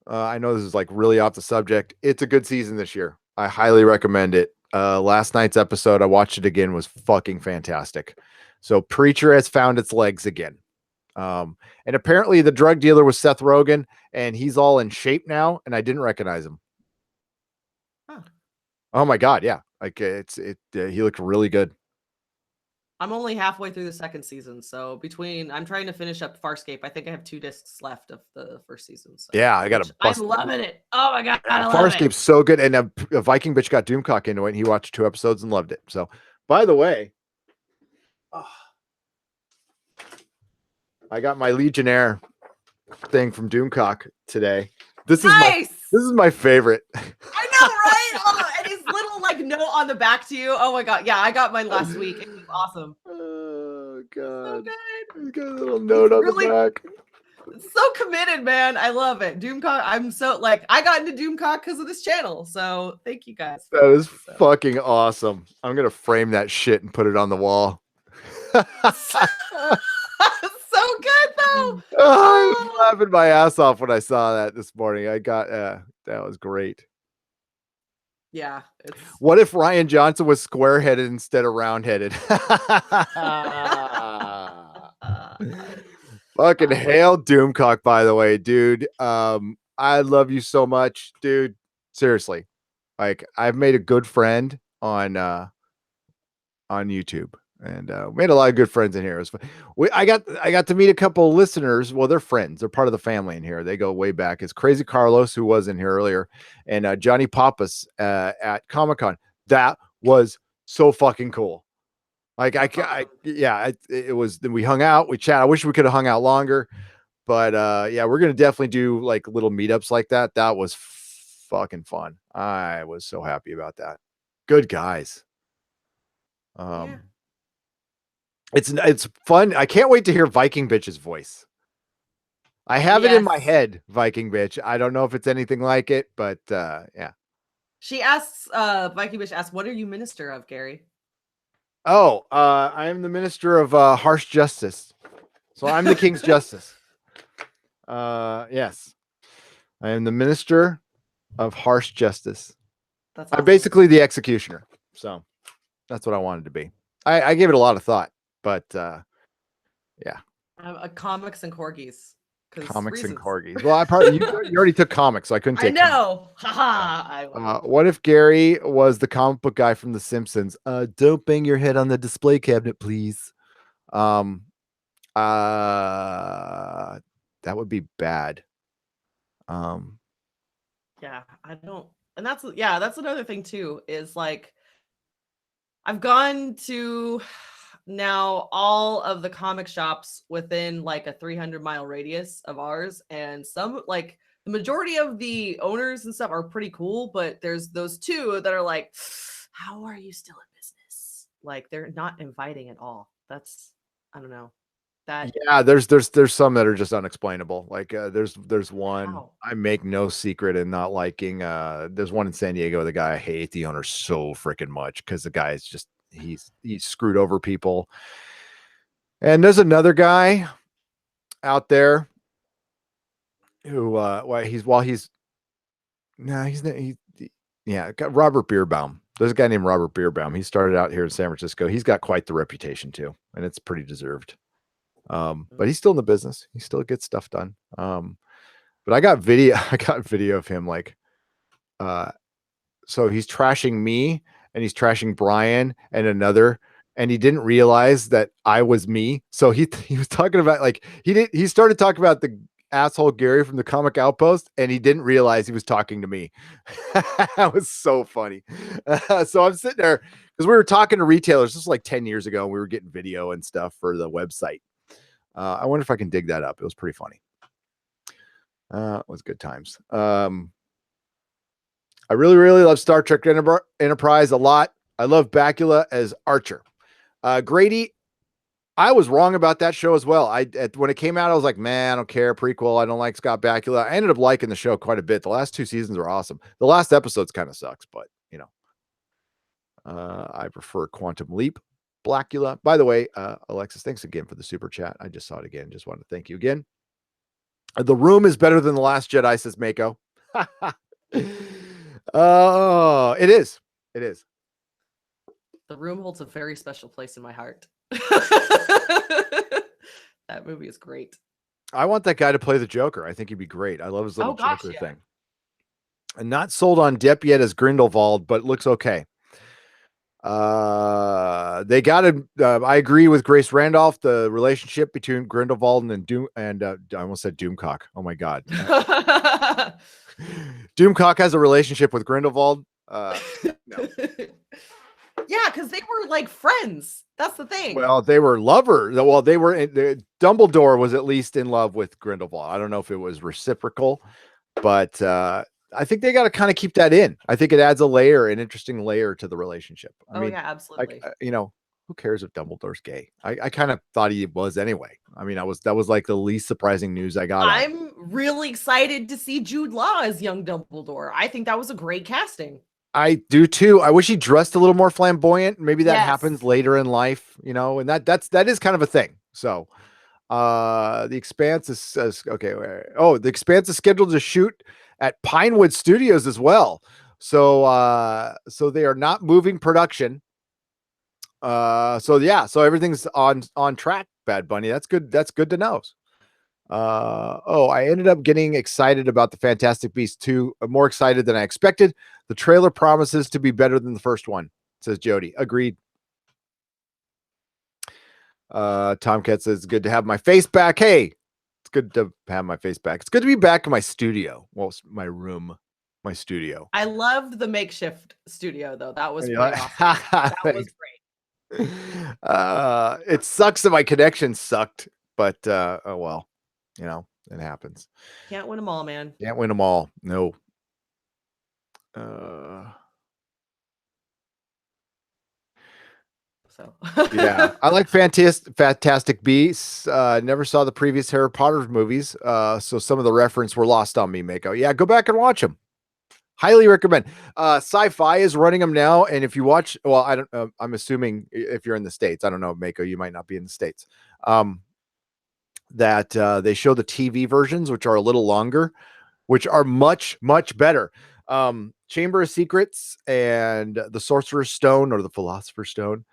I know this is like really off the subject. It's a good season this year. I highly recommend it. Last night's episode, I watched it again, was fucking fantastic. So Preacher has found its legs again. And apparently the drug dealer was Seth Rogen, and he's all in shape now, and I didn't recognize him. Huh. Oh my god, yeah. Like he looked really good. I'm only halfway through the second season, so I'm trying to finish up Farscape. I think I have 2 discs left of the first season. So yeah, I got I'm loving it. Oh my god, Farscape's so good, and a Viking bitch got Doomcock into it, and he watched 2 episodes and loved it. So, by the way, I got my Legionnaire thing from Doomcock today. This Nice! is my favorite. I know, right? Oh, and his little like note on the back to you. Oh my god, yeah, I got mine last week. It was awesome. Oh god, So good. He's got a little note on the back. So committed, man. I love it. Doomcock. I'm so like I got into Doomcock because of this channel. So thank you guys. That is fucking awesome. I'm gonna frame that shit and put it on the wall. So good though. I was laughing my ass off when I saw that this morning. I got that was great. Yeah. What if Ryan Johnson was square-headed instead of round-headed? Fucking hail Doomcock, by the way, dude. I love you so much, dude. Seriously. Like, I've made a good friend on YouTube, and made a lot of good friends in here. I got to meet a couple of listeners. Well, they're friends. They're part of the family in here. They go way back. It's Crazy Carlos, who was in here earlier, and Johnny Pappas at Comic-Con. That was so fucking cool. Like it was. Then we hung out, we chat. I wish we could have hung out longer, but yeah, we're gonna definitely do like little meetups like that. That was fucking fun. I was so happy about that. Good guys. Yeah. It's fun. I can't wait to hear Viking Bitch's voice. I have it in my head, Viking Bitch. I don't know if it's anything like it, but yeah. She asks, Viking Bitch asks, what are you minister of, Gary? Oh, I am the minister of harsh justice. So I'm the king's justice. Yes. I am the minister of harsh justice. That's awesome. I'm basically the executioner. So that's what I wanted to be. I gave it a lot of thought, but yeah. Comics and corgis. Comics and corgis. Well, you already took comics, so I couldn't take. I know. Haha. What if Gary was the comic book guy from The Simpsons? Don't bang your head on the display cabinet, please. That would be bad. Yeah, I don't, and that's another thing too, is like I've gone to now all of the comic shops within like a 300-mile radius of ours, and some, like the majority of the owners and stuff are pretty cool, but there's those two that are like, how are you still in business? Like they're not inviting at all. That's, I don't know. Yeah, there's some that are just unexplainable. Like there's one, I make no secret in not liking. There's one in San Diego. The guy, I hate the owner so freaking much because the guy is just he's screwed over people. And there's another guy out there who got Robert Bierbaum. There's a guy named Robert Bierbaum. He started out here in San Francisco. He's got quite the reputation too, and it's pretty deserved. But he's still in the business. He still gets stuff done. But I got video of him like, so he's trashing me and he's trashing Brian and another, and he didn't realize that I was me. So he was talking about like, he started talking about the asshole Gary from the Comic Outpost, and he didn't realize he was talking to me. That was so funny. So I'm sitting there because we were talking to retailers. This was like 10 years ago. And we were getting video and stuff for the website. I wonder if I can dig that up. It was pretty funny. It was good times. I really, really love Star Trek Enterprise a lot. I love Bakula as Archer. Grady, I was wrong about that show as well. When it came out, I was like, man, I don't care. Prequel. I don't like Scott Bakula. I ended up liking the show quite a bit. The last 2 seasons are awesome. The last episodes kind of sucks, but you know, I prefer Quantum Leap. Blackula. By the way, Alexis, thanks again for the super chat. I just saw it again. Just wanted to thank you again. The Room is better than The Last Jedi, says Mako. Oh, it is. It is. The Room holds a very special place in my heart. That movie is great. I want that guy to play the Joker. I think he'd be great. I love his little Joker thing. And not sold on Depp yet as Grindelwald, but looks okay. They got to I agree with Grace Randolph. The relationship between Grindelwald and Doom, and I almost said Doomcock. Oh my god. Doomcock has a relationship with Grindelwald. No. Yeah, because they were like friends. That's the thing. Well, they were lovers. Well, they were. Dumbledore was at least in love with Grindelwald. I don't know if it was reciprocal, but I think they got to kind of keep that in. I think it adds an interesting layer to the relationship. I mean, yeah, absolutely. Who cares if Dumbledore's gay? I kind of thought he was anyway. I mean, that was like the least surprising news I got. I'm really excited to see Jude Law as young Dumbledore. I think that was a great casting. I do too. I wish he dressed a little more flamboyant. Maybe that Yes. happens later in life, and that is kind of a thing. So, the Expanse is okay. The Expanse is scheduled to shoot at Pinewood Studios as well. So they are not moving production. So everything's on track. Bad Bunny. That's good. That's good to know. I ended up getting excited about the Fantastic Beasts 2, more excited than I expected. The trailer promises to be better than the first one, says Jody. Agreed. Tomcat says, good to have my face back. Hey, it's good to have my face back. It's good to be back in my studio. Well, my room, my studio. I loved the makeshift studio, though. That was pretty awesome. That was great. It sucks that my connection sucked, but oh well, it happens. Can't win them all, man. Can't win them all. No. Yeah, I like Fantastic Beasts. Never saw the previous Harry Potter movies, so some of the reference were lost on me. Mako, yeah, go back and watch them. Highly recommend. Sci-fi is running them now, and if you watch, well, I don't. I'm assuming if you're in the States, I don't know, Mako, you might not be in the States. That they show the TV versions, which are a little longer, which are much better. Chamber of Secrets and the Sorcerer's Stone or the Philosopher's Stone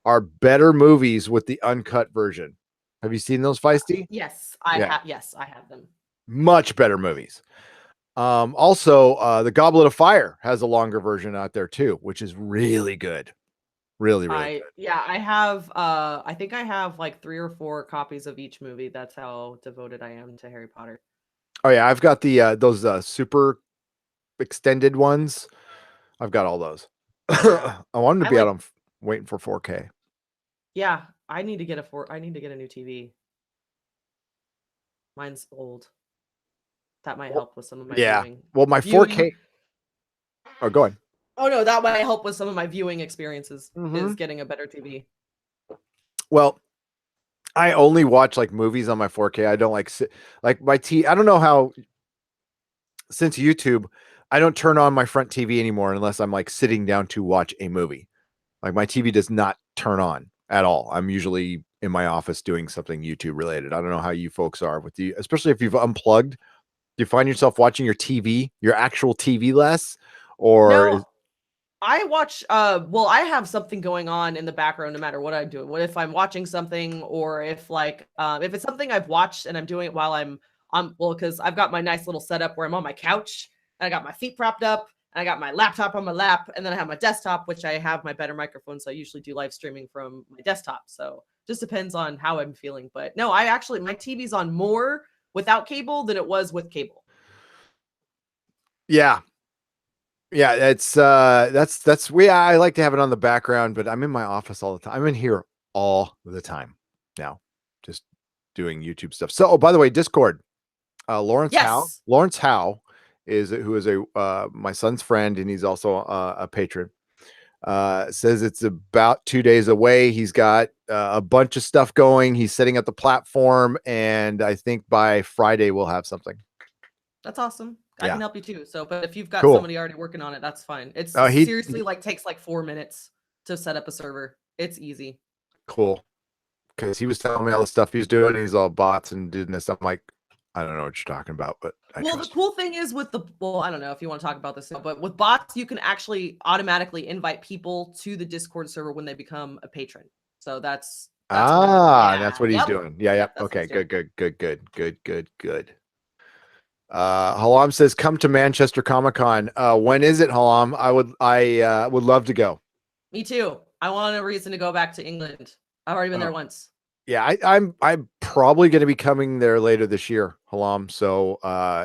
are better movies with the uncut version. Have you seen those, Feisty? Yes, I have. Yes, I have them. Much better movies. Also, the Goblet of Fire has a longer version out there too, which is really good. Really good. Yeah, I have I think I have like 3 or 4 copies of each movie. That's how devoted I am to Harry Potter. Oh yeah, I've got the those super extended ones. I've got all those. I wanted to be out on waiting for 4K. Yeah, I need to get a new TV. Mine's old. That might help with some of my viewing. Well, my 4K. Oh, go ahead. Oh no, that might help with some of my viewing experiences. Is getting a better TV. Well, I only watch like movies on my 4K. I don't like my I don't know how. Since YouTube, I don't turn on my front TV anymore unless I'm like sitting down to watch a movie. Like my TV does not turn on at all. I'm usually in my office doing something YouTube related. I don't know how you folks are with you, especially if you've unplugged. Do you find yourself watching your TV, your actual TV less, or? No, I watch. Well, I have something going on in the background no matter what I'm doing. What if I'm watching something, or if if it's something I've watched and I'm doing it while I'm on. Well, because I've got my nice little setup where I'm on my couch and I got my feet propped up. I got my laptop on my lap, and then I have my desktop, which I have my better microphone. So I usually do live streaming from my desktop. So just depends on how I'm feeling. But no, my TV's on more without cable than it was with cable. Yeah. Yeah, that's I like to have it on the background, but I'm in my office all the time. I'm in here all the time now, just doing YouTube stuff. So, by the way, Discord, Lawrence Howe who is my son's friend, and he's also a patron. Says it's about 2 days away. He's got a bunch of stuff going. He's setting up the platform, and I think by Friday we'll have something. That's awesome. I can help you too. So, but if you've got somebody already working on it, that's fine. It's seriously takes like 4 minutes to set up a server. It's easy. Cool. Because he was telling me all the stuff he's doing. He's all bots and doing this. I'm like, I don't know what you're talking about, but the cool thing is I don't know if you want to talk about this now, but with bots, you can actually automatically invite people to the Discord server when they become a patron. So that's what he's doing. Yeah. Okay. Good. Halam says, come to Manchester Comic-Con. When is it, Halam? I would love to go. Me too. I want a reason to go back to England. I've already been there once. Yeah, I'm probably going to be coming there later this year, Halam. So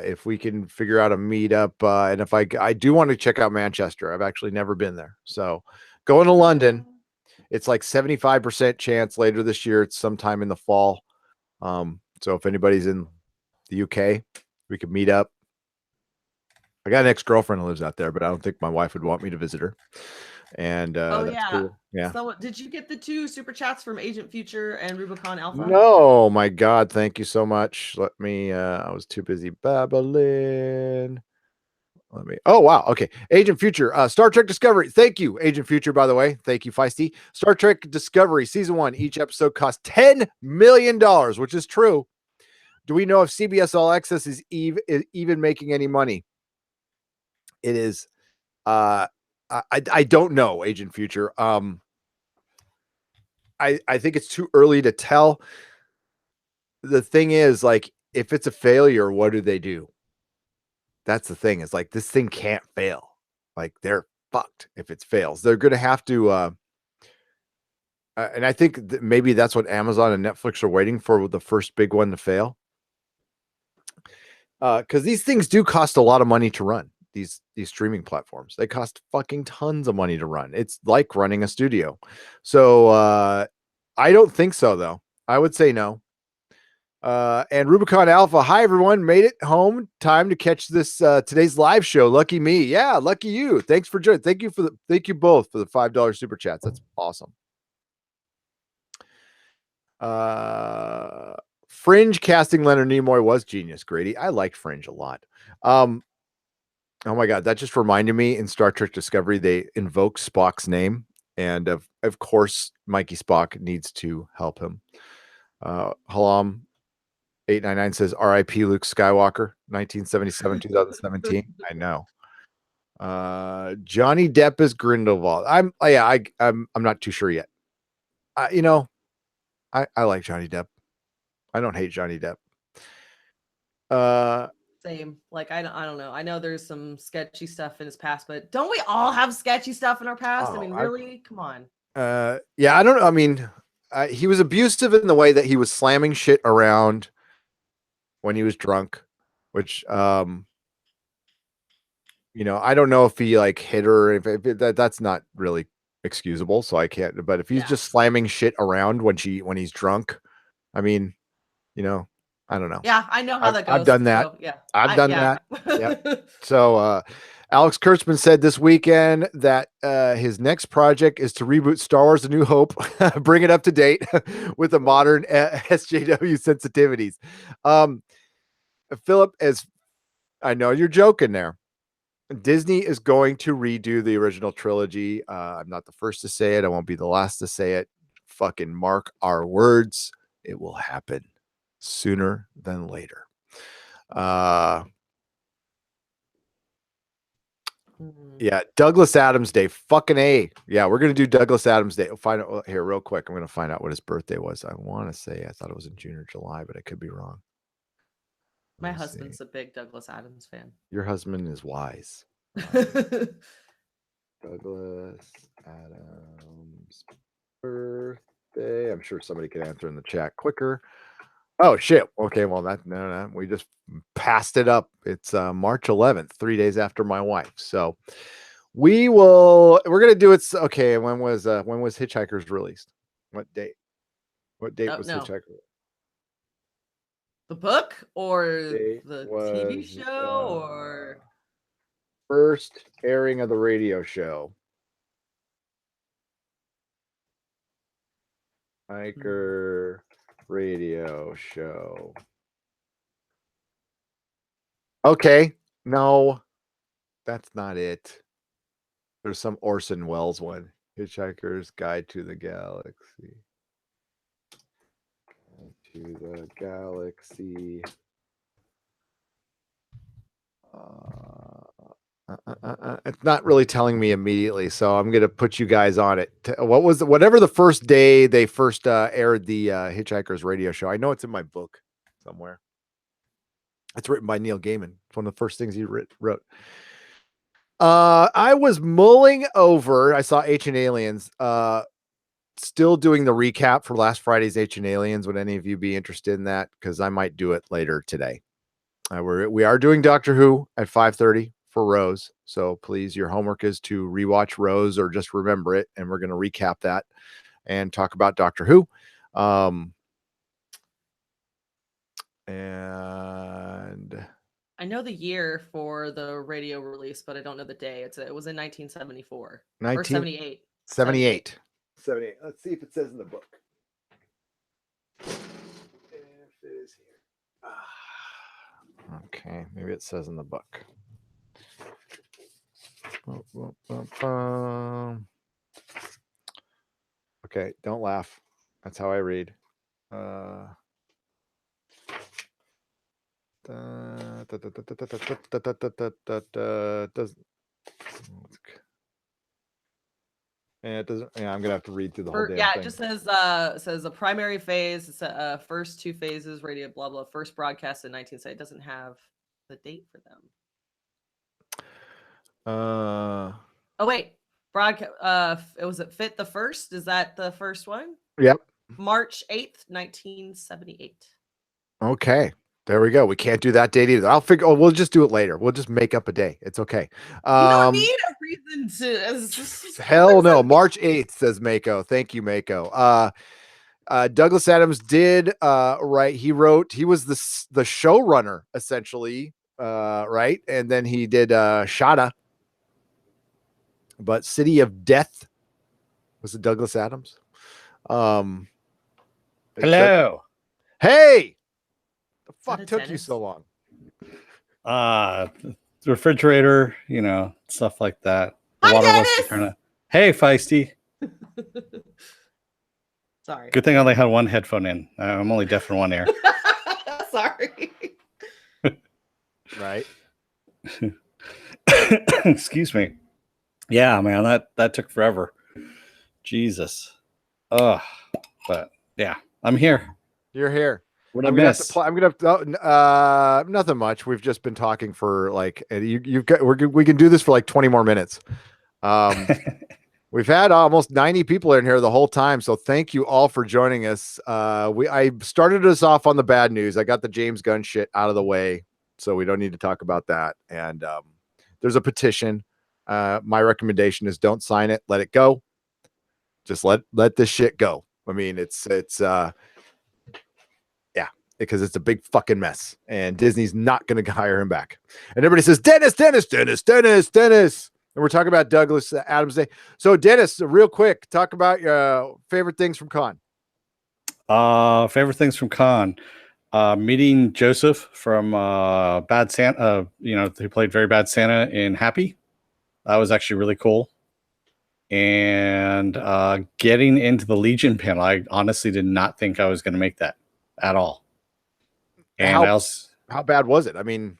if we can figure out a meetup, and if I do want to check out Manchester, I've actually never been there. So Going to London. It's like 75% chance later this year. It's sometime in the fall. So if anybody's in the UK, we could meet up. I got an ex-girlfriend who lives out there, but I don't think my wife would want me to visit her. And that's cool. Yeah. So did you get the 2 super chats from Agent Future and Rubicon Alpha? No, my God. Thank you so much. Let me, I was too busy babbling. Oh, wow. Okay. Agent Future, Star Trek Discovery. Thank you, Agent Future, by the way. Thank you, Feisty. Star Trek Discovery, season 1. Each episode cost $10 million, which is true. Do we know if CBS All Access is even making any money? It is. I don't know, Agent Future. I think it's too early to tell. The thing is, like, if it's a failure, what do they do? That's the thing. Is like, this thing can't fail. Like, they're fucked if it fails. They're going to have to, and I think maybe that's what Amazon and Netflix are waiting for, the first big one to fail. Because these things do cost a lot of money to run. These streaming platforms, they cost fucking tons of money to run. It's like running a studio. So I don't think so, though. I would say no. And Rubicon Alpha, hi everyone, made it home. Time to catch this today's live show. Lucky me. Yeah, lucky you. Thanks for joining. Thank you both for the $5 super chats. That's awesome. Fringe casting Leonard Nimoy was genius, Grady. I liked Fringe a lot. Oh my God, that just reminded me, in Star Trek Discovery, they invoke Spock's name. And of course, Mikey Spock needs to help him. Halam 899 says RIP Luke Skywalker, 1977, 2017. I know. Johnny Depp is Grindelwald. I'm not too sure yet. I like Johnny Depp. I don't hate Johnny Depp. Same. Like, I don't know. I know there's some sketchy stuff in his past, but don't we all have sketchy stuff in our past? I mean, really? Come on. Yeah, I don't know. I mean, he was abusive in the way that he was slamming shit around when he was drunk, which, I don't know if he like hit her, that's not really excusable. So I can't, but if he's just slamming shit around when he's drunk, I mean, I don't know. Yeah, I know how that goes. I've done that. So, yeah. I've done that. Yep. So Alex Kurtzman said this weekend that his next project is to reboot Star Wars: A New Hope, bring it up to date with the modern SJW sensitivities. Philip, as I know you're joking there, Disney is going to redo the original trilogy. I'm not the first to say it. I won't be the last to say it. Fucking mark our words. It will happen sooner than later. Yeah, Douglas Adams Day. Fucking A. Yeah, we're going to do Douglas Adams Day. We'll find out here real quick. I'm going to find out what his birthday was. I want to say I thought it was in June or July, but I could be wrong. My husband's a big Douglas Adams fan. Your husband is wise. Douglas Adams birthday. I'm sure somebody can answer in the chat quicker. Oh shit. Okay, well no, we just passed it up. It's March 11th, 3 days after my wife. So we're gonna do it. Okay, when was Hitchhikers released? What date? Was Hitchhiker? The book or the TV show or first airing of the radio show? Hiker radio show. Okay, no, that's not it. There's some Orson Welles one. Hitchhiker's Guide to the Galaxy. To the Galaxy. It's not really telling me immediately, so I'm gonna put you guys on it. Whatever the first day they first aired the Hitchhiker's radio show? I know it's in my book somewhere. It's written by Neil Gaiman. It's one of the first things he wrote. I was mulling over. I saw Ancient Aliens. Still doing the recap for last Friday's Ancient Aliens. Would any of you be interested in that? Because I might do it later today. We are doing Doctor Who at 5:30 for Rose. So please, your homework is to rewatch Rose or just remember it. And we're going to recap that and talk about Doctor Who. And I know the year for the radio release, but I don't know the day. It was in 1974 or 78. 78. Let's see if it says in the book. If it is here. Okay, maybe it says in the book. Okay, don't laugh. That's how I read. It doesn't. Yeah, I'm gonna have to read through the whole damn thing. It just says a primary phase. It's first 2 phases, radio blah blah. First broadcast in 1970. It doesn't have the date for them. Oh wait, broadcast. Was it Fit the First? Is that the first one? Yep. March 8th, 1978. Okay. There we go. We can't do that date either. I'll figure. Oh, we'll just do it later. We'll just make up a day. It's okay. You don't need a reason to. Hell no. March 8th says Mako. Thank you, Mako. Douglas Adams did right. He was the showrunner essentially. Right. And then he did Shada. But City of Death was it Douglas Adams? Hello. Hey. The fuck took you so long? The refrigerator, stuff like that. Hi, water wants to turn on. Hey, Feisty. Sorry. Good thing I only had one headphone in. I'm only deaf in one ear. Sorry. Right. Excuse me. Yeah, man, that took forever. Jesus. But yeah, I'm here. You're here. What I miss? I'm gonna have to nothing much. We've just been talking for like we can do this for like 20 more minutes. We've had almost 90 people in here the whole time, so thank you all for joining us. I started us off on the bad news. I got the James Gunn shit out of the way, so we don't need to talk about that. And there's a petition. My recommendation is don't sign it. Let it go. Just let this shit go. I mean, it's because it's a big fucking mess, and Disney's not going to hire him back. And everybody says, Dennis. And we're talking about Douglas Adams Day. So, Dennis, real quick, talk about your favorite things from con. Favorite things from con. Meeting Joseph from Bad Santa, who played Very Bad Santa in Happy. That was actually really cool. And getting into the Legion panel, I honestly did not think I was going to make that at all. And how bad was it? I mean,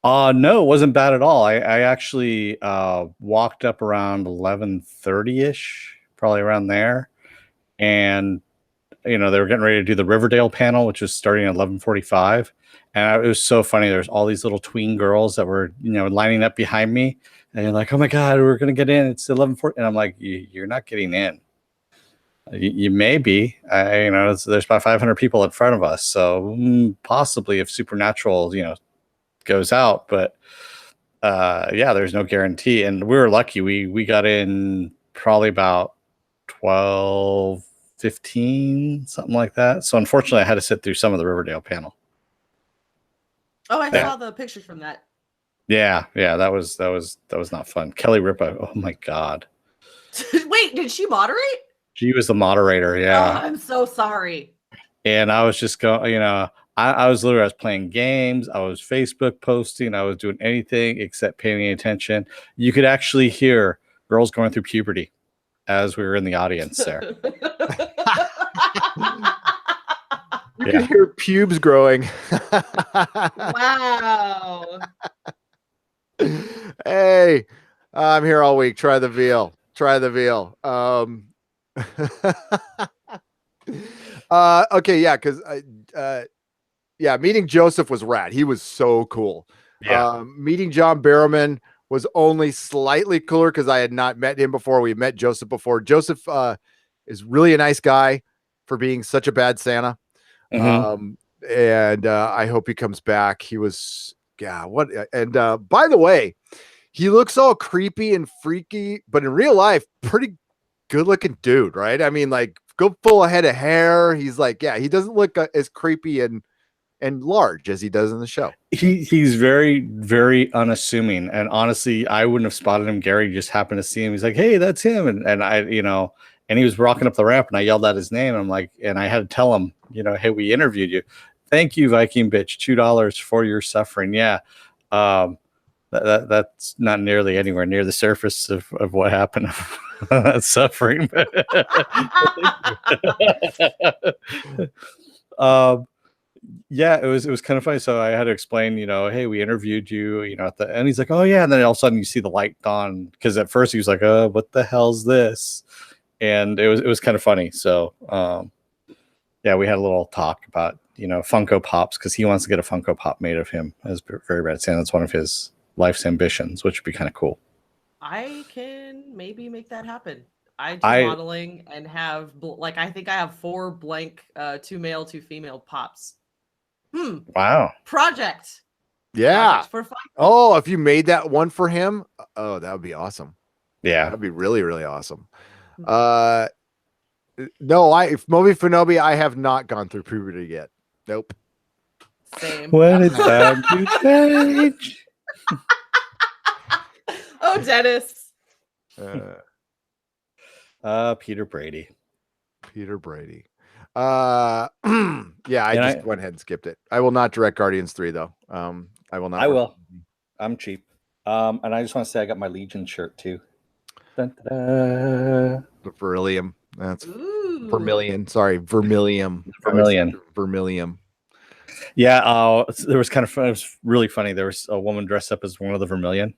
no, it wasn't bad at all. I actually walked up around 11:30-ish, probably around there. And, they were getting ready to do the Riverdale panel, which was starting at 11:45. And it was so funny. There's all these little tween girls that were, lining up behind me. And you're like, oh my God, we're going to get in. It's 11:40. And I'm like, you're not getting in. You may be. There's about 500 people in front of us. So possibly if Supernatural, goes out. But there's no guarantee. And we were lucky. We got in probably about 12:15, something like that. So unfortunately, I had to sit through some of the Riverdale panel. Oh, I saw the pictures from that. Yeah, that was not fun. Kelly Ripa, oh my God. Wait, did she moderate? She was the moderator, yeah. Oh, I'm so sorry. And I was just going, I was playing games, I was Facebook posting, I was doing anything except paying attention. You could actually hear girls going through puberty as we were in the audience there. You can hear pubes growing. Wow. Hey, I'm here all week. Try the veal. Okay, yeah, because meeting Joseph was rad. He was so cool. Yeah. Meeting John Barrowman was only slightly cooler because I had not met him before. We met Joseph before. Joseph is really a nice guy for being such a bad Santa. Mm-hmm. And I hope he comes back. He was God, what? And by the way, he looks all creepy and freaky, but in real life, pretty good looking dude, right? I mean, like, go full head of hair. He's like, yeah, he doesn't look as creepy and large as he does in the show. He's very, very unassuming, and honestly, I wouldn't have spotted him. Gary just happened to see him. He's like, "Hey, that's him," and I, and he was walking up the ramp, and I yelled out his name. I'm like, and I had to tell him, "Hey, we interviewed you. Thank you, Viking bitch. $2 for your suffering." Yeah, that's not nearly anywhere near the surface of what happened. Suffering. Yeah, it was kind of funny. So I had to explain, hey, we interviewed you, at the end. He's like, oh yeah, and then all of a sudden you see the light dawn, because at first he was like, what the hell's this? And it was kind of funny. So yeah, we had a little talk about Funko Pops, because he wants to get a Funko Pop made of him as Very Bad Santa. That's one of his life's ambitions, which would be kind of cool. I can maybe make that happen. I do modeling and have I think I have 4 blank 2 male 2 female pops. Wow. Project. Yeah. For fun. Oh, if you made that one for him, that would be awesome. Yeah. That'd be really, really awesome. No, Moby Finobi, I have not gone through puberty yet. Nope. Same. When it's time to change. Oh, Dennis. Peter Brady. Yeah, I just went ahead and skipped it. I will not direct Guardians 3 though. I will not. I will. I'm cheap. And I just want to say I got my Legion shirt too. The Vermilion. That's Vermilion. Sorry, Vermilion. Vermilion. Yeah, there was kind of fun. It was really funny. There was a woman dressed up as one of the Vermilion,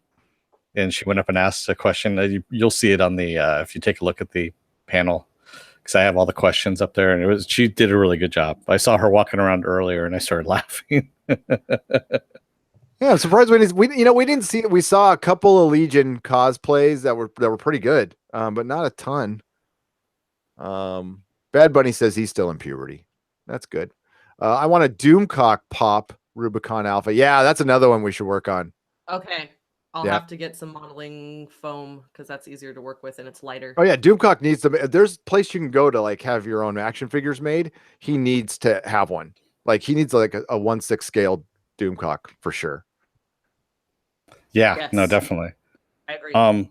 and she went up and asked a question. You'll see it on the if you take a look at the panel, because I have all the questions up there, and she did a really good job. I saw her walking around earlier, and I started laughing. Yeah, I'm surprised we didn't see it. We saw a couple of Legion cosplays that were pretty good, but not a ton. Bad Bunny says he's still in puberty. That's good. I want a Doomcock pop Rubicon Alpha. Yeah, that's another one we should work on. Okay. I'll have to get some modeling foam, because that's easier to work with and it's lighter. Oh yeah, Doomcock needs to. There's a place you can go to have your own action figures made. He needs to have one. He needs a 1/6 scale Doomcock for sure. Yeah, yes. No, definitely. I agree. And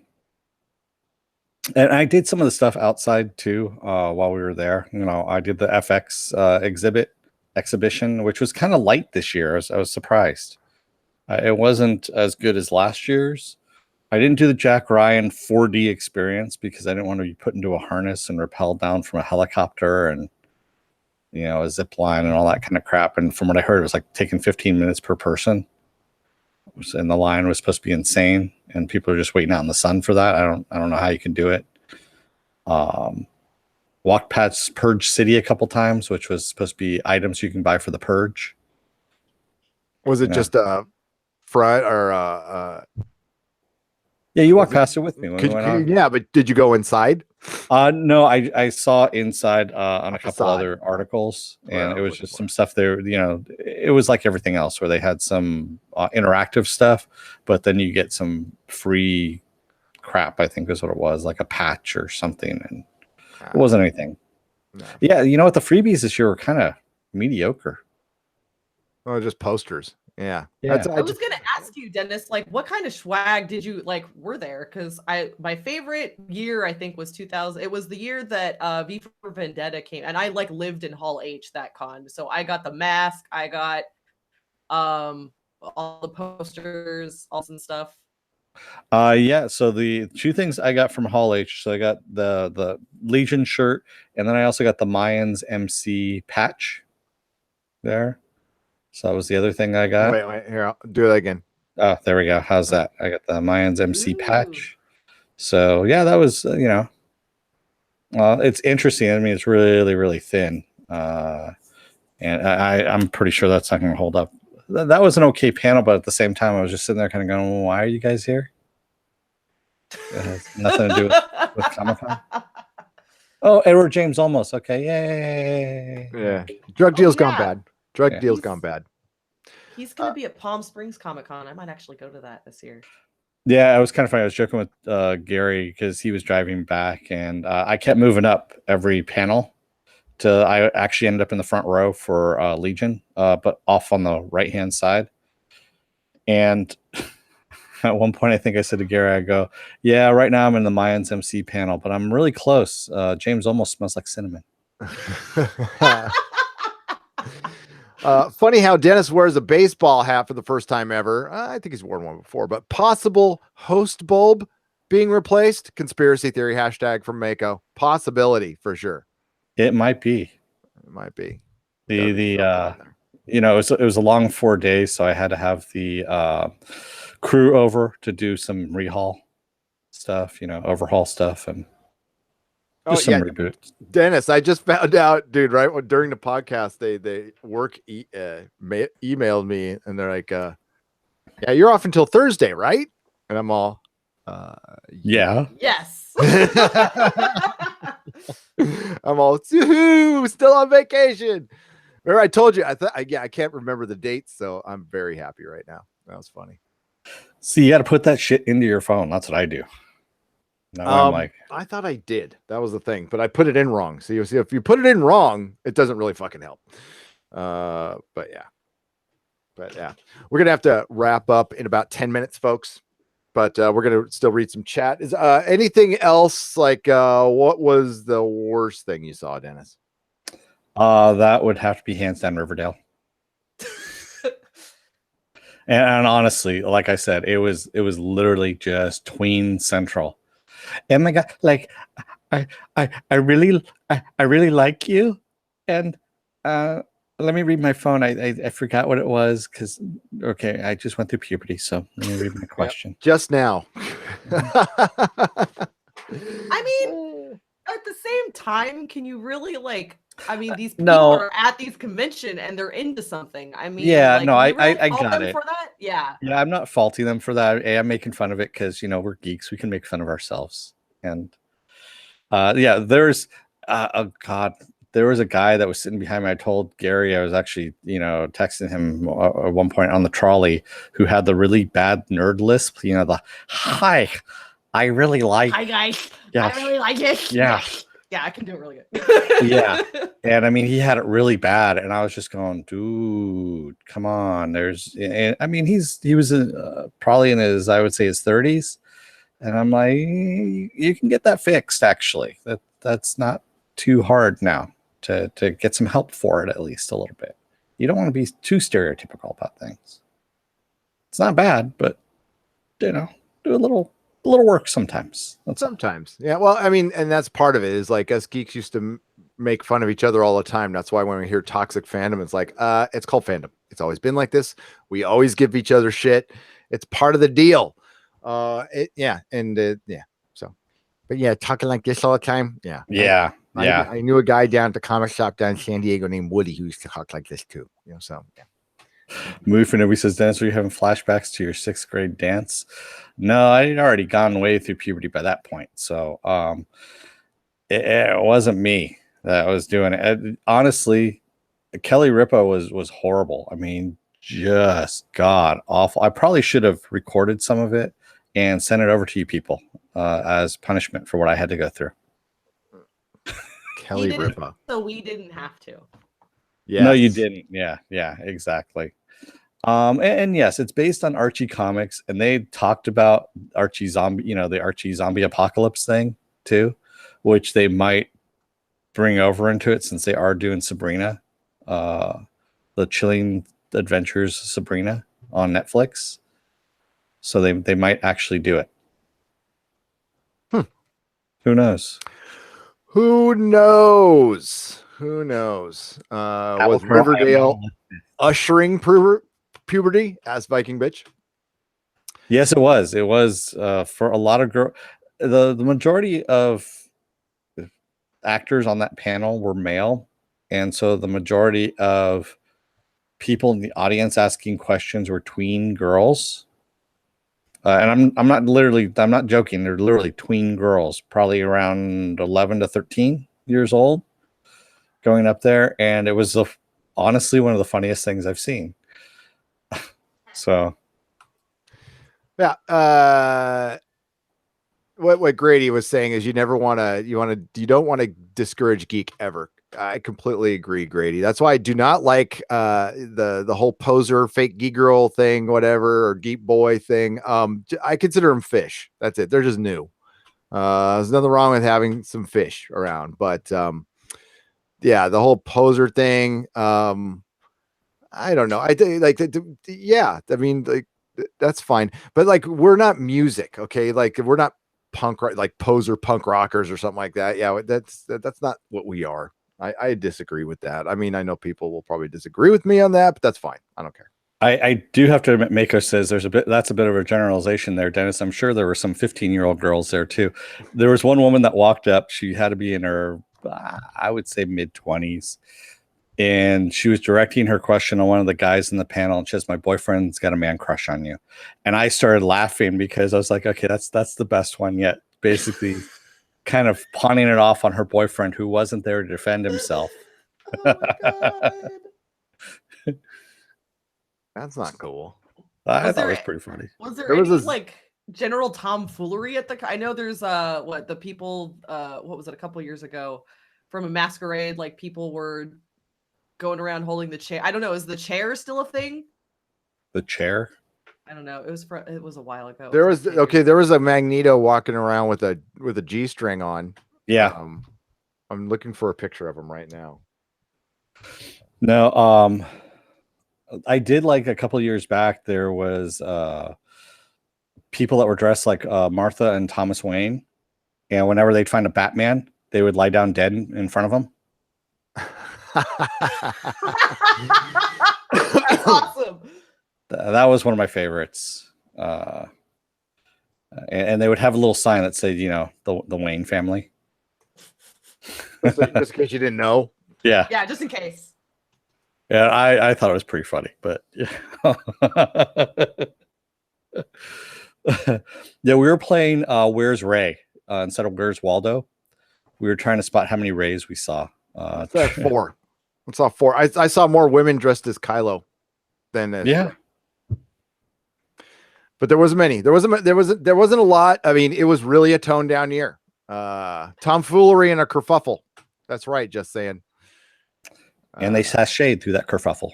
I did some of the stuff outside too while we were there. I did the FX exhibition, which was kind of light this year. I was surprised. It wasn't as good as last year's. I didn't do the Jack Ryan 4D experience because I didn't want to be put into a harness and rappelled down from a helicopter and a zip line and all that kind of crap. And from what I heard, it was taking 15 minutes per person. And the line was supposed to be insane, and people are just waiting out in the sun for that. I don't know how you can do it. Walked past Purge City a couple times, which was supposed to be items you can buy for the Purge. Was it just a front or Yeah, you walked past it with me. Yeah, but did you go inside? No, I saw inside on a couple other articles, and it was just some stuff there. It was like everything else, where they had some interactive stuff, but then you get some free crap. I think is what it was, like a patch or something, and it wasn't anything. No. Yeah, what the freebies this year were kind of mediocre. Oh, just posters. Yeah. I was going to ask you, Dennis, what kind of swag did you were there? Because my favorite year, I think, was 2000. It was the year that V for Vendetta came, and I lived in Hall H that con. So I got the mask, I got all the posters, all some stuff. Yeah. So the 2 things I got from Hall H. So I got the Legion shirt, and then I also got the Mayans MC patch there. So that was the other thing I got. Wait, here, I'll do it again. Oh, there we go. How's that? I got the Mayans MC patch. So yeah, that was, it's interesting. I mean, it's really, really thin. And I'm pretty sure that's not going to hold up. That was an okay panel, but at the same time, I was just sitting there kind of going, well, why are you guys here? It has nothing to do with Comic-Con. Oh, Edward James Olmos. Okay, yay. Yeah. Drug deal's gone bad. Drug deal's gone bad. He's going to be at Palm Springs Comic Con. I might actually go to that this year. Yeah, it was kind of funny. I was joking with Gary because he was driving back, and I kept moving up every panel. I actually ended up in the front row for Legion, but off on the right-hand side. And at one point, I think I said to Gary, I go, yeah, right now I'm in the Mayans MC panel, but I'm really close. James almost smells like cinnamon. Funny how Dennis wears a baseball hat for the first time ever. I think he's worn one before, but possible host bulb being replaced. Conspiracy theory hashtag from Mako. Possibility for sure. It might be. It might be. It was a long 4 days, so I had to have the crew over to do some rehaul stuff, overhaul stuff, and just some reboots. Dennis, I just found out, dude, right during the podcast, they work emailed me and they're like, yeah, you're off until Thursday, right? And I'm all, yeah. Yes. I'm all, still on vacation. Remember, I told you, I can't remember the dates, so I'm very happy right now. That was funny. See, you got to put that shit into your phone. That's what I do. Now I'm like, I thought I did. That was the thing, but I put it in wrong. So you see, if you put it in wrong, it doesn't really fucking help. But yeah, we're gonna have to wrap up in about 10 minutes, folks. But we're gonna still read some chat. Is anything else like what was the worst thing you saw, Dennis? That would have to be hands down Riverdale. and honestly, like I said, it was literally just tween central. Oh my god, like I really like you, and let me read my phone. I forgot what it was because I just went through puberty, so let me read my question. Just now. I mean, at the same time, can you really these people are at these convention and they're into something. I mean, yeah, like, no, I really got it for that. Yeah, I'm not faulting them for that. I'm making fun of it because we're geeks. We can make fun of ourselves. And there's there was a guy that was sitting behind me. I told Gary I was actually texting him at one point on the trolley who had the really bad nerd lisp. The hi, I really like. Hi guys, yeah, I really like it. Yeah. Yeah, I can do it really good. Yeah. And I mean, he had it really bad. And I was just going, dude, come on. He was probably in his, I would say his 30s. And I'm like, you can get that fixed, actually. That's not too hard now to get some help for it, at least a little bit. You don't want to be too stereotypical about things. It's not bad, but, do a little work sometimes. Sometimes. Yeah. Well, I mean, and that's part of it is like us geeks used to make fun of each other all the time. That's why when we hear toxic fandom, it's like, it's called fandom. It's always been like this. We always give each other shit. It's part of the deal. So, but yeah, talking like this all the time. Yeah. Yeah. I knew a guy down at the comic shop down in San Diego named Woody who used to talk like this too. So yeah. Moofy says, Dennis, were you having flashbacks to your 6th grade dance? No, I had already gone way through puberty by that point. So it wasn't me that was doing it. Honestly, Kelly Ripa was horrible. I mean, just god awful. I probably should have recorded some of it and sent it over to you people as punishment for what I had to go through. Kelly Ripa. So we didn't have to. Yeah. No, you didn't. Yeah, exactly. And yes, it's based on Archie comics, and they talked about Archie zombie, the Archie zombie apocalypse thing too, which they might bring over into it since they are doing Sabrina, the Chilling Adventures of Sabrina on Netflix. So they might actually do it. Who knows? Who knows? Was Riverdale ushering puberty as Viking bitch? Yes, it was. It was for a lot of girls. The majority of actors on that panel were male, and so the majority of people in the audience asking questions were tween girls. And I'm not joking. They're literally tween girls, probably around 11 to 13 years old, going up there, and it was honestly one of the funniest things I've seen. So Yeah. What Grady was saying is you don't want to discourage geek ever. I completely agree, Grady. That's why I do not like the whole poser fake geek girl thing, whatever, or geek boy thing. I consider them fish. That's it. They're just new. There's nothing wrong with having some fish around, but yeah, the whole poser thing. I don't know. I think yeah. I mean, like that's fine, but like we're not music, okay? Like we're not punk like poser punk rockers or something like that. Yeah, that's not what we are. I disagree with that. I mean, I know people will probably disagree with me on that, but that's fine. I don't care. I do have to admit, Mako says that's a bit of a generalization there, Dennis. I'm sure there were some 15-year-old girls there too. There was one woman that walked up. She had to be in her, I would say, mid-20s. And she was directing her question on one of the guys in the panel. And she says, "My boyfriend's got a man crush on you." And I started laughing because I was like, okay, that's the best one yet. Basically, kind of pawning it off on her boyfriend who wasn't there to defend himself. Oh my God. That's not cool. I thought it was pretty funny. Was there There was any this- like general tomfoolery at I know there's the people what was it a couple years ago from a masquerade, like people were going around holding the chair. I don't know, is the chair still a thing? The chair? I don't know. It was a while ago. There was a Magneto walking around with a G-string on. Yeah. I'm looking for a picture of him right now. No, I did like a couple years back. There was people that were dressed like Martha and Thomas Wayne, and whenever they'd find a Batman, they would lie down dead in front of him. That's awesome. That was one of my favorites. And they would have a little sign that said, the Wayne family. Just in case you didn't know. Yeah. Yeah, just in case. Yeah, I thought it was pretty funny, but yeah. Yeah, we were playing Where's Ray instead of Where's Waldo. We were trying to spot how many Rays we saw. Four. I saw four. I saw more women dressed as Kylo than as yeah. Ray. But there wasn't many. There wasn't a lot. I mean, it was really a toned down year. Tomfoolery and a kerfuffle. That's right. Just saying. And they sashayed through that kerfuffle.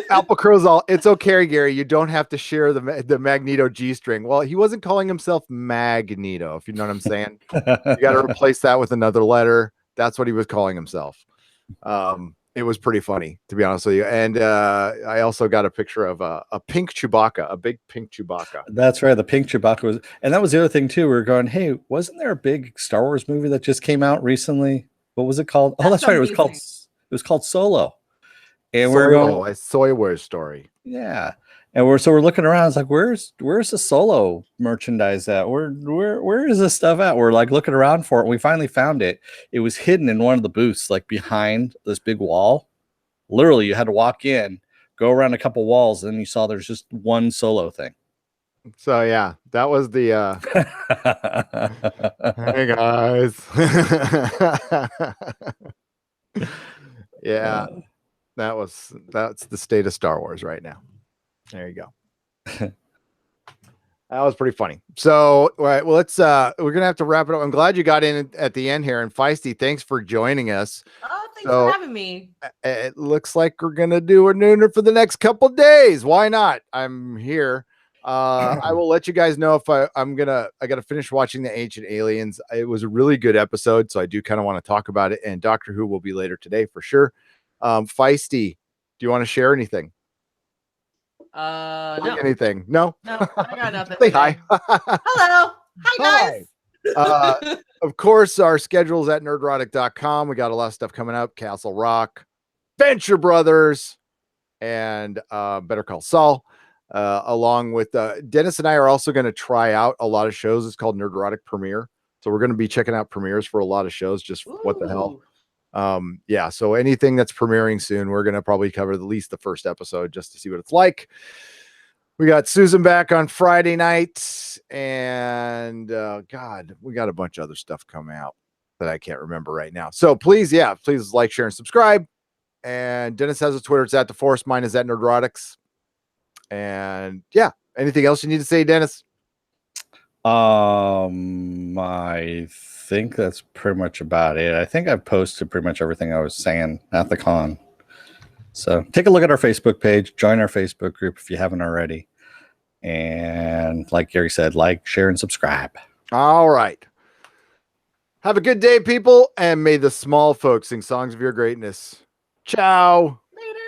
Alpha Crow's all. It's okay, Gary. You don't have to share the Magneto G-string. Well, he wasn't calling himself Magneto, if you know what I'm saying. You got to replace that with another letter. That's what he was calling himself. It was pretty funny, to be honest with you. And I also got a picture of a pink Chewbacca, a big pink Chewbacca. That's right. The pink Chewbacca was, and that was the other thing too. We were going, hey, wasn't there a big Star Wars movie that just came out recently? What was it called? Oh, that's right. It was called Solo. And we're going, a Soy Wars story. Yeah. And we're looking around. It's like, where's the Solo merchandise at? Where is this stuff at? We're like looking around for it. And we finally found it. It was hidden in one of the booths, like behind this big wall. Literally, you had to walk in, go around a couple walls, and then you saw there's just one Solo thing. So yeah, that was the hey guys. Yeah. That's the state of Star Wars right now. There you go. That was pretty funny. So, all right, well, we're gonna have to wrap it up. I'm glad you got in at the end here. And Feisty, thanks for joining us. Oh, thanks for having me. It looks like we're gonna do a nooner for the next couple days. Why not? I'm here. I will let you guys know if I gotta finish watching the Ancient Aliens. It was a really good episode, so I do kind of want to talk about it. And Doctor Who will be later today for sure. Feisty, do you want to share anything? No. Anything? No, I got nothing. Say hi. Hello. Hi guys. Of course, our schedule's at nerdrotic.com. We got a lot of stuff coming up. Castle Rock, Venture Brothers, and Better Call Saul. Along with Dennis and I are also going to try out a lot of shows. It's called Nerdrotic Premiere. So we're going to be checking out premieres for a lot of shows. Just what the hell. Yeah, so anything that's premiering soon, we're going to probably cover at least the first episode just to see what it's like. We got Susan back on Friday night, and God, we got a bunch of other stuff coming out that I can't remember right now. So please like, share, and subscribe. And Dennis has a Twitter. It's at The Force. Mine is at Nerdrotics. And yeah, anything else you need to say, Dennis? I think that's pretty much about it. I think I've posted pretty much everything I was saying at the con. So take a look at our Facebook page, join our Facebook group if you haven't already. And like Gary said, like, share, and subscribe. All right. Have a good day, people, and may the small folks sing songs of your greatness. Ciao.